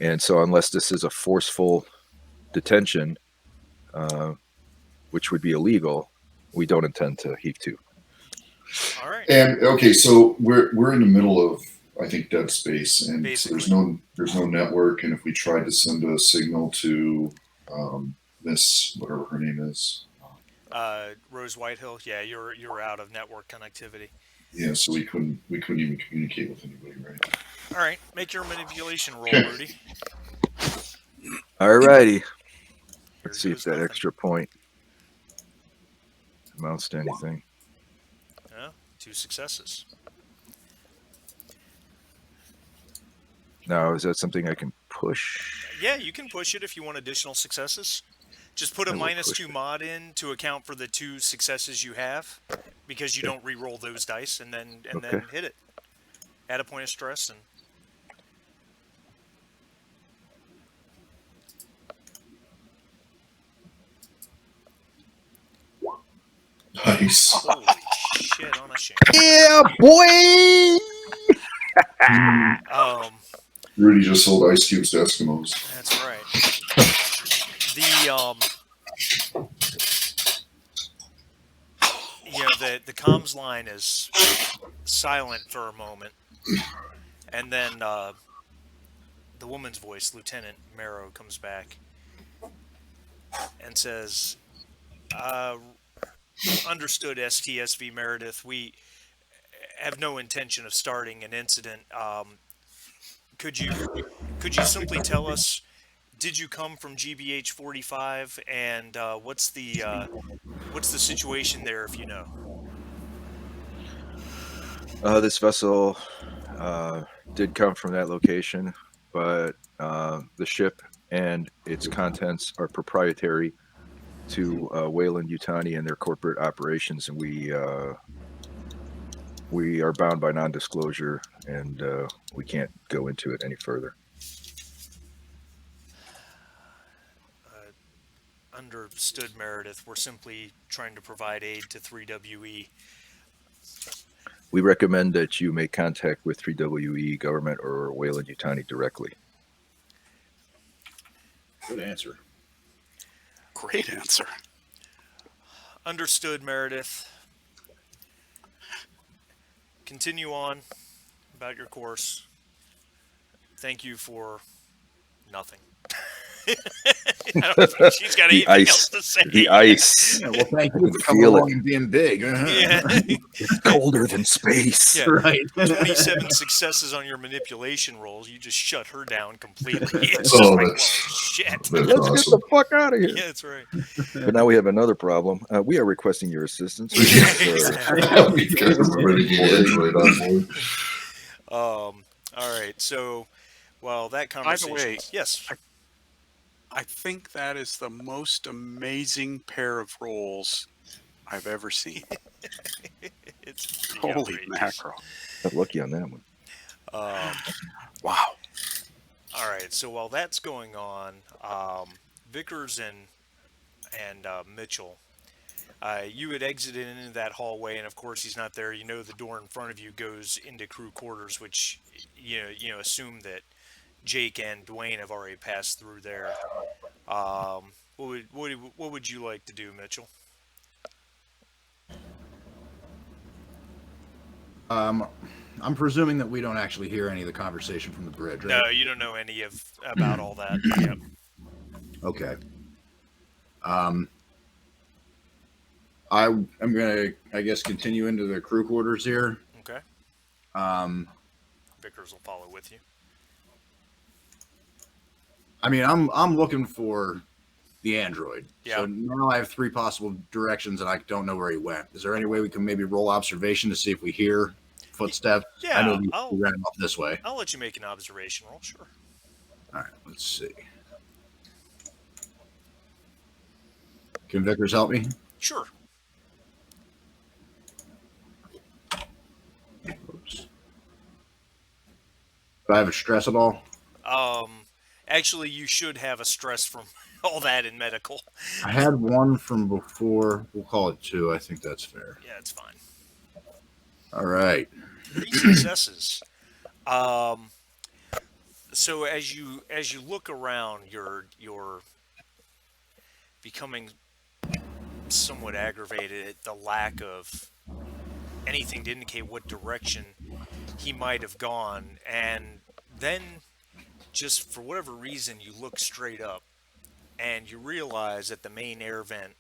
And so unless this is a forceful detention, which would be illegal, we don't intend to heave to. All right. And okay, so we're in the middle of, I think, dead space, and there's no network. And if we tried to send a signal to Miss whatever her name is, Rose Whitehill, yeah, you're out of network connectivity. yeah, so we couldn't even communicate with anybody, right? All right, make your manipulation roll, Okay. Rudy. All righty. Let's see Here if goes that nothing. extra point amounts to anything. Yeah, 2 successes. Now, is that something I can push? Yeah, you can push it if you want additional successes. Just put a I will -2 push it. mod in to account for the 2 successes you have, because you Okay. don't re-roll those dice, and then Okay. hit it. Add a point of stress and. Nice. Holy shit on a shame. Yeah, boy! Rudy just sold ice cubes to Eskimos. That's right. The comms line is silent for a moment, and then the woman's voice, Lieutenant Marrow, comes back and says, "Understood, STSV Meredith. We have no intention of starting an incident. Could you simply tell us, did you come from GBH 45, and what's the situation there, if you know?" This vessel did come from that location, but the ship and its contents are proprietary to Wayland Yutani and their corporate operations, and we are bound by non-disclosure, and we can't go into it any further. Understood, Meredith. We're simply trying to provide aid to 3WE. We recommend that you make contact with 3WE government or Weyland-Yutani directly. Good answer. Great answer. Understood, Meredith. Continue on about your course. Thank you for nothing. I don't think she's got anything else to say. The ice. Yeah, well, thank you for coming Feel it. along and being big. Yeah. It's colder than space. Yeah. Right. 27 successes on your manipulation rolls. You just shut her down completely. It's Oh, just like, well, that's- shit. That's Let's get awesome. the fuck out of here. Yeah, that's right. But now we have another problem. We are requesting your assistance. We've got a renegade android on board. All right. So, well, that conversation. way, yes. I think that is the most amazing pair of rolls I've ever seen. It's Holy outrageous. mackerel. Got lucky on that one. Wow. All right. So while that's going on, Vickers and Mitchell, you had exited into that hallway, and of course he's not there. You know the door in front of you goes into crew quarters, which you know assume that Jake and Dwayne have already passed through there. What would you like to do, Mitchell? I'm presuming that we don't actually hear any of the conversation from the bridge, right? No, you don't know any about all that. Yep. Okay. I am gonna, I guess, continue into the crew quarters here. Okay. Vickers will follow with you. I mean, I'm looking for the android. Yeah. So now I have 3 possible directions, and I don't know where he went. Is there any way we can maybe roll observation to see if we hear footsteps? Yeah, I know we I'll- ran him up this way. I'll let you make an observation roll. Sure. All right, let's see. Can Vickers help me? Sure. Oops. Do I have a stress at all? Actually, you should have a stress from all that in medical. I had 1 from before. We'll call it 2. I think that's fair. Yeah, it's fine. All right. 3 successes. So as you look around, you're becoming somewhat aggravated at the lack of anything to indicate what direction he might have gone, and then just for whatever reason you look straight up and you realize that the main air vent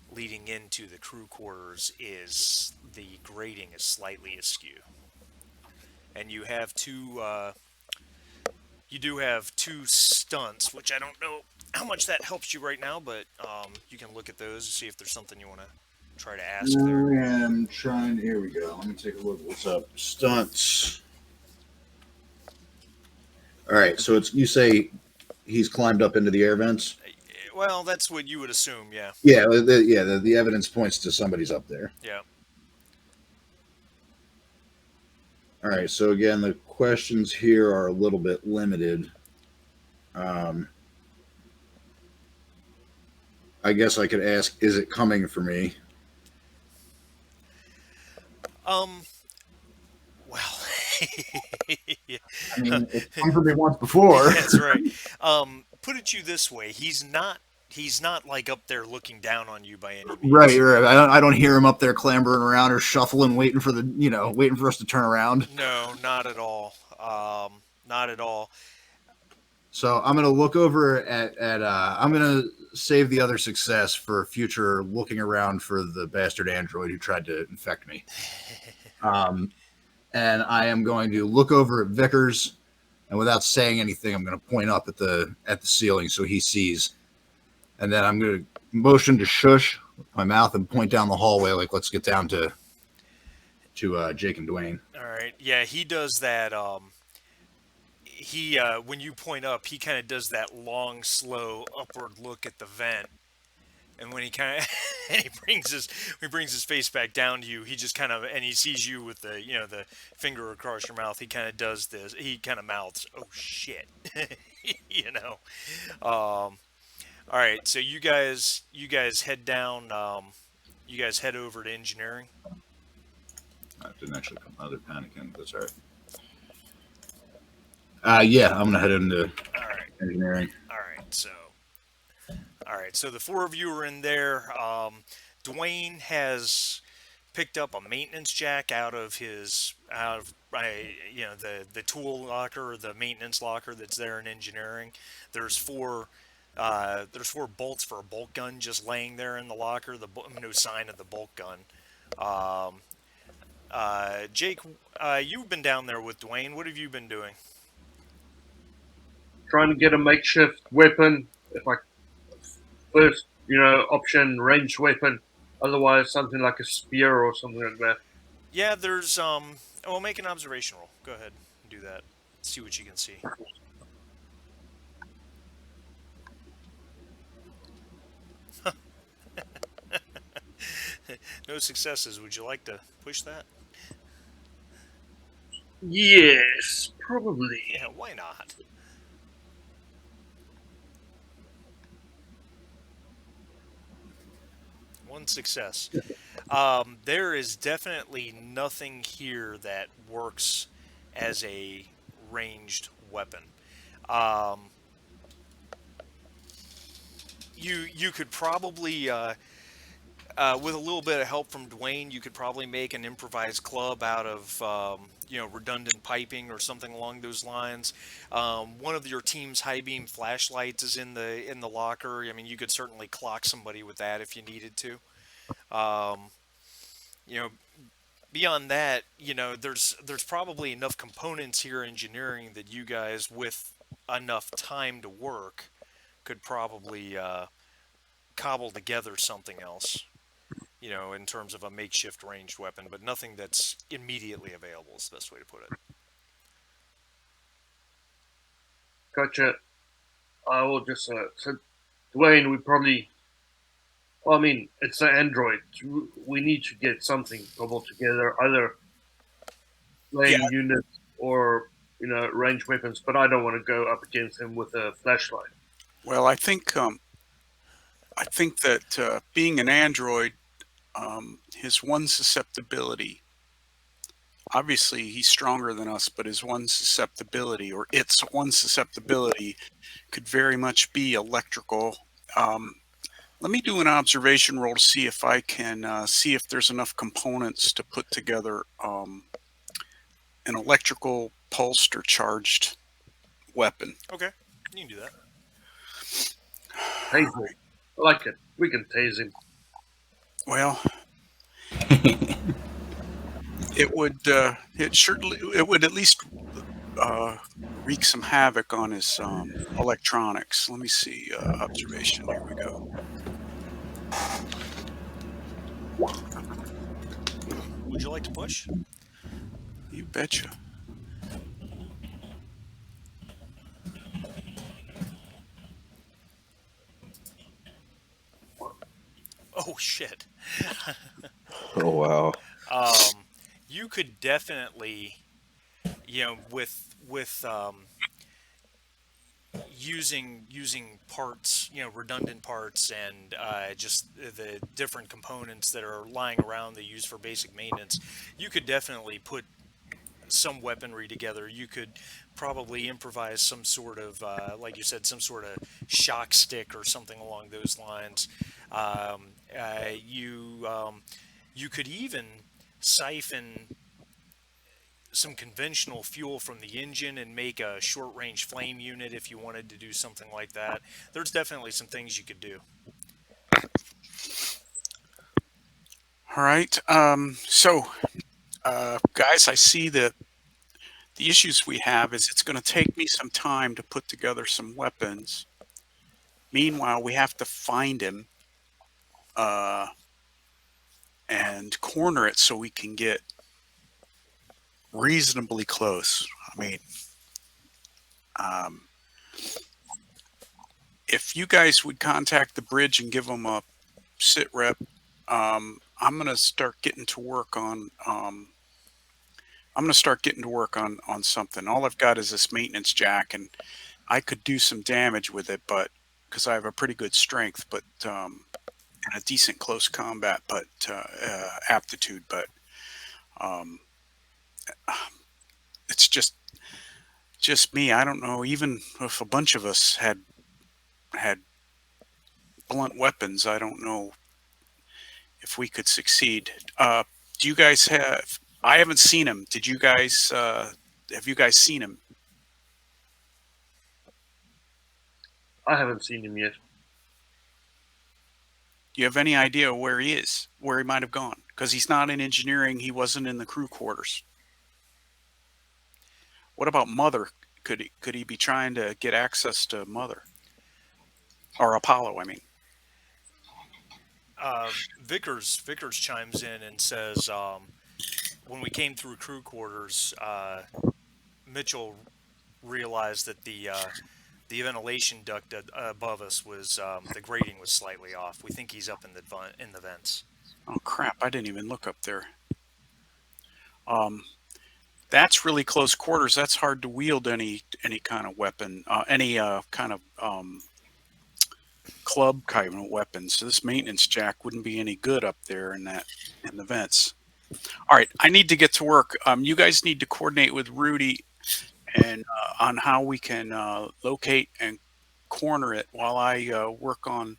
leading into the crew quarters is the grating is slightly askew, and you have 2 you do have 2 stunts, which I don't know how much that helps you right now, but you can look at those to see if there's something you want to try to ask there. I am trying. Here we go. Let me take a look. What's up? Stunts. All right. So it's, you say he's climbed up into the air vents? Well, that's what you would assume, yeah. Yeah. The evidence points to somebody's up there. Yeah. All right. So again, the questions here are a little bit limited. I guess I could ask, is it coming for me? Well, yeah, I mean, it's come for me once before. that's right. Put it you this way: he's not like up there looking down on you by any means. Right. I don't hear him up there clambering around or shuffling, waiting for us to turn around. No, not at all. Not at all. So I'm gonna look over at I'm gonna save the other success for future looking around for the bastard android who tried to infect me. And I am going to look over at Vickers, and without saying anything, I'm going to point up at the ceiling so he sees. And then I'm going to motion to shush with my mouth and point down the hallway, like, let's get down to Jake and Dwayne. All right. Yeah, he does that. He when you point up, he kind of does that long, slow upward look at the vent. And when he kind of he brings his face back down to you, he just kind of, and he sees you with the the finger across your mouth. He kind of does this. He kind of mouths, "Oh shit," All All right, so you guys head down. You guys head over to engineering. That didn't actually come out of panicking. That's all right. Yeah, I'm gonna head into All right, engineering. all right. So the four of you are in there. Dwayne has picked up a maintenance jack out of the tool locker or the maintenance locker that's there in engineering. There's four bolts for a bolt gun just laying there in the locker. No sign of the bolt gun. Um, Jake, you've been down there with Dwayne. What have you been doing? Trying to get a makeshift weapon. If I first, option ranged weapon. Otherwise, something like a spear or something like that. Yeah, there's Oh, make an observation roll. Go ahead and do that. See what you can see. No successes. Would you like to push that? Yes, probably. Yeah, why not? One success. There is definitely nothing here that works as a ranged weapon. Um, you could probably with a little bit of help from Dwayne, you could probably make an improvised club out of redundant piping or something along those lines. One of your team's high beam flashlights is in the locker. I mean, you could certainly clock somebody with that if you needed to. Um, you know, Beyond that, there's probably enough components here in engineering that you guys, with enough time to work, could probably cobble together something else. In terms of a makeshift ranged weapon, but nothing that's immediately available is the best way to put it. Gotcha. I will just so Dwayne, we probably. Well, I mean, it's an android. We need to get something cobbled together, either lane units or range weapons. But I don't want to go up against him with a flashlight. Well, I think that being an android, his one susceptibility. Obviously, he's stronger than us, but his one susceptibility, or its one susceptibility, could very much be electrical. Let me do an observation roll to see if I can see if there's enough components to put together an electrical pulsed or charged weapon. Okay, you can do that. Tase him. I like it. We can tase him. Well, it would at least wreak some havoc on his electronics. Let me see. Observation. Here we go. Would you like to push? You betcha. Oh shit. Oh wow. You could definitely, with using parts, redundant parts, and just the different components that are lying around they use for basic maintenance, you could definitely put some weaponry together. You could probably improvise some sort of, like you said, some sort of shock stick or something along those lines. Um, uh, you you could even siphon some conventional fuel from the engine and make a short range flame unit if you wanted to do something like that. There's definitely some things you could do. All right. So, guys, I see that the issues we have is it's going to take me some time to put together some weapons. Meanwhile, we have to find him and corner it so we can get reasonably close. I mean, if you guys would contact the bridge and give them a sit rep, I'm gonna start getting to work on. I'm gonna start getting to work on something. All I've got is this maintenance jack, and I could do some damage with it, but because I have a pretty good strength, but and a decent close combat, but aptitude. But um, it's just me. I don't know. Even if a bunch of us had blunt weapons, I don't know if we could succeed. Do you guys have? I haven't seen him. Did you guys? Have you guys seen him? I haven't seen him yet. Do you have any idea where he is? Where he might have gone? Because he's not in engineering. He wasn't in the crew quarters. What about Mother? Could he be trying to get access to Mother or Apollo? I mean, Vickers chimes in and says, when we came through crew quarters, Mitchell realized that the ventilation duct above us was the grating was slightly off. We think he's up in the vents. oh crap! I didn't even look up there. That's really close quarters. That's hard to wield any kind of weapon, any kind of club kind of weapon. So this maintenance jack wouldn't be any good up there in the vents. All right, I need to get to work. You guys need to coordinate with Rudy and on how we can locate and corner it while I work on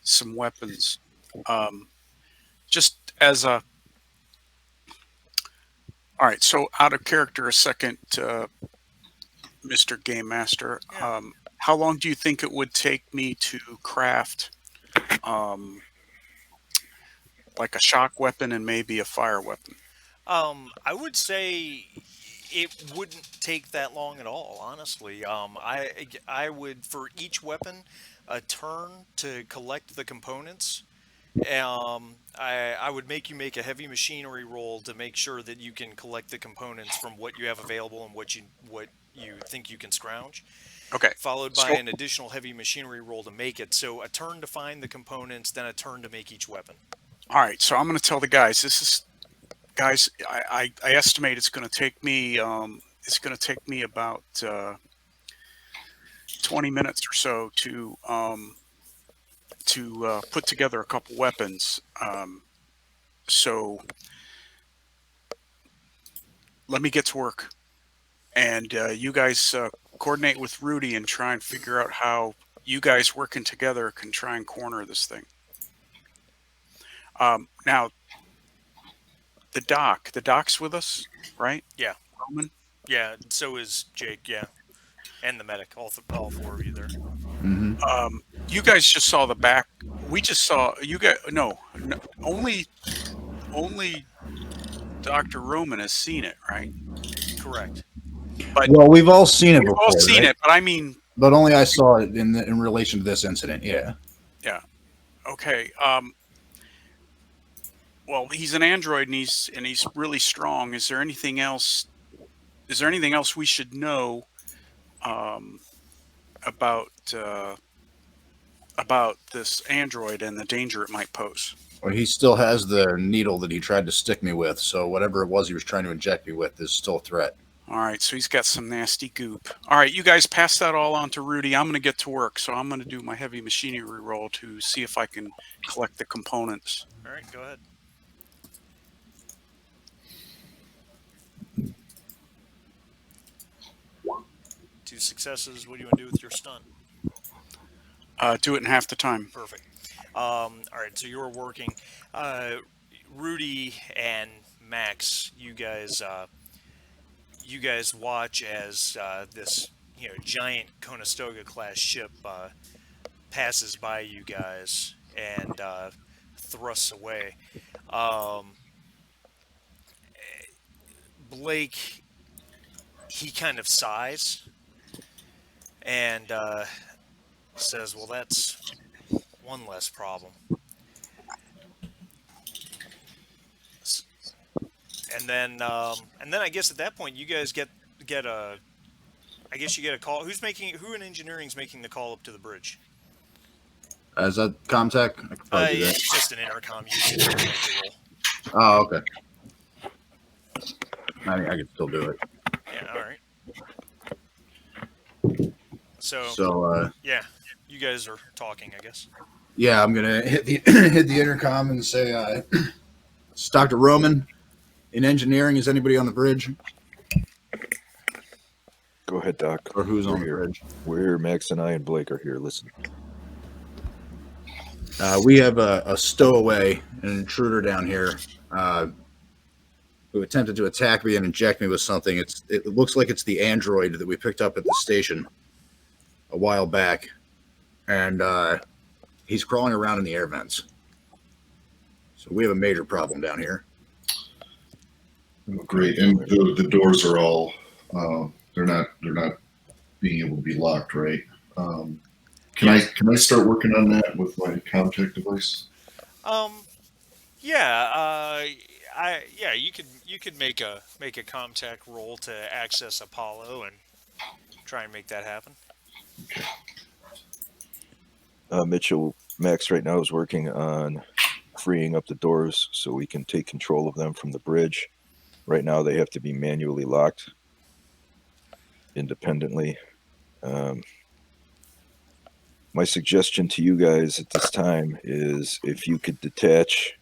some weapons. Just as a all right, so out of character a second, Mr. Game Master. Yeah. How long do you think it would take me to craft like a shock weapon and maybe a fire weapon? I would say it wouldn't take that long at all, honestly. I would, for each weapon, a turn to collect the components. I would make you make a heavy machinery roll to make sure that you can collect the components from what you have available and what you think you can scrounge. Okay. Followed by an additional heavy machinery roll to make it. So a turn to find the components, then a turn to make each weapon. All right, so I'm going to tell the guys. Guys, I estimate it's going to take me about 20 minutes or so to put together a couple weapons. So let me get to work, and you guys coordinate with Rudy and try and figure out how you guys working together can try and corner this thing. Now, the doc's with us, right? Yeah. Roman? Yeah, so is Jake, yeah. And the medic, all four of you there. Mm-hmm. You guys just saw the back. We just saw you guys. No, only Dr. Roman has seen it, right? Correct. But Well, we've all seen it we've before. all seen right? it, but I mean, But only I saw it in relation to this incident. Yeah. yeah. Okay. Well, he's an android and he's really strong. Is there anything else? Is there anything else we should know about this android and the danger it might pose? Well, he still has the needle that he tried to stick me with. So whatever it was he was trying to inject me with is still a threat. All right, so he's got some nasty goop. All right, you guys pass that all on to Rudy. I'm going to get to work, so I'm going to do my heavy machinery roll to see if I can collect the components. All right, go ahead. Two successes. What do you want to do with your stun? Do it in half the time. Perfect. All right, so you're working. Rudy and Max, you guys watch as this giant Conestoga class ship passes by you guys and thrusts away. Blake, he kind of sighs and says, "Well, that's one less problem." And then I guess at that point you guys get a. I guess you get a call. Who in engineering's making the call up to the bridge? Is that Comtech? I could probably do that. It's just an intercom. You can make the roll. Oh, okay. I can still do it. Yeah. All right. So So yeah. You guys are talking, I guess. Yeah, I'm gonna hit the hit the intercom and say, "It's Dr. Roman in engineering. Is anybody on the bridge, Go ahead, Doc. or who's We're on the here. bridge?" We're here. Max and I and Blake are here. Listen. We have a stowaway, an intruder down here, who attempted to attack me and inject me with something. It looks like it's the android that we picked up at the station a while back, and he's crawling around in the air vents. So we have a major problem down here. Great, and the doors are all they're not being able to be locked, right? Can I start working on that with my contact device? Yeah, you could make a contact roll to access Apollo and try and make that happen. Mitchell, Max right now is working on freeing up the doors so we can take control of them from the bridge. Right now, they have to be manually locked independently. My suggestion to you guys at this time is if you could detach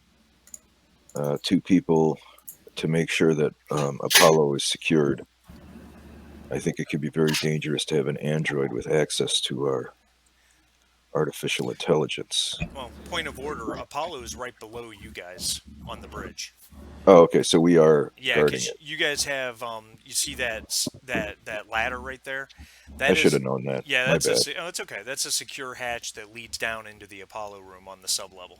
2 people to make sure that Apollo is secured. I think it could be very dangerous to have an android with access to our artificial intelligence. Well, point of order, Apollo is right below you guys on the bridge. Oh, okay. So we are Yeah, guarding because it. you guys have you see that ladder right there. I should have known that. Yeah, My that's bad. it's okay. That's a secure hatch that leads down into the Apollo room on the sublevel.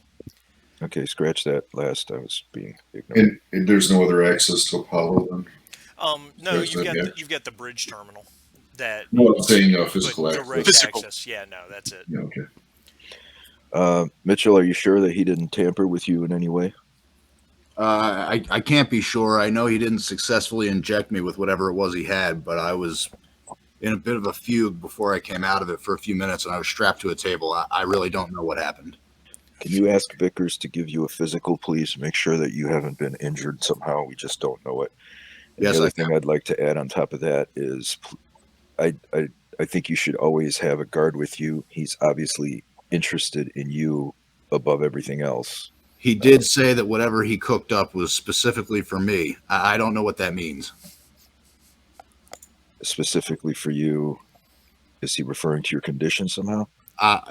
Okay, scratch that last. I was being ignorant. And there's no other access to Apollo then? No, There's that, you've got the bridge terminal. That No, I'm saying but physical access. direct Physical. access. Yeah, no, that's it. Yeah, okay. Mitchell, are you sure that he didn't tamper with you in any way? I can't be sure. I know he didn't successfully inject me with whatever it was he had, but I was in a bit of a fugue before I came out of it for a few minutes, and I was strapped to a table. I really don't know what happened. Can you ask Vickers to give you a physical, please? Make sure that you haven't been injured somehow. We just don't know it. And Yes, the I other thing I'd like to add on top of that is I think you should always have a guard with you. He's obviously interested in you above everything else. He did say that whatever he cooked up was specifically for me. I don't know what that means. Specifically for you, is he referring to your condition somehow?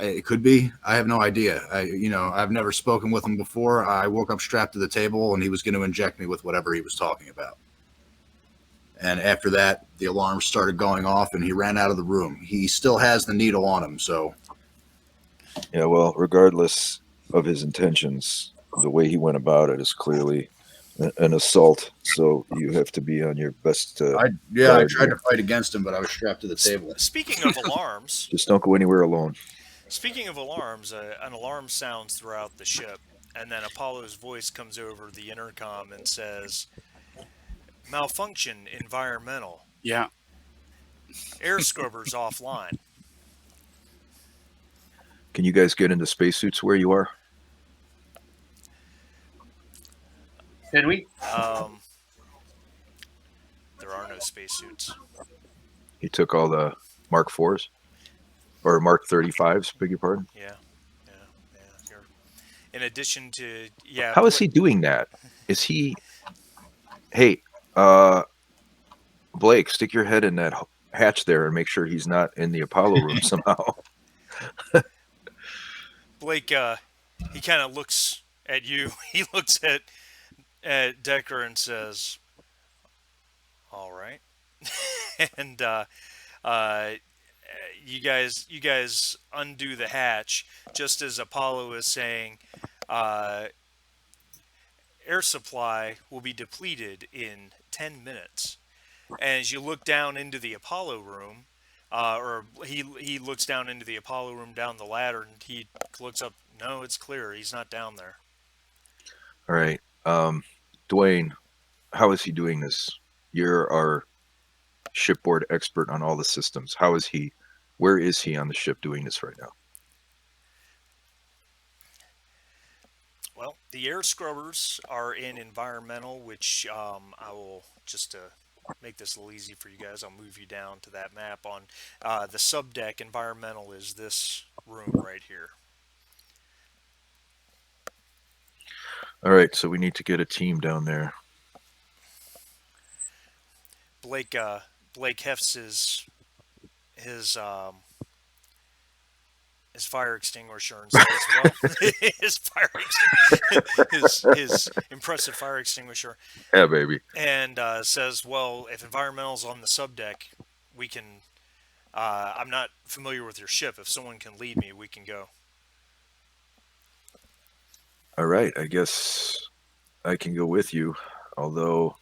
It could be. I have no idea. I've never spoken with him before. I woke up strapped to the table, and he was going to inject me with whatever he was talking about. And after that, the alarm started going off, and he ran out of the room. He still has the needle on him, so. Yeah, well, regardless of his intentions, the way he went about it is clearly an assault. So you have to be on your best. I tried to fight against him, but I was strapped to the table. Speaking of alarms, Just don't go anywhere alone. speaking of alarms, an alarm sounds throughout the ship, and then Apollo's voice comes over the intercom and says, "Malfunction environmental. Yeah. Air scrubbers offline." Can you guys get into spacesuits where you are? Can we? There are no spacesuits. He took all the Mark IVs or Mark 35s. Beg your pardon. Yeah. In addition to How is he doing that? Is he? Hey, Blake, stick your head in that hatch there and make sure he's not in the Apollo room somehow. Blake, he kind of looks at you. He looks at Decker and says, "All right," and you guys undo the hatch just as Apollo is saying, "Air supply will be depleted in 10 minutes." And as you look down into the Apollo room, or he looks down into the Apollo room down the ladder, and he looks up. No, it's clear. He's not down there. All right. Dwayne, how is he doing this? You're our shipboard expert on all the systems. How is he? Where is he on the ship doing this right now? Well, the air scrubbers are in environmental, which I will just to make this a little easy for you guys. I'll move you down to that map on the subdeck. Environmental is this room right here. All right, so we need to get a team down there. Blake hefts his his fire extinguisher and says, "Well, his impressive fire extinguisher, Yeah, baby. and says, well, if environmental's on the subdeck, we can. I'm not familiar with your ship. If someone can lead me, we can go." All right, I guess I can go with you, although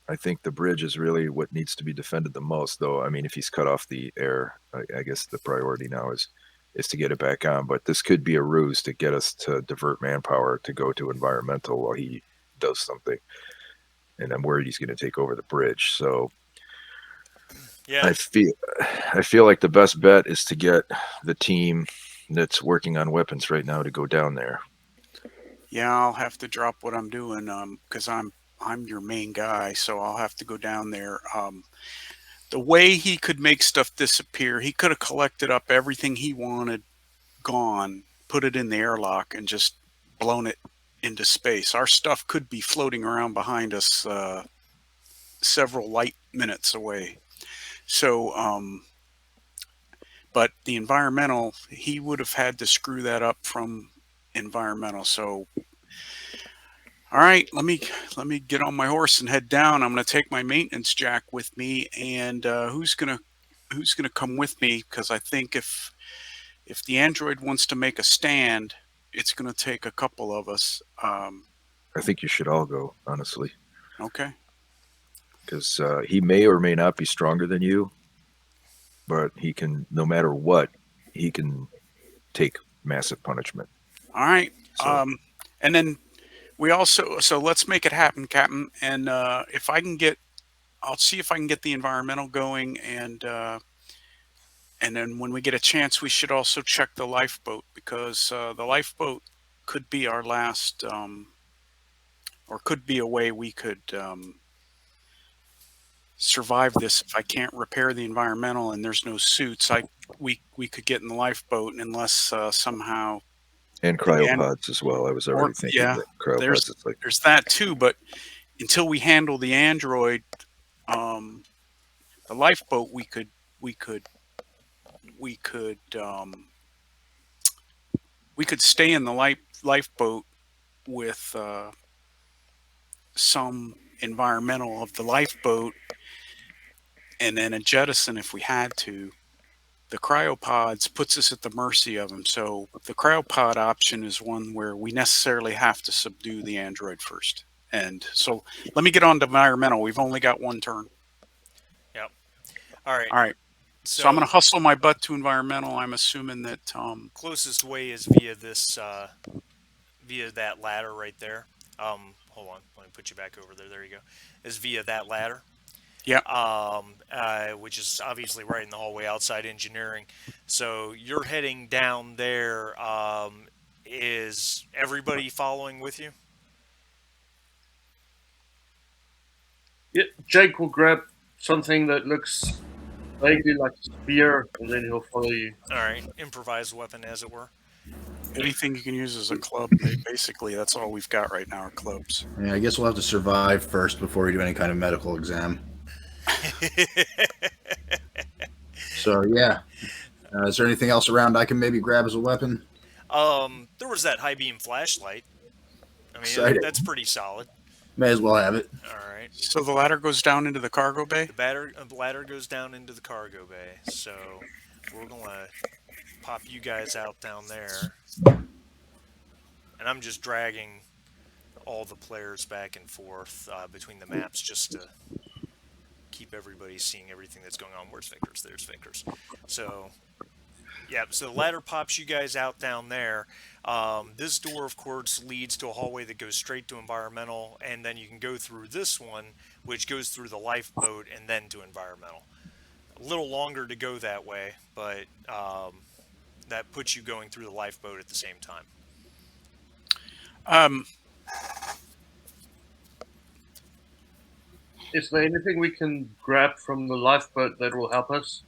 I think the bridge is really what needs to be defended the most, though. I mean, if he's cut off the air, I guess the priority now is to get it back on. But this could be a ruse to get us to divert manpower to go to environmental while he does something. And I'm worried he's going to take over the bridge. So Yeah, I feel like the best bet is to get the team that's working on weapons right now to go down there. Yeah, I'll have to drop what I'm doing because I'm your main guy, so I'll have to go down there. The way he could make stuff disappear, he could have collected up everything he wanted, gone, put it in the airlock, and just blown it into space. Our stuff could be floating around behind us several light minutes away. So, but the environmental, he would have had to screw that up from environmental. So, all right, let me get on my horse and head down. I'm going to take my maintenance jack with me, and who's gonna come with me? Because I think if the android wants to make a stand, it's going to take a couple of us. I think you should all go, honestly, Okay. because he may or may not be stronger than you, but he can, no matter what, he can take massive punishment. All right. So, And then we also, so let's make it happen, Captain. And if I can get, I'll see if I can get the environmental going, and then when we get a chance, we should also check the lifeboat, because the lifeboat could be our last, or could be a way we could survive this. If I can't repair the environmental and there's no suits, we could get in the lifeboat, unless somehow. and cryopods as well. I was already thinking Yeah, that cryopods. It's like, there's that too, but until we handle the android, the lifeboat, we could stay in the lifeboat with some environmental of the lifeboat, and then a jettison if we had to. The cryopods puts us at the mercy of them. So the cryopod option is one where we necessarily have to subdue the android first. And so let me get on to environmental. We've only got one turn. Yep. All right. All right. So I'm going to hustle my butt to environmental. I'm assuming that closest way is via this via that ladder right there. Hold on, let me put you back over there. There you go. Is via that ladder. Yeah. Which is obviously right in the hallway outside engineering. So you're heading down there. Is everybody following with you? Yeah, Jake will grab something that looks vaguely like a spear, and then he'll follow you. All right, improvised weapon, as it were. anything you can use as a club. Basically, that's all we've got right now are clubs. Yeah, I guess we'll have to survive first before we do any kind of medical exam. So yeah, is there anything else around I can maybe grab as a weapon? There was that high beam flashlight. I mean, Exciting. that's pretty solid. May as well have it. All right. So the ladder goes down into the cargo bay? The ladder goes down into the cargo bay. So we're going to pop you guys out down there. And I'm just dragging all the players back and forth between the maps just to keep everybody seeing everything that's going on. Where's Vickers? There's Vickers. So, yeah, so the ladder pops you guys out down there. This door, of course, leads to a hallway that goes straight to environmental, and then you can go through this one, which goes through the lifeboat and then to environmental. A little longer to go that way, but that puts you going through the lifeboat at the same time. Is there anything we can grab from the lifeboat that will help us?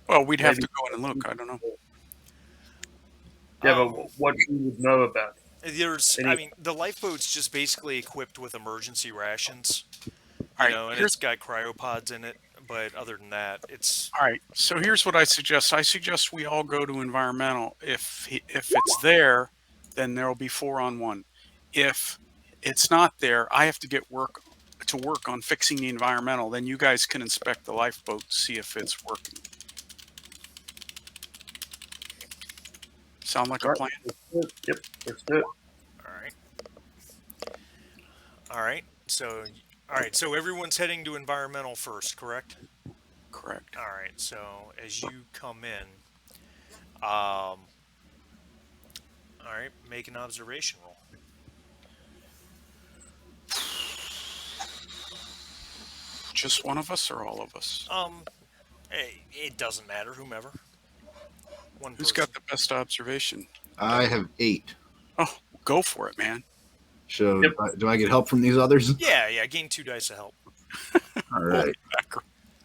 Well, we'd have to go in and look. I don't know. Yeah, but what you would know about? There's, Any- I mean, the lifeboat's just basically equipped with emergency rations, All right, and here's it's got cryopods in it. But other than that, it's all right. So here's what I suggest. I suggest we all go to environmental. If it's there, then there will be 4-on-1. If it's not there, I have to get work on fixing the environmental. Then you guys can inspect the lifeboat, see if it's working. Sound like a Right. plan? Yep, let's do it. all right. All right. All right. So everyone's heading to environmental first, correct? Correct. All right. So as you come in, all right, make an observation roll. Just one of us or all of us? It doesn't matter. Whomever. One Who's person. got the best observation? I have 8. Oh, go for it, man. So Yep. do I get help from these others? Yeah. Gain 2 dice of help. All right.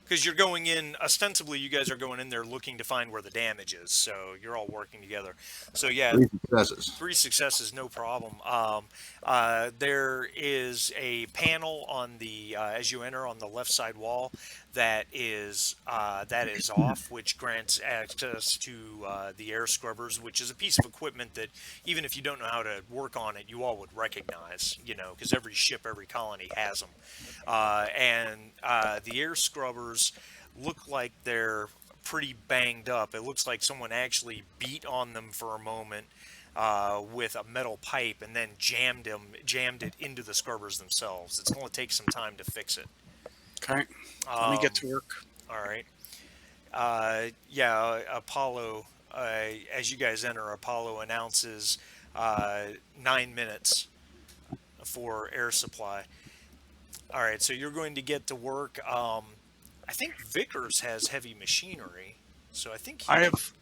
Because you're going in, ostensibly, you guys are going in there looking to find where the damage is. So you're all working together. So yeah, 3 successes. 3 successes, no problem. There is a panel on the as you enter on the left side wall that is off, which grants access to the air scrubbers, which is a piece of equipment that even if you don't know how to work on it, you all would recognize, because every ship, every colony has them. The air scrubbers look like they're pretty banged up. It looks like someone actually beat on them for a moment with a metal pipe and then jammed it into the scrubbers themselves. It's going to take some time to fix it. Okay. Let me get to work. All right. Apollo, as you guys enter, Apollo announces 9 minutes for air supply. All right, so you're going to get to work. I think Vickers has heavy machinery, so I think I have.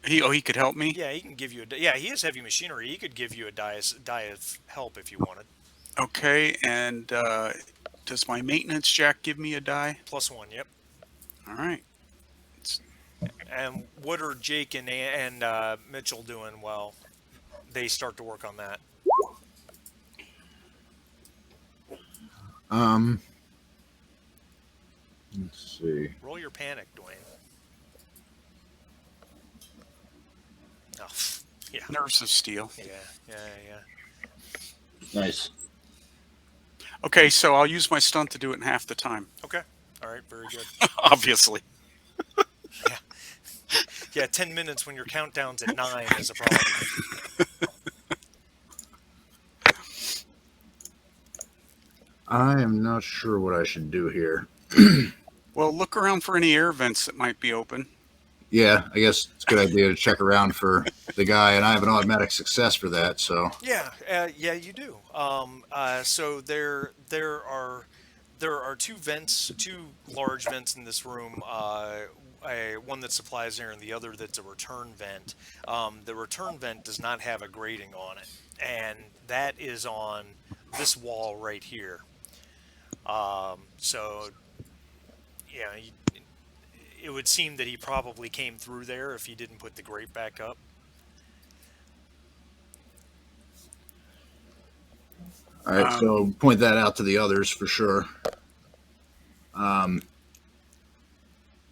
He could help me. Yeah, he can give you he has heavy machinery. He could give you a die of help if you wanted. Okay, and does my maintenance jack give me a die? +1, yep. All right. And what are Jake and Mitchell doing while they start to work on that? Let's see. Roll your panic, Dwayne. Oh, yeah. Nerves of steel. Yeah. Nice. Okay, so I'll use my stunt to do it in half the time. Okay. All right, very good. Obviously. Yeah, 10 minutes when your countdown's at 9 is a problem. I am not sure what I should do here. Well, look around for any air vents that might be open. Yeah, I guess it's a good idea to check around for the guy, and I have an automatic success for that. So Yeah, you do. So there are 2 vents, 2 large vents in this room. One that supplies air and the other that's a return vent. The return vent does not have a grating on it, and that is on this wall right here. It would seem that he probably came through there if he didn't put the grate back up. all right, so point that out to the others for sure.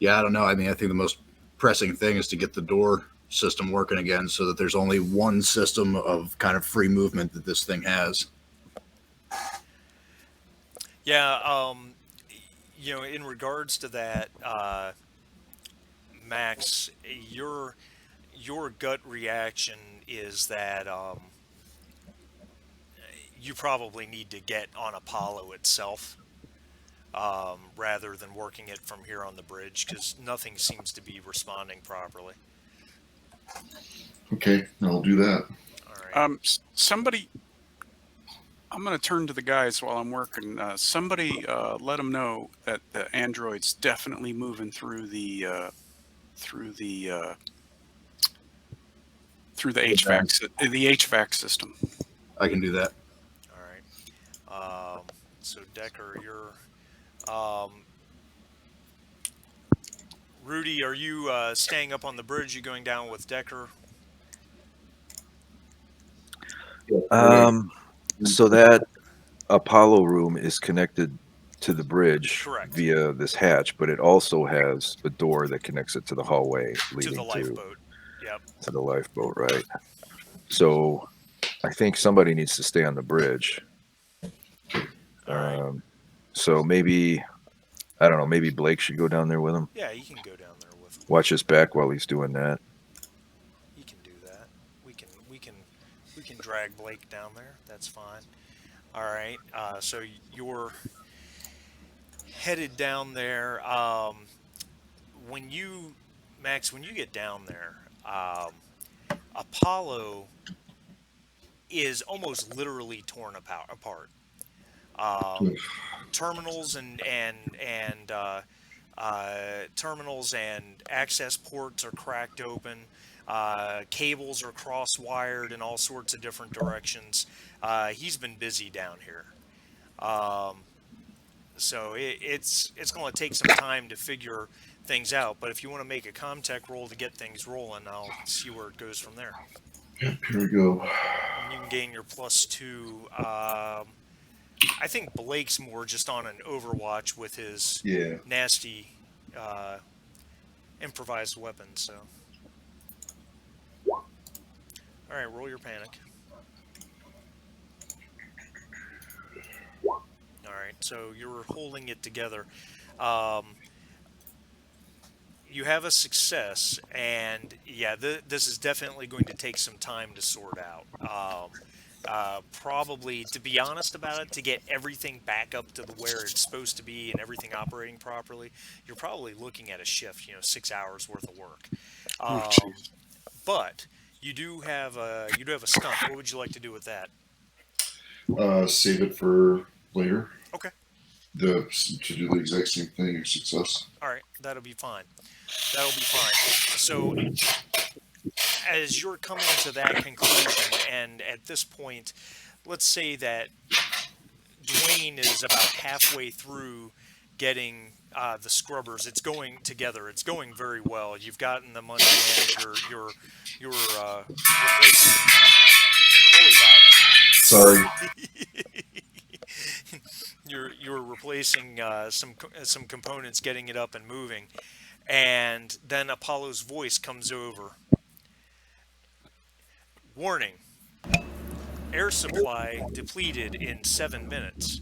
Yeah, I don't know. I mean, I think the most pressing thing is to get the door system working again, so that there's only one system of kind of free movement that this thing has. Yeah, in regards to that, Max, your gut reaction is that you probably need to get on Apollo itself rather than working it from here on the bridge, because nothing seems to be responding properly. Okay, I'll do that. All right. Somebody, I'm going to turn to the guys while I'm working. Somebody let them know that the android's definitely moving through the HVAC system. I can do that. All right. So Decker, you're Rudy, are you staying up on the bridge? You going down with Decker? So that Apollo room is connected to the bridge Correct. via this hatch, but it also has a door that connects it to the hallway To leading the lifeboat. Yep. to the lifeboat, right? So I think somebody needs to stay on the bridge. All right. So maybe, I don't know, maybe Blake should go down there with him. Yeah, you can go down there with him. Watch his back while he's doing that. You can do that. We can drag Blake down there. That's fine. All right. So you're headed down there. When you, Max, when you get down there, Apollo is almost literally torn apart. Terminals terminals and access ports are cracked open. Cables are cross-wired in all sorts of different directions. He's been busy down here. So it's going to take some time to figure things out. But if you want to make a Comtech roll to get things rolling, I'll see where it goes from there. Yep, here we go. And you can gain your +2. I think Blake's more just on an Overwatch with his nasty improvised weapons. So, all right, roll your panic. All right, so you're holding it together. You have a success, and yeah, this is definitely going to take some time to sort out. Probably, to be honest about it, to get everything back up to where it's supposed to be and everything operating properly, you're probably looking at a shift, 6 hours worth of work. But you do have a stunt. What would you like to do with that? Save it for later. Okay. To do the exact same thing, your success. All right, that'll be fine. So, as you're coming to that conclusion, and at this point, let's say that Dwayne is about halfway through getting the scrubbers. It's going together. It's going very well. You've gotten them under You're replacing. Holy loud. Sorry. You're replacing some components, getting it up and moving, and then Apollo's voice comes over. Warning. Air supply depleted in 7 minutes.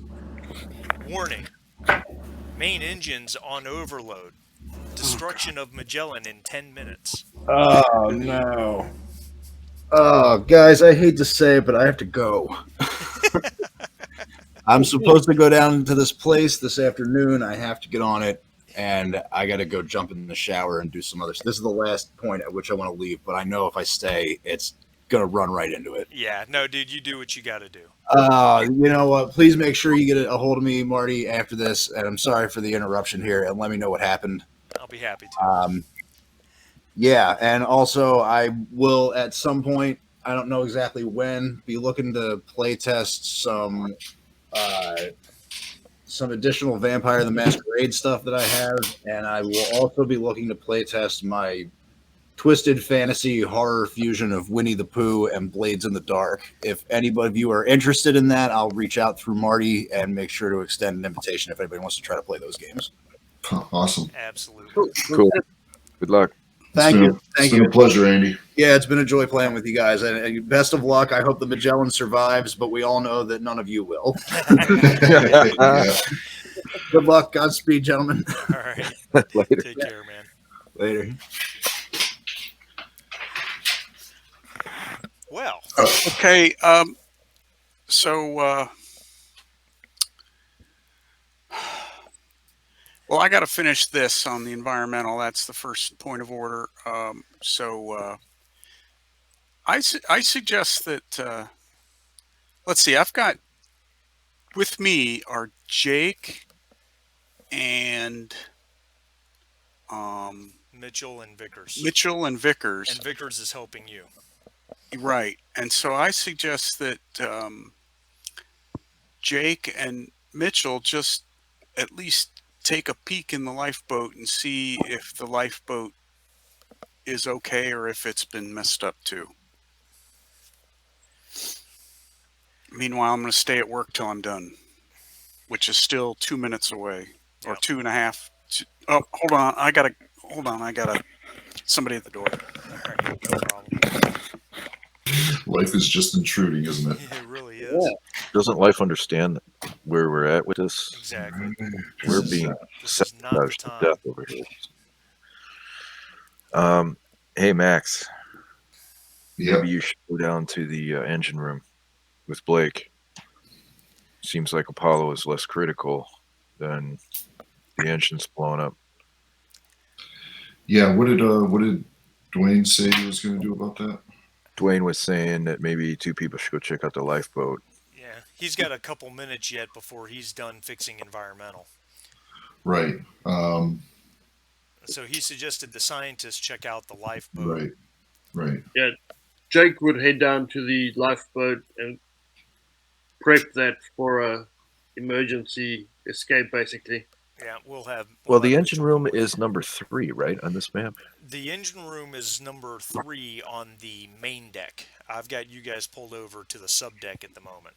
Warning. Main engines on overload. Destruction of Magellan in 10 minutes. Oh, no. Oh, guys, I hate to say it, but I have to go. I'm supposed to go down to this place this afternoon. I have to get on it, and I got to go jump in the shower and do some other stuff. This is the last point at which I want to leave, but I know if I stay, it's going to run right into it. Yeah, no, dude, you do what you got to do. You know what? Please make sure you get a hold of me, Marty, after this, and I'm sorry for the interruption here, and let me know what happened. I'll be happy to. Yeah, and also I will at some point, I don't know exactly when, be looking to play test some additional Vampire the Masquerade stuff that I have, and I will also be looking to play test my twisted fantasy horror fusion of Winnie the Pooh and Blades in the Dark. If anybody of you are interested in that, I'll reach out through Marty and make sure to extend an invitation if anybody wants to try to play those games. Awesome. Absolutely. Cool. Good luck. Thank you. It's been a pleasure, Andy. Yeah, it's been a joy playing with you guys, and best of luck. I hope the Magellan survives, but we all know that none of you will. Yeah. Good luck. Godspeed, gentlemen. All right. Later. Take care, man. Later. Well, Okay. So, well, I got to finish this on the environmental. That's the first point of order. I suggest that, let's see, I've got with me are Jake and Mitchell and Vickers. And Vickers is helping you. Right. And so I suggest that Jake and Mitchell just at least take a peek in the lifeboat and see if the lifeboat is okay or if it's been messed up too. Meanwhile, I'm going to stay at work till I'm done, which is still 2 minutes away, or Yep. 2.5. Oh, hold on. I got somebody at the door. All right, no problem. Life is just intruding, isn't it? It really is. Yeah. Doesn't life understand where we're at with this? Exactly. We're This is- being This is not the sabotaged to time. death over here. Hey Max, Yep. maybe you should go down to the engine room with Blake. Seems like Apollo is less critical than the engine's blown up. Yeah. What did Dwayne say he was going to do about that? Dwayne was saying that maybe 2 people should go check out the lifeboat. Yeah, he's got a couple minutes yet before he's done fixing environmental. Right. So he suggested the scientists check out the lifeboat. Right. Right. Jake would head down to the lifeboat and prep that for a emergency escape, basically. Yeah, we'll have. Well, the have engine Mitchell room go with is number 3, right, on this map? The engine room is number 3 on the main deck. I've got you guys pulled over to the sub deck at the moment.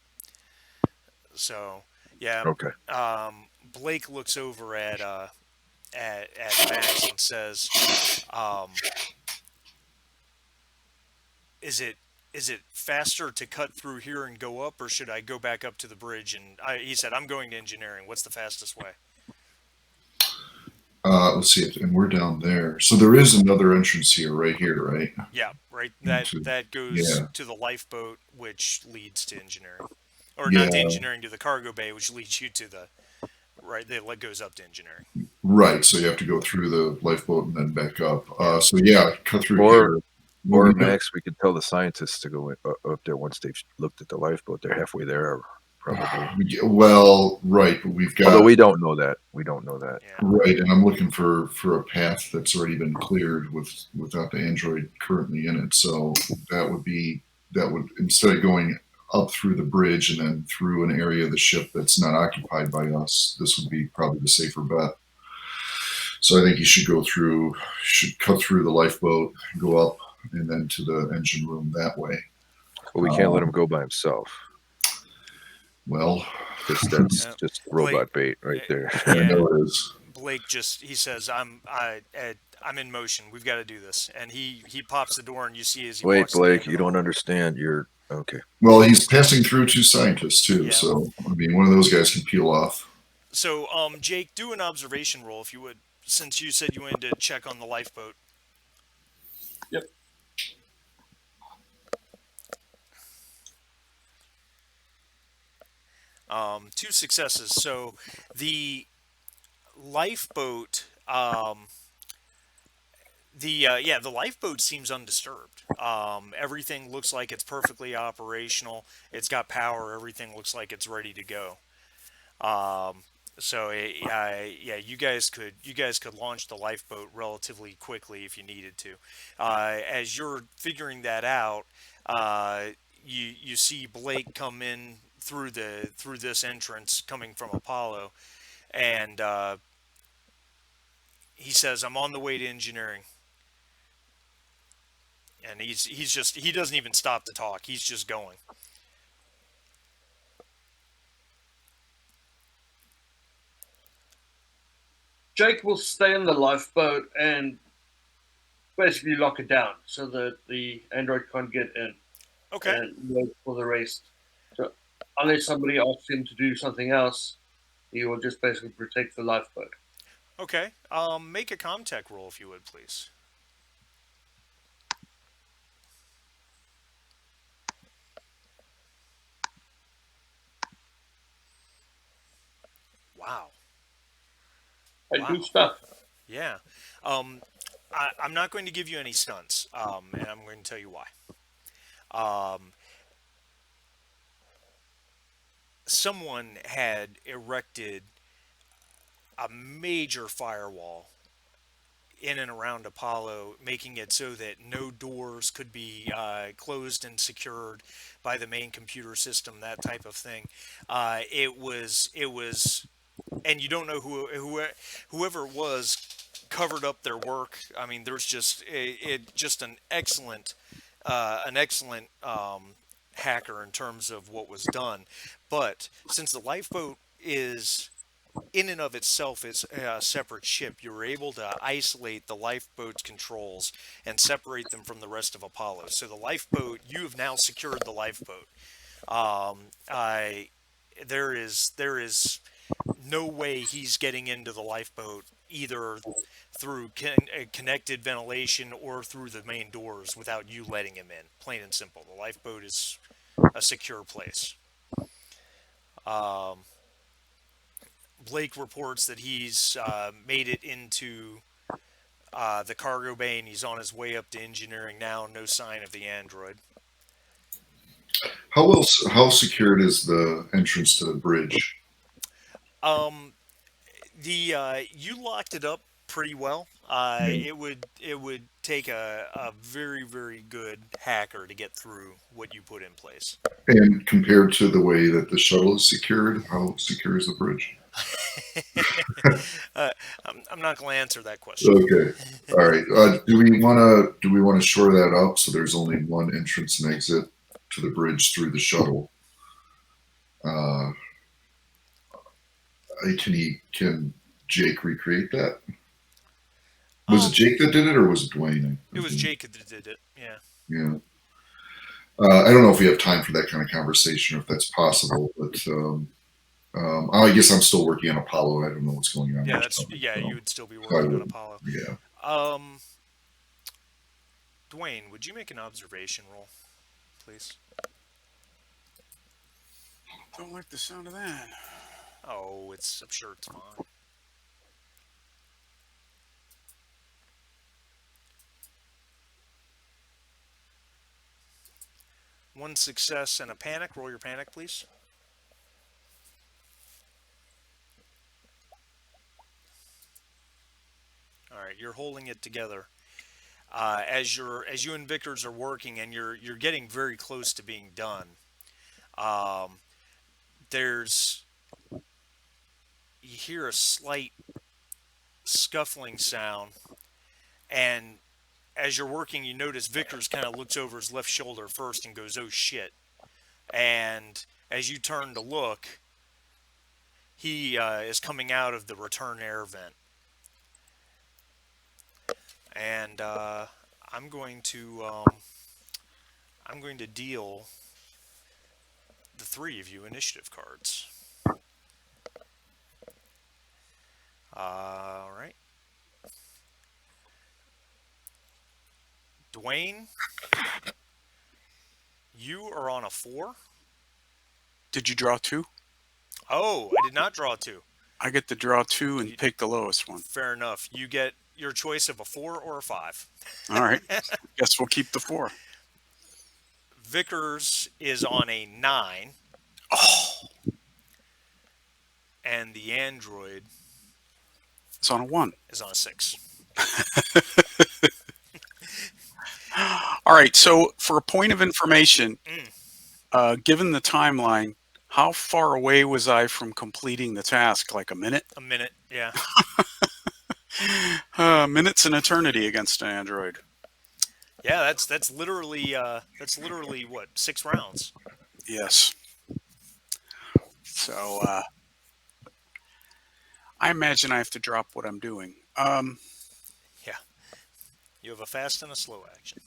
So yeah, Okay. Blake looks over at Max and says, "Is it faster to cut through here and go up, or should I go back up to the bridge?" And he said, "I'm going to engineering. What's the fastest way?" Let's see. And we're down there. So there is another entrance here, right here, right? Yeah, right. That goes Yeah. to the lifeboat, which leads to engineering, or not to Yeah. engineering, to the cargo bay, which leads you to the right. That goes up to engineering. Right. So you have to go through the lifeboat and then back up. So yeah, cut through Or- here. Well, Or we know- Max, we could tell the scientists to go up there once they've looked at the lifeboat. They're halfway there, probably. Well, right, but we've got Although we don't know that. We don't know that. Yeah. right, and I'm looking for a path that's already been cleared without the android currently in it. So that would instead of going up through the bridge and then through an area of the ship that's not occupied by us, this would be probably the safer bet. So I think you should cut through the lifeboat, go up, and then to the engine room that way. But we can't let him go by himself. Well, Because that's Yeah. just robot bait right there. I Yeah. know it is. Blake he says, I'm in motion. We've got to do this." And he pops the door, and you see as he Wait, walks to the Blake, end of you the don't hall. understand. You're okay. Well, he's passing through 2 scientists too, Yeah. so I mean, one of those guys can peel off. So, Jake, do an observation roll if you would, since you said you wanted to check on the lifeboat. Yep. Two successes. So, the lifeboat, the lifeboat seems undisturbed. Everything looks like it's perfectly operational. It's got power. Everything looks like it's ready to go. So you guys could launch the lifeboat relatively quickly if you needed to. As you're figuring that out, you see Blake come in through this entrance coming from Apollo, and he says, "I'm on the way to engineering." And he doesn't even stop to talk. He's just going. Jake will stay in the lifeboat and basically lock it down so that the android can't get in. Okay. And wait for the rest. So unless somebody asks him to do something else, he will just basically protect the lifeboat. Okay. Make a comtech roll if you would, please. Wow. I Wow. do stuff. Yeah. I'm not going to give you any stunts, and I'm going to tell you why. Someone had erected a major firewall in and around Apollo, making it so that no doors could be closed and secured by the main computer system, that type of thing. It was, and you don't know whoever it was covered up their work. I mean, there's just just an excellent hacker in terms of what was done. But since the lifeboat is in and of itself is a separate ship, you were able to isolate the lifeboat's controls and separate them from the rest of Apollo. So the lifeboat, you have now secured the lifeboat. I there is no way he's getting into the lifeboat either through connected ventilation or through the main doors without you letting him in. Plain and simple. The lifeboat is a secure place. Um, Blake reports that he's made it into the cargo bay and he's on his way up to engineering now. No sign of the android. How secured is the entrance to the bridge? Um, you locked it up pretty well. It would take a very very good hacker to get through what you put in place. And compared to the way that the shuttle is secured, how secure is the bridge? I'm not going to answer that question. Okay, all right. Do we want to shore that up so there's only one entrance and exit to the bridge through the shuttle? Can Jake recreate that? Was it Jake that did it, or was it Dwayne? It was Jake that did it. Yeah. Yeah. I don't know if we have time for that kind of conversation or if that's possible, but I guess I'm still working on Apollo. I don't know what's going on. Yeah, So, you would still be working on Apollo. yeah. Dwayne, would you make an observation roll, please? Don't like the sound of that. Oh, I'm sure it's fine. One success and a panic. Roll your panic, please. All right, you're holding it together as you and Vickers are working, and you're getting very close to being done. There's you hear a slight scuffling sound, and as you're working, you notice Vickers kind of looks over his left shoulder first and goes, "Oh shit!" And as you turn to look, he is coming out of the return air vent. And I'm going to deal the three of you initiative cards. All right, Dwayne, you are on a 4. Did you draw 2? Oh, I did not draw 2. I get to draw 2 and pick the lowest one. Fair enough. You get your choice of a 4 or a 5. All right. Guess we'll keep the 4. Vickers is on a 9. Oh, And the android it's on a 1. is on a 6. All right. So, for a point of information, given the timeline, how far away was I from completing the task? Like a minute? A minute, yeah. Minutes an eternity against an android. Yeah, that's literally what, 6 rounds. Yes. So I imagine I have to drop what I'm doing. Yeah. You have a fast and a slow action.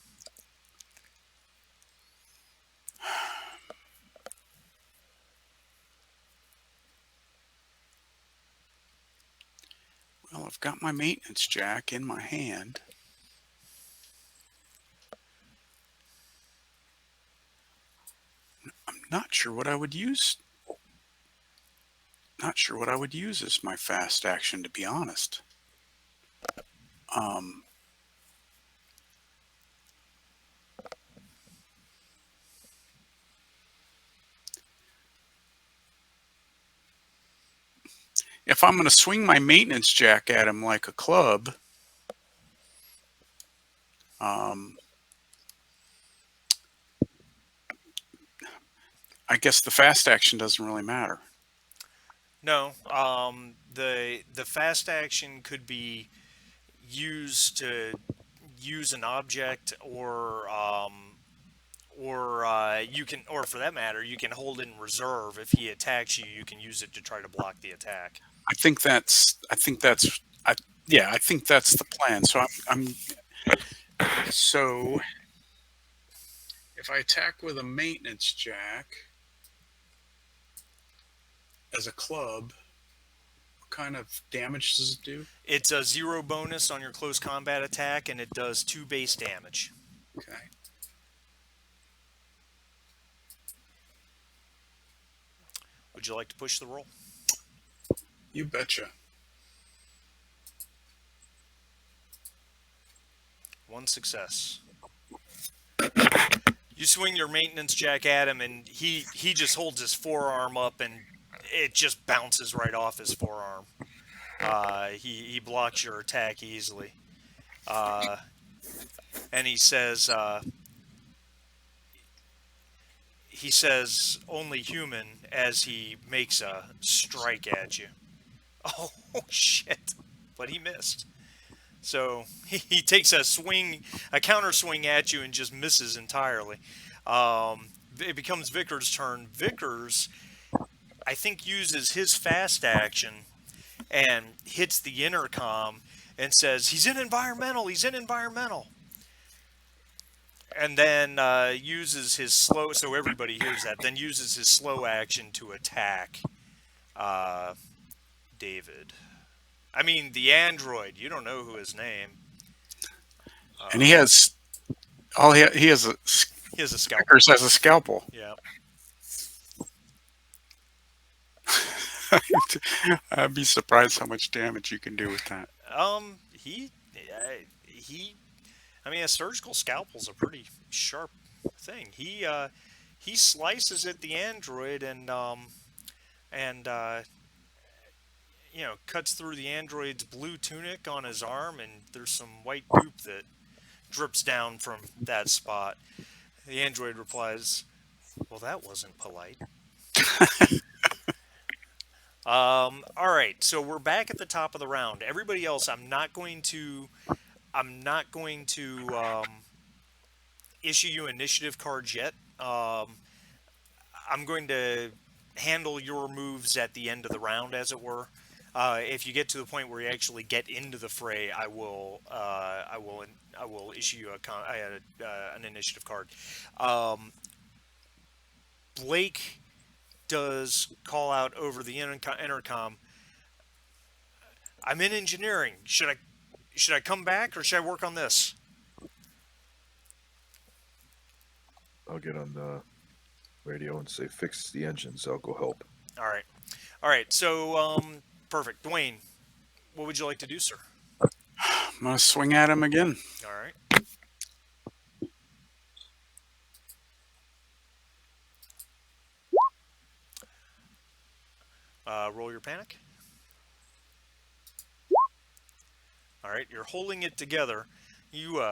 Well, I've got my maintenance jack in my hand. I'm not sure what I would use. Not sure what I would use as my fast action, to be honest. If I'm going to swing my maintenance jack at him like a club, I guess the fast action doesn't really matter. No, the fast action could be used to use an object or or you can, or for that matter, you can hold it in reserve. If he attacks you, you can use it to try to block the attack. I think that's I think that's the plan. So if I attack with a maintenance jack as a club, what kind of damage does it do? It's a 0 bonus on your close combat attack, and it does 2 base damage. Okay. Would you like to push the roll? You betcha. 1 success. You swing your maintenance jack at him, and he just holds his forearm up, and it just bounces right off his forearm. He blocks your attack easily. And he says, only human, as he makes a strike at you. Oh, shit. But he missed. So he takes a counter swing at you and just misses entirely. It becomes Vickers' turn. Vickers, I think, uses his fast action and hits the intercom and says, he's in environmental. And then uses his slow, so everybody hears that, then uses his slow action to attack David. I mean, the android. You don't know who his name. And he has he has a He has a scalpel. Vickers has a scalpel. Yeah. I'd be surprised how much damage you can do with that. I mean, a surgical scalpel's a pretty sharp thing. He slices at the android and cuts through the android's blue tunic on his arm, and there's some white goop that drips down from that spot. The android replies, "Well, that wasn't polite." All right, so we're back at the top of the round. Everybody else, I'm not going to issue you initiative cards yet. I'm going to handle your moves at the end of the round, as it were. If you get to the point where you actually get into the fray, I will issue you an initiative card. Blake does call out over the intercom. I'm in engineering. Should I come back, or should I work on this? I'll get on the radio and say, fix the engines. I'll go help. All right. So, perfect. Dwayne, what would you like to do, sir? I'm gonna swing at him again. All right. Roll your panic. All right, you're holding it together. You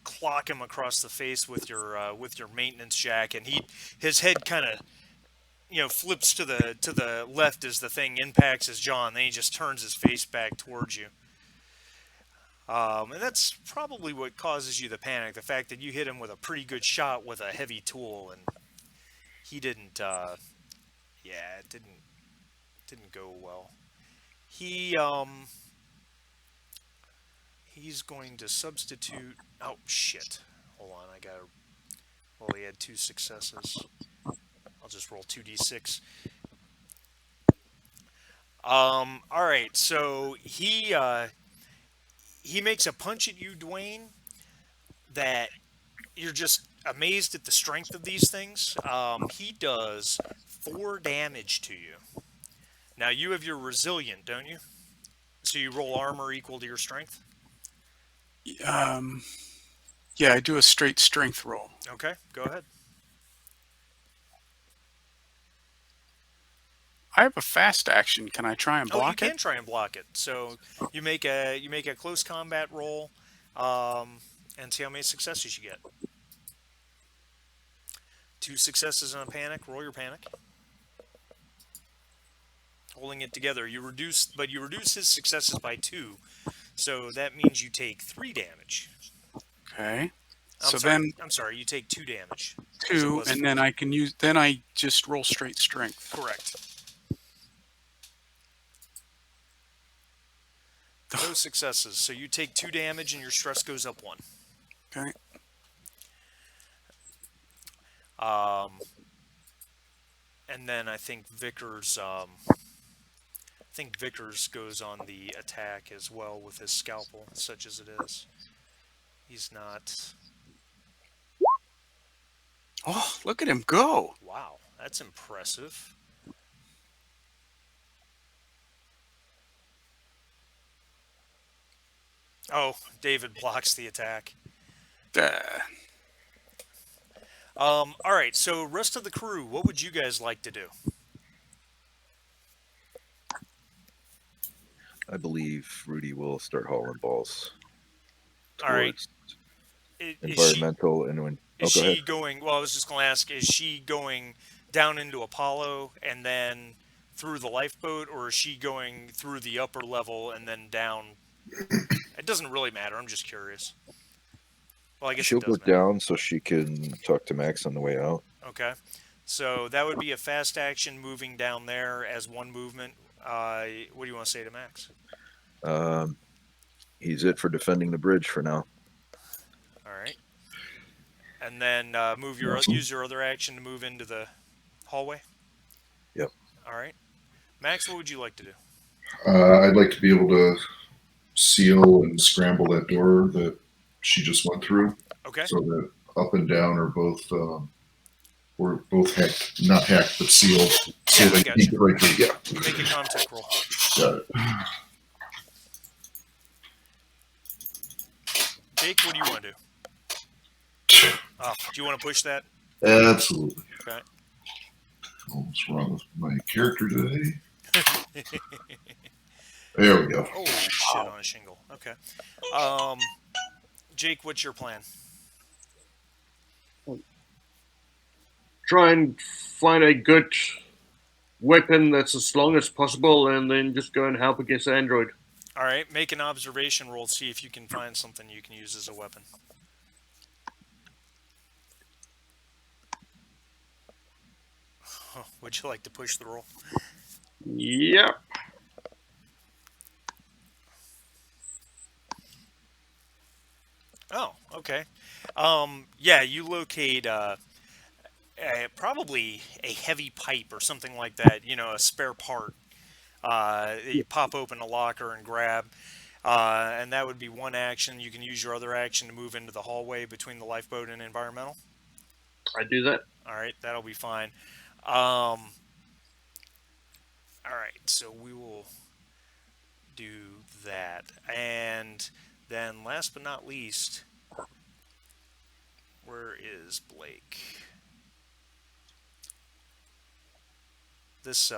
clock him across the face with your maintenance jack, and his head kind of flips to the left as the thing impacts his jaw, and then he just turns his face back towards you. And that's probably what causes you the panic, the fact that you hit him with a pretty good shot with a heavy tool, and he didn't. It didn't go well. He's going to substitute. Oh shit! Hold on, I gotta. Well, he had 2 successes. I'll just roll 2d6. All right, so he makes a punch at you, Dwayne, that you're just amazed at the strength of these things. He does 4 damage to you. Now, you have your resilient, don't you? So you roll armor equal to your strength? Yeah, I do a straight strength roll. Okay, go ahead. I have a fast action. Can I try and block you it? can try and block it. So you make a close combat roll, and see how many successes you get. 2 successes on a panic. Roll your panic. Holding it together, you reduce his successes by 2, so that means you take 3 damage. Okay. So then I'm sorry. You take 2 damage. 2, and then I can use. Then I just roll straight strength. Correct. No successes. So you take 2 damage, and your stress goes up 1. Okay. And then I think Vickers goes on the attack as well with his scalpel, such as it is. He's not. Oh, look at him go! Wow, that's impressive. Oh, David blocks the attack. All right, so rest of the crew, what would you guys like to do? I believe Rudy will start hauling balls All right. towards Is environmental and when. Is go she ahead. going? Well, I was just going to ask: is she going down into Apollo and then through the lifeboat, or is she going through the upper level and then down? It doesn't really matter. I'm just curious. Well, I guess She'll it go does matter. down so she can talk to Max on the way out. Okay, so that would be a fast action moving down there as one movement. What do you want to say to Max? He's it for defending the bridge for now. All right, and then use your other action to move into the hallway. Yep. All right, Max, what would you like to do? I'd like to be able to seal and scramble that door that she just went through. Okay. So that up and down are both hacked, not hacked, but sealed. So Yeah, they I can gotcha. keep it right through. Yeah. Make a contact roll. Got it. Jake, what do you want to do? Oh, do you want to push that? Absolutely. Okay. What's wrong with my character today? There we go. Oh, shit on a shingle. Okay. Jake, what's your plan? Try and find a good weapon that's as long as possible, and then just go and help against the android. All right, make an observation roll. See if you can find something you can use as a weapon. Would you like to push the roll? Yep. Oh, okay. Yeah, you locate probably a heavy pipe or something like that. You know, a spare part. You pop open a locker and grab, and that would be one action. You can use your other action to move into the hallway between the lifeboat and environmental. I do that. All right, that'll be fine. All right, so we will do that. And then last but not least, where is Blake? This,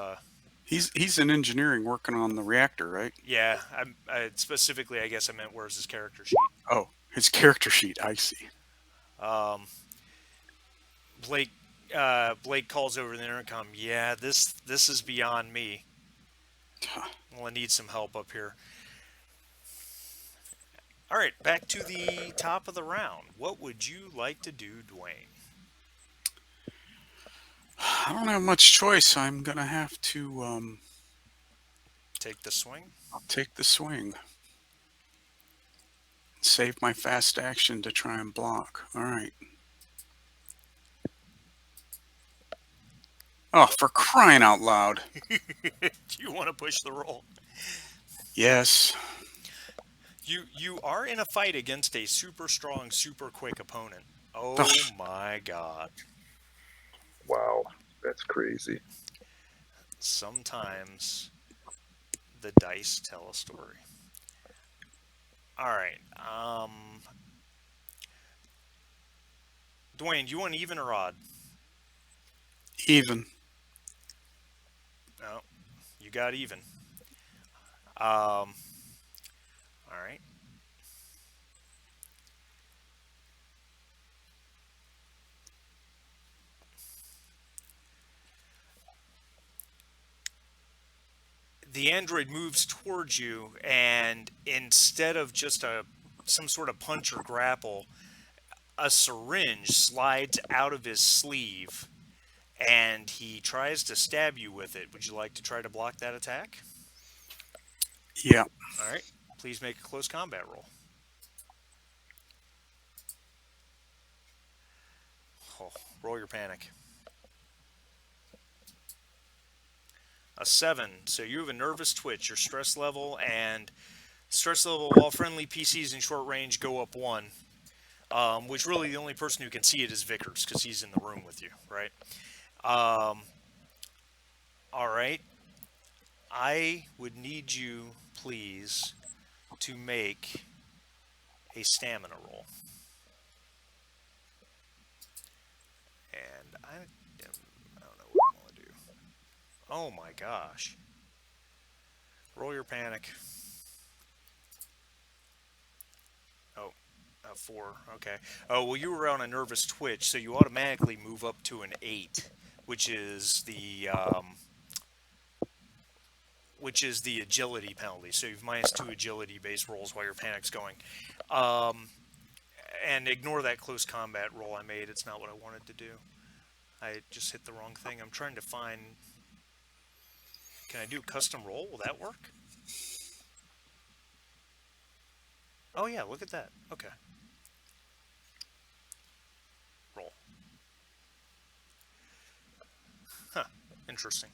He's in engineering working on the reactor, right? yeah, specifically, I guess I meant where's his character sheet? Oh, his character sheet. I see. Blake calls over the intercom. Yeah, this is beyond me. Well, I need some help up here. All right, back to the top of the round. What would you like to do, Dwayne? I don't have much choice. I'm gonna have to Take the swing. I'll take the swing. Save my fast action to try and block. All right. Oh, for crying out loud. Do you want to push the roll? Yes. You are in a fight against a super strong, super quick opponent. Oh my god. Wow, that's crazy. Sometimes the dice tell a story. All right. Dwayne, do you want even or odd? Even. No, you got even. All right. The android moves towards you, and instead of just some sort of punch or grapple, a syringe slides out of his sleeve, and he tries to stab you with it. Would you like to try to block that attack? Yeah. All right. Please make a close combat roll. Oh, roll your panic. A 7. So you have a nervous twitch. Your stress level of all friendly PCs in short range go up 1. Which really the only person who can see it is Vickers because he's in the room with you, right? All right. I would need you, please, to make a stamina roll. And I don't know what I want to do. Oh my gosh. Roll your panic. Oh, 4. Okay. Oh, well, you were on a nervous twitch, so you automatically move up to an 8, which is the agility penalty. So you've -2 agility base rolls while your panic's going. And ignore that close combat roll I made. It's not what I wanted to do. I just hit the wrong thing. I'm trying to find... Can I do a custom roll? Will that work? Oh yeah, look at that. Okay. Roll. Huh. Interesting.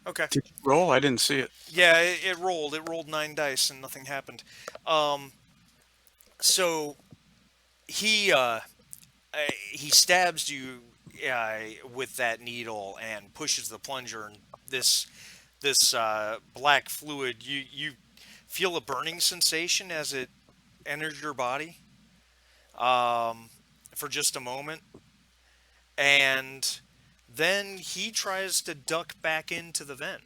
Okay. Did you roll? I didn't see it. Yeah, it rolled. It rolled 9 dice and nothing happened. So he stabs you with that needle and pushes the plunger, and this black fluid, you feel a burning sensation as it enters your body for just a moment, and then he tries to duck back into the vent.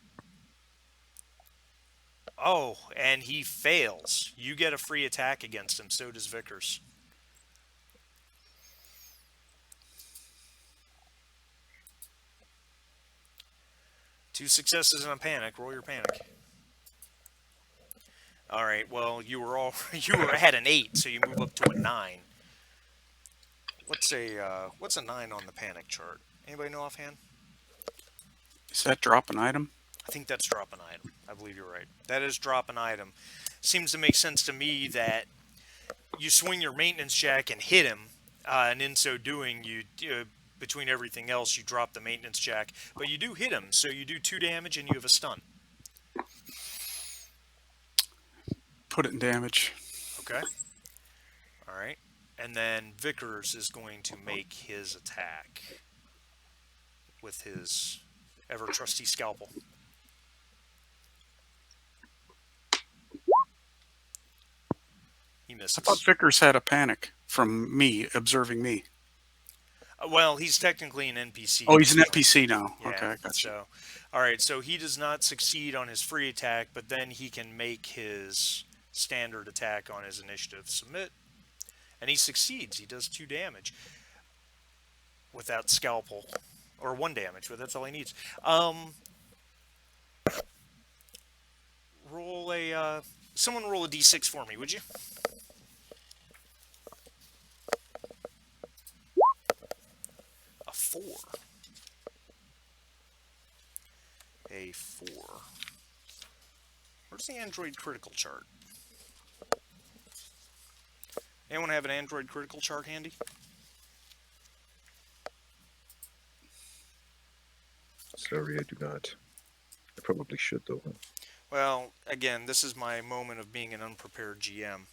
Oh, and he fails. You get a free attack against him. So does Vickers. Two successes and a panic. Roll your panic. All right. Well, you were at an 8, so you move up to a 9. What's a 9 on the panic chart? Anybody know offhand? Is that drop an item? I think that's drop an item. I believe you're right. That is drop an item. Seems to make sense to me that you swing your maintenance jack and hit him, and in so doing, you between everything else, you drop the maintenance jack. But you do hit him, so you do 2 damage and you have a stun. Put it in damage. Okay. All right. And then Vickers is going to make his attack with his ever-trusty scalpel. He misses. I thought Vickers had a panic from me, observing me. Well, he's technically an NPC. Oh, he's an NPC now. Yeah, Okay, gotcha. So, all right, so he does not succeed on his free attack, but then he can make his standard attack on his initiative. Submit. And he succeeds. He does 2 damage with that scalpel. Or 1 damage, but that's all he needs. Someone roll a d6 for me, would you? A 4. A 4. Where's the Android critical chart? Anyone have an Android critical chart handy? Sorry, I do not. I probably should, though. Huh? Well, again, this is my moment of being an unprepared GM.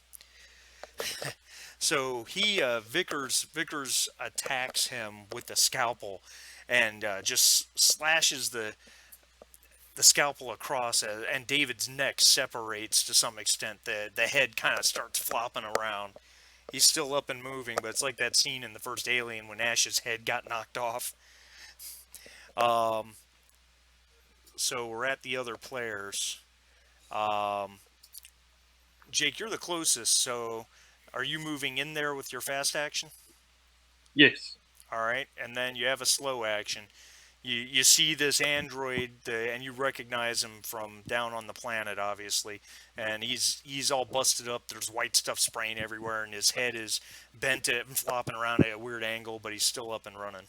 So Vickers attacks him with the scalpel and just slashes the scalpel across, and David's neck separates to some extent. The head kind of starts flopping around. He's still up and moving, but it's like that scene in the first Alien when Ash's head got knocked off. So we're at the other players. Jake, you're the closest, so are you moving in there with your fast action? Yes. All right, and then you have a slow action. you see this android, and you recognize him from down on the planet, obviously, and he's all busted up. There's white stuff spraying everywhere, and his head is bent and flopping around at a weird angle, but he's still up and running.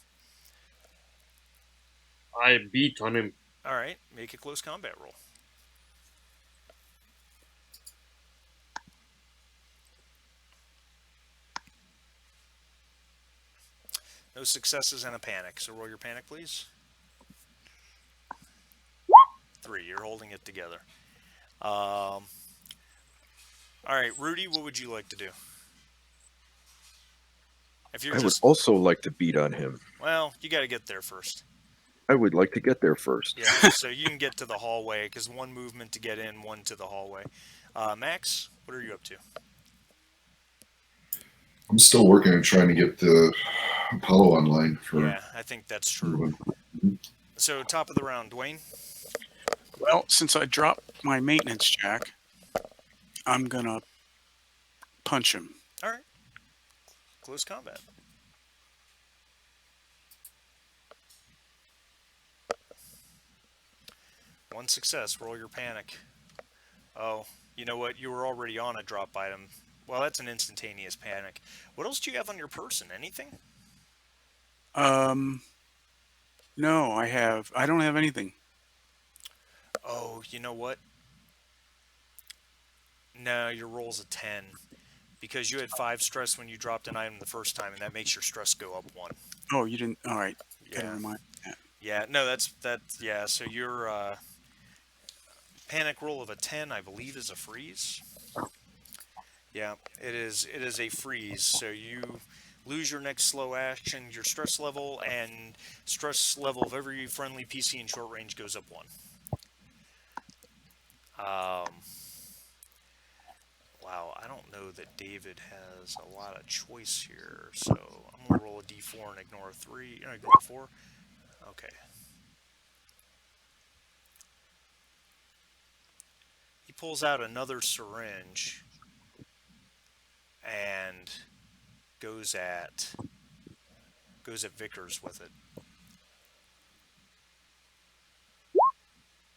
I beat on him. All right, make a close combat roll. No successes and a panic. So roll your panic, please. 3. You're holding it together. All right, Rudy, what would you like to do? If you're I would just also like to beat on him. well, you got to get there first. I would like to get there first. Yeah, so you can get to the hallway because one movement to get in, one to the hallway. Max, what are you up to? I'm still working on trying to get the Apollo online for. Yeah, I think that's true. So top of the round, Dwayne. Well, since I dropped my maintenance jack, I'm gonna punch him. All right, close combat. One success. Roll your panic. Oh, you know what? You were already on a drop item. Well, that's an instantaneous panic. What else do you have on your person? Anything? No, I don't have anything. Oh, you know what? No, your roll's a 10. Because you had 5 stress when you dropped an item the first time, and that makes your stress go up 1. Oh, you didn't. All right. Gotta Yeah. remind me that. Yeah, no, yeah, so your panic roll of a 10, I believe, is a freeze. Yeah, it is a freeze, so you lose your next slow action, your stress level, and stress level of every friendly PC in short range goes up 1. Wow, I don't know that David has a lot of choice here, so I'm going to roll a d4 and ignore 3, or ignore 4. Okay. He pulls out another syringe and goes at Vickers with it.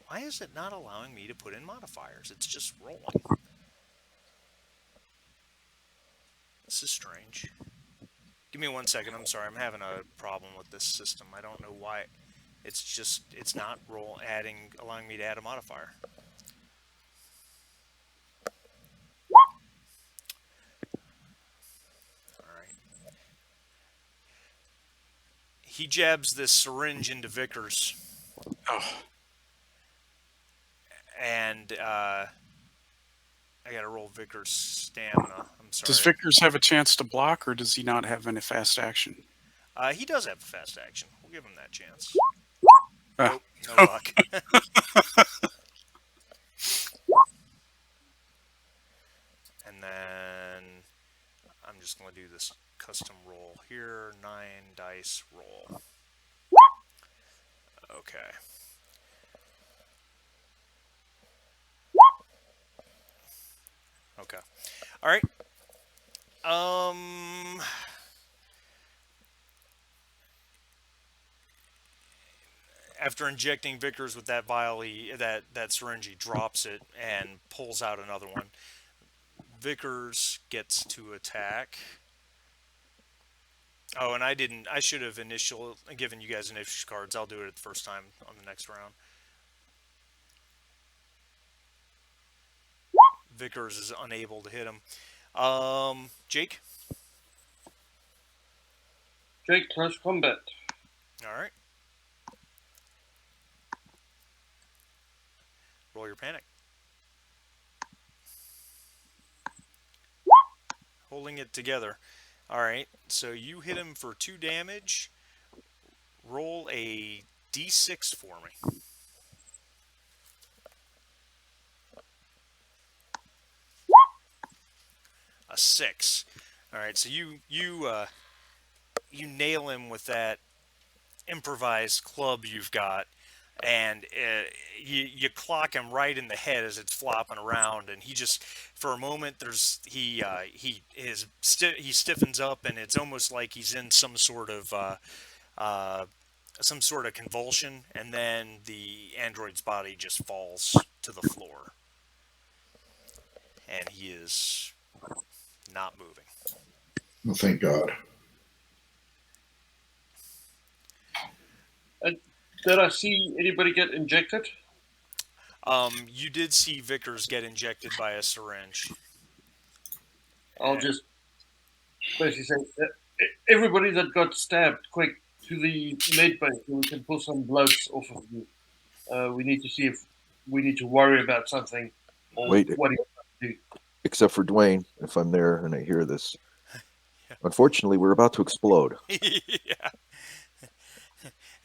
Why is it not allowing me to put in modifiers? It's just rolling. This is strange. Give me 1 second. I'm sorry. I'm having a problem with this system. I don't know why. It's not allowing me to add a modifier. Alright. He jabs this syringe into Vickers. Oh, And I gotta roll Vickers' stamina. I'm sorry. does Vickers have a chance to block, or does he not have any fast action? He does have a fast action. We'll give him that chance. Ah. Nope, no luck. And then I'm just going to do this custom roll here. 9 dice roll. Okay. Okay. All right. After injecting Vickers with that vial, that syringe, he drops it and pulls out another one. Vickers gets to attack. Oh, and I should have given you guys initial cards. I'll do it at the first time on the next round. Vickers is unable to hit him. Jake? Jake, close combat. Alright. Roll your panic. Holding it together. Alright, so you hit him for 2 damage. Roll a d6 for me. A 6. Alright, so you nail him with that improvised club you've got, and you clock him right in the head as it's flopping around, and he just, for a moment, he stiffens up, and it's almost like he's in some sort of some sort of convulsion, and then the android's body just falls to the floor, and he is not moving. Well, thank God. Did I see anybody get injected? You did see Vickers get injected by a syringe. I'll just basically say everybody that got stabbed, quick to the med bay so we can pull some bloods off of you. We need to see if we need to worry about something or Wait. what do you do. Except for Dwayne, if I'm there and I hear this. Unfortunately, we're about to explode. Yeah.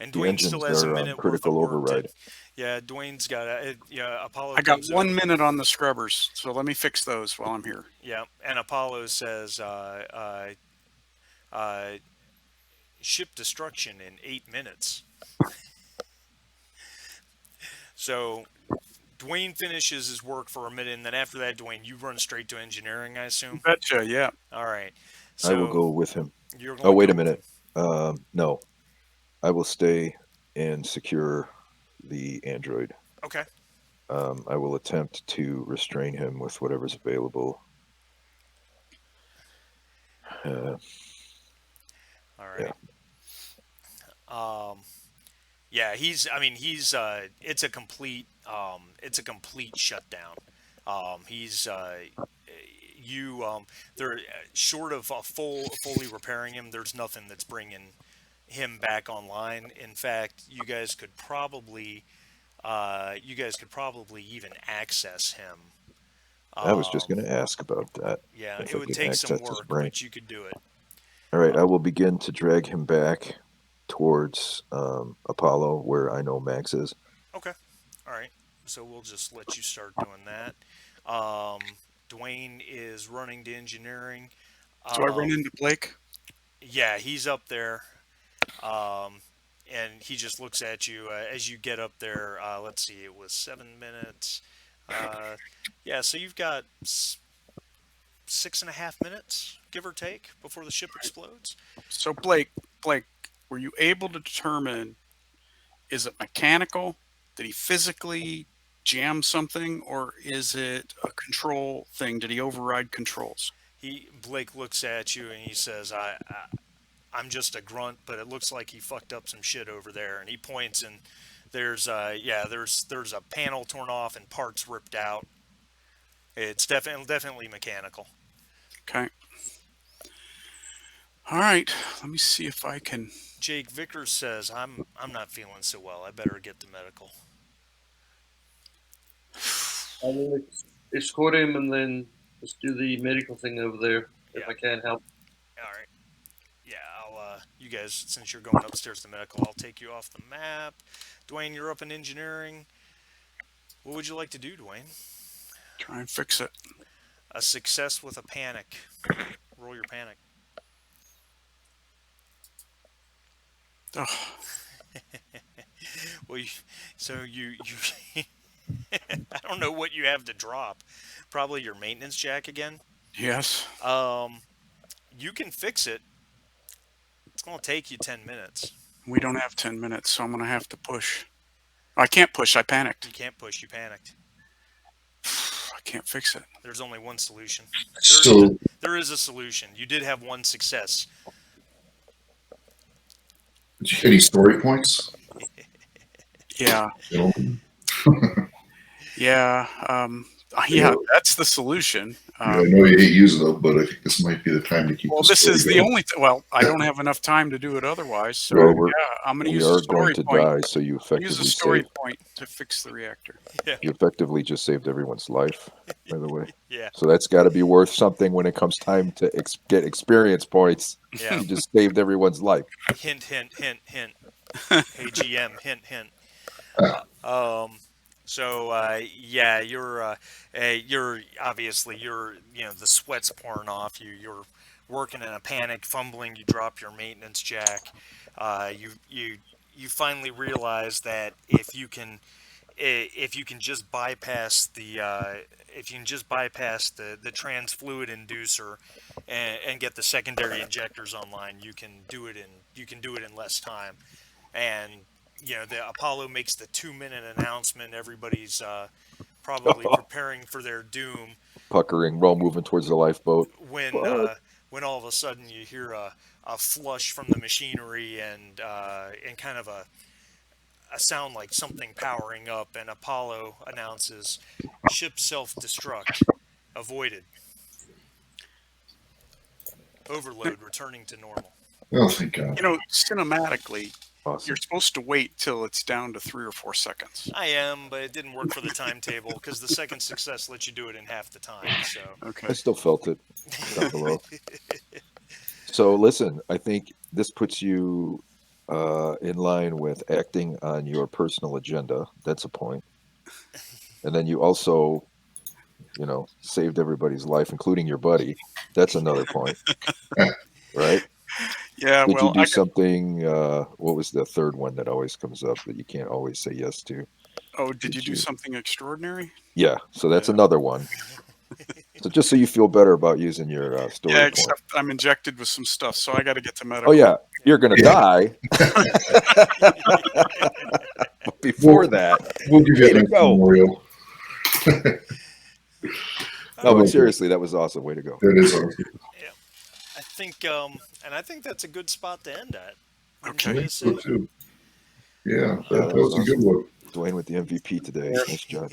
And The Dwayne still has engines a are on minute critical worth of work override. yeah, Dwayne's got Apollo. I got comes 1 over. minute on the scrubbers, so let me fix those while I'm here. Yeah, and Apollo says, ship destruction in 8 minutes. So Dwayne finishes his work for a minute, and then after that, Dwayne, you run straight to engineering, I assume. Betcha, yeah. All right. I will So go with him. you're Oh, going wait to a minute. No. I will stay and secure the android. Okay. I will attempt to restrain him with whatever's available. All right. Yeah, he's. I mean, he's. It's a complete. It's a complete shutdown. He's. You. They're short of fully repairing him. There's nothing that's bringing him back online. In fact, you guys could probably. You guys could probably even access him. I was just going to ask about that. Yeah, if it I would can take some access his work, brain. but you could do it. All right, I will begin to drag him back towards Apollo, where I know Max is. Okay. All right. So we'll just let you start doing that. Dwayne is running to engineering. Do I run into Blake? Yeah, he's up there. And he just looks at you as you get up there. Let's see, it was 7 minutes. Yeah, so you've got 6.5 minutes, give or take, before the ship explodes. So Blake, were you able to determine, is it mechanical? Did he physically jam something, or is it a control thing? Did he override controls? Blake looks at you and he says, I'm just a grunt, but it looks like he fucked up some shit over there. And he points, and there's a panel torn off and parts ripped out. It's definitely mechanical. Okay. All right. Let me see if I can. Jake, Vickers says, I'm not feeling so well. I better get to medical. I will escort him and then just do the medical thing over there if Yeah. I can help. All right. Yeah, I'll. You guys, since you're going upstairs to medical, I'll take you off the map. Dwayne, you're up in engineering. What would you like to do, Dwayne? Try and fix it. A success with a panic. Roll your panic. Oh, Well, you I don't know what you have to drop. Probably your maintenance jack again. yes. You can fix it. It's going to take you 10 minutes. We don't have 10 minutes, so I'm going to have to push. I can't push. I panicked. You can't push. You panicked. I can't fix it. There's only one solution. So, There is a solution. You did have one success. any story points? Yeah. Gentlemen? Yeah. Yeah, that's the solution. I know you hate using them, but I think this might be the time to keep. Well, the this story is the going. only. Well, I don't have enough time to do it otherwise. So Well, yeah, I'm going to We use a are story going to point. die, so you Use effectively a story saved. point to fix the reactor. You effectively just saved everyone's life, by the way. Yeah. So that's got to be worth something when it comes time to get experience points. Yeah. You just saved everyone's life. Hint, hint, hint, hint. Hey, GM, hint, hint. Yeah, you're obviously the sweat's pouring off you. You're working in a panic, fumbling. You drop your maintenance jack. You finally realize that if you can just bypass the trans fluid inducer and get the secondary injectors online, you can do it in less time. and the Apollo makes the 2-minute announcement. Everybody's probably preparing for their doom Puckering, roll moving towards the lifeboat. when Fuck. when all of a sudden you hear a flush from the machinery and kind of a sound like something powering up, and Apollo announces ship self-destruct avoided. Overload returning to normal. Oh, thank God. Cinematically, Awesome. you're supposed to wait till it's down to 3 or 4 seconds. I am, but it didn't work for the timetable because the second success lets you do it in half the time. So Okay. I still felt it down below. So listen, I think this puts you in line with acting on your personal agenda. That's a point. And then you also, saved everybody's life, including your buddy. That's another point, right? Yeah, Did you well, do something? What was the third one that always comes up that you can't always say yes to? did you do something extraordinary? Yeah, so that's Yeah. another one. So just so you feel better about using your story Yeah, point. except I'm injected with some stuff, so I got to get to medical. Oh yeah, you're gonna die. But before that, We'll give you way a to nice go. memorial. No, but seriously, that was awesome. Way to go. That is awesome. yeah, I think that's a good spot to end at. Wouldn't I you think guys so say? too. Yeah, Yeah, that was a good one. Dwayne with the MVP today. Nice job.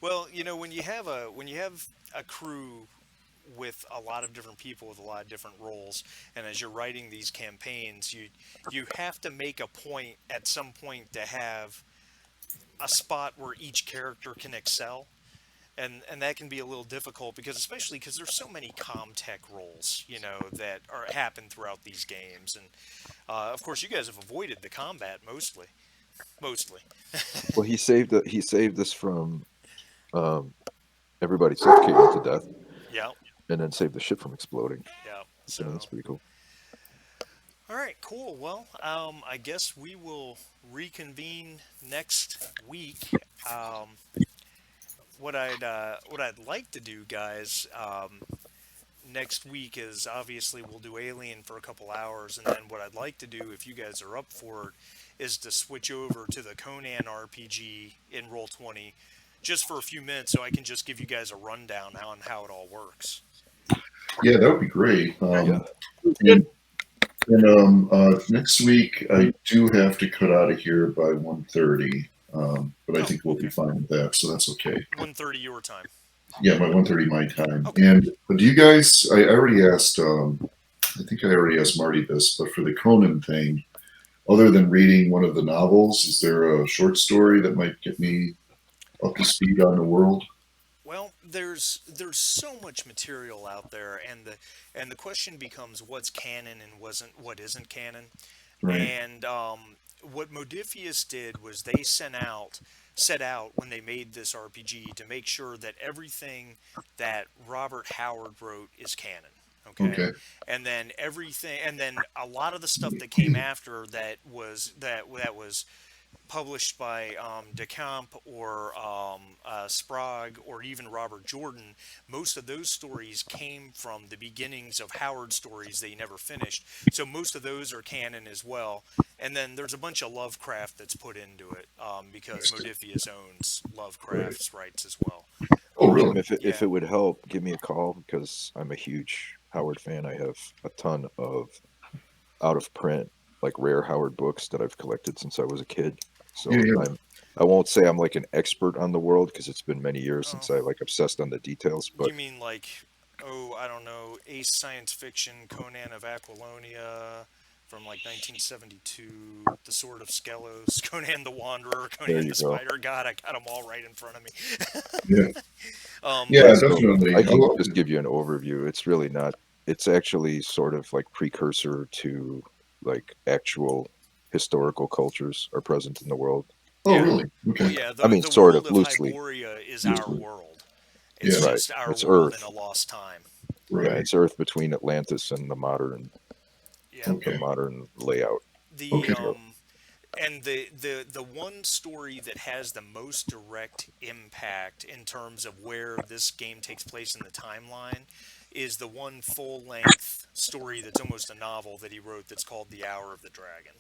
Well, when you have a crew with a lot of different people with a lot of different roles, and as you're writing these campaigns, you have to make a point at some point to have a spot where each character can excel. And that can be a little difficult especially because there's so many comtech roles, that happen throughout these games, and of course you guys have avoided the combat mostly. Well, he saved us from everybody suffocating to death, Yeah, and then saved the ship from exploding. yeah. So that's pretty cool. All right, cool. Well, I guess we will reconvene next week. Um, what I'd like to do, guys, next week is obviously we'll do Alien for a couple hours, and then what I'd like to do, if you guys are up for it, is to switch over to the Conan RPG in Roll20 just for a few minutes, so I can just give you guys a rundown on how it all works. Yeah, that would be great. Yeah. And next week, I do have to cut out of here by 1:30, but I think we'll be fine with that, so that's okay. 1:30 your time. Yeah, by 1:30 my time. Okay. And do you guys? I already asked. I think I already asked Marty this, but for the Conan thing, other than reading one of the novels, is there a short story that might get me up to speed on the world? Well, there's so much material out there, and the question becomes what's canon and what isn't canon. Right. And what Modifius did was they set out when they made this RPG to make sure that everything that Robert Howard wrote is canon. Okay. And then a lot of the stuff that came after that was published by De Camp or Sprague or even Robert Jordan, most of those stories came from the beginnings of Howard stories they never finished. So most of those are canon as well. And then there's a bunch of Lovecraft that's put into it because Modifius owns Lovecraft's rights as well. Oh, really? If it would help, give me a call because I'm a huge Howard fan. I have a ton of out of print, like rare Howard books that I've collected since I was a kid. So I won't say I'm like an expert on the world because it's been many years since I obsessed on the details. But you mean like, I don't know, Ace Science Fiction, Conan of Aquilonia from like 1972, The Sword of Skelos, Conan the Wanderer, Conan the Spider God. I got them all right in front of me. Definitely. I can just give you an overview. It's really not. It's actually sort of like precursor to like actual historical cultures are present in the world. Oh, really? Okay. Well, yeah, I mean, the sort world of loosely. Hyboria is our world. It's just our It's world Earth. in a lost time. Right. Yeah, it's Earth between Atlantis and the modern, Yeah. the modern layout. And the one story that has the most direct impact in terms of where this game takes place in the timeline is the one full-length story that's almost a novel that he wrote that's called The Hour of the Dragon,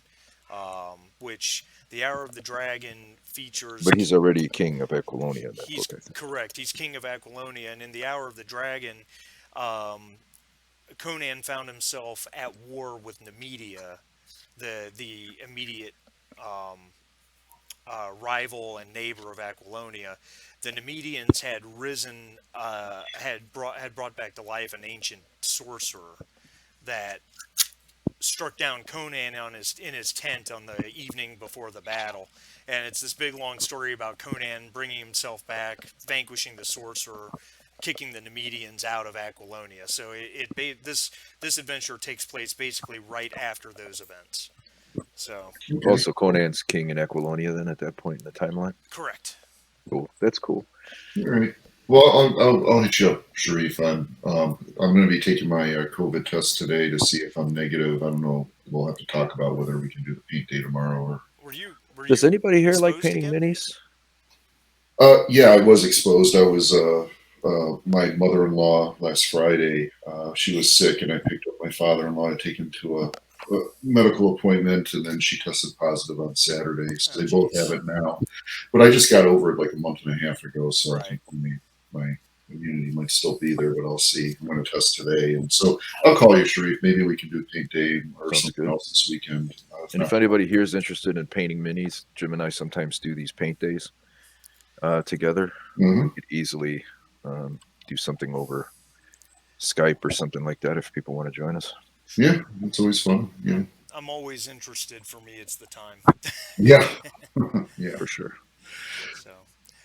which The Hour of the Dragon features. But he's already king of Aquilonia in that He's book, I think. correct. He's king of Aquilonia, and in The Hour of the Dragon, Conan found himself at war with Nemedia, the immediate rival and neighbor of Aquilonia. The Nemedians had risen, had brought back to life an ancient sorcerer that struck down Conan in his tent on the evening before the battle. And it's this big long story about Conan bringing himself back, vanquishing the sorcerer, kicking the Nemedians out of Aquilonia. So this adventure takes place basically right after those events. So Also, Conan's king in Aquilonia then at that point in the timeline. correct. Cool. That's cool. All right. Well, I'll hit you up, Sharif. I'm going to be taking my COVID test today to see if I'm negative. I don't know. We'll have to talk about whether we can do the paint day tomorrow. Or Does anybody here like exposed painting again? minis? yeah, I was exposed. I was my mother-in-law last Friday. She was sick, and I picked up my father-in-law to take him to a medical appointment, and then she tested positive on Saturday. So they both have it now. But I just got over it like a month and a half ago, so I think my immunity might still be there, but I'll see. I'm going to test today, and so I'll call you, Sharif. Maybe we can do paint day or Sounds something good. else this weekend. And if anybody here is interested in painting minis, Jim and I sometimes do these paint days together. Mhm. We could easily do something over Skype or something like that if people want to join us. Yeah, it's always fun. Yeah, I'm always interested. For me, it's the time. yeah, yeah. For sure. So,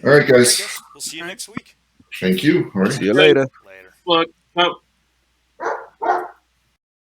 All right, I guys. guess we'll see you next week. Thank you. All right. See you later. Later. But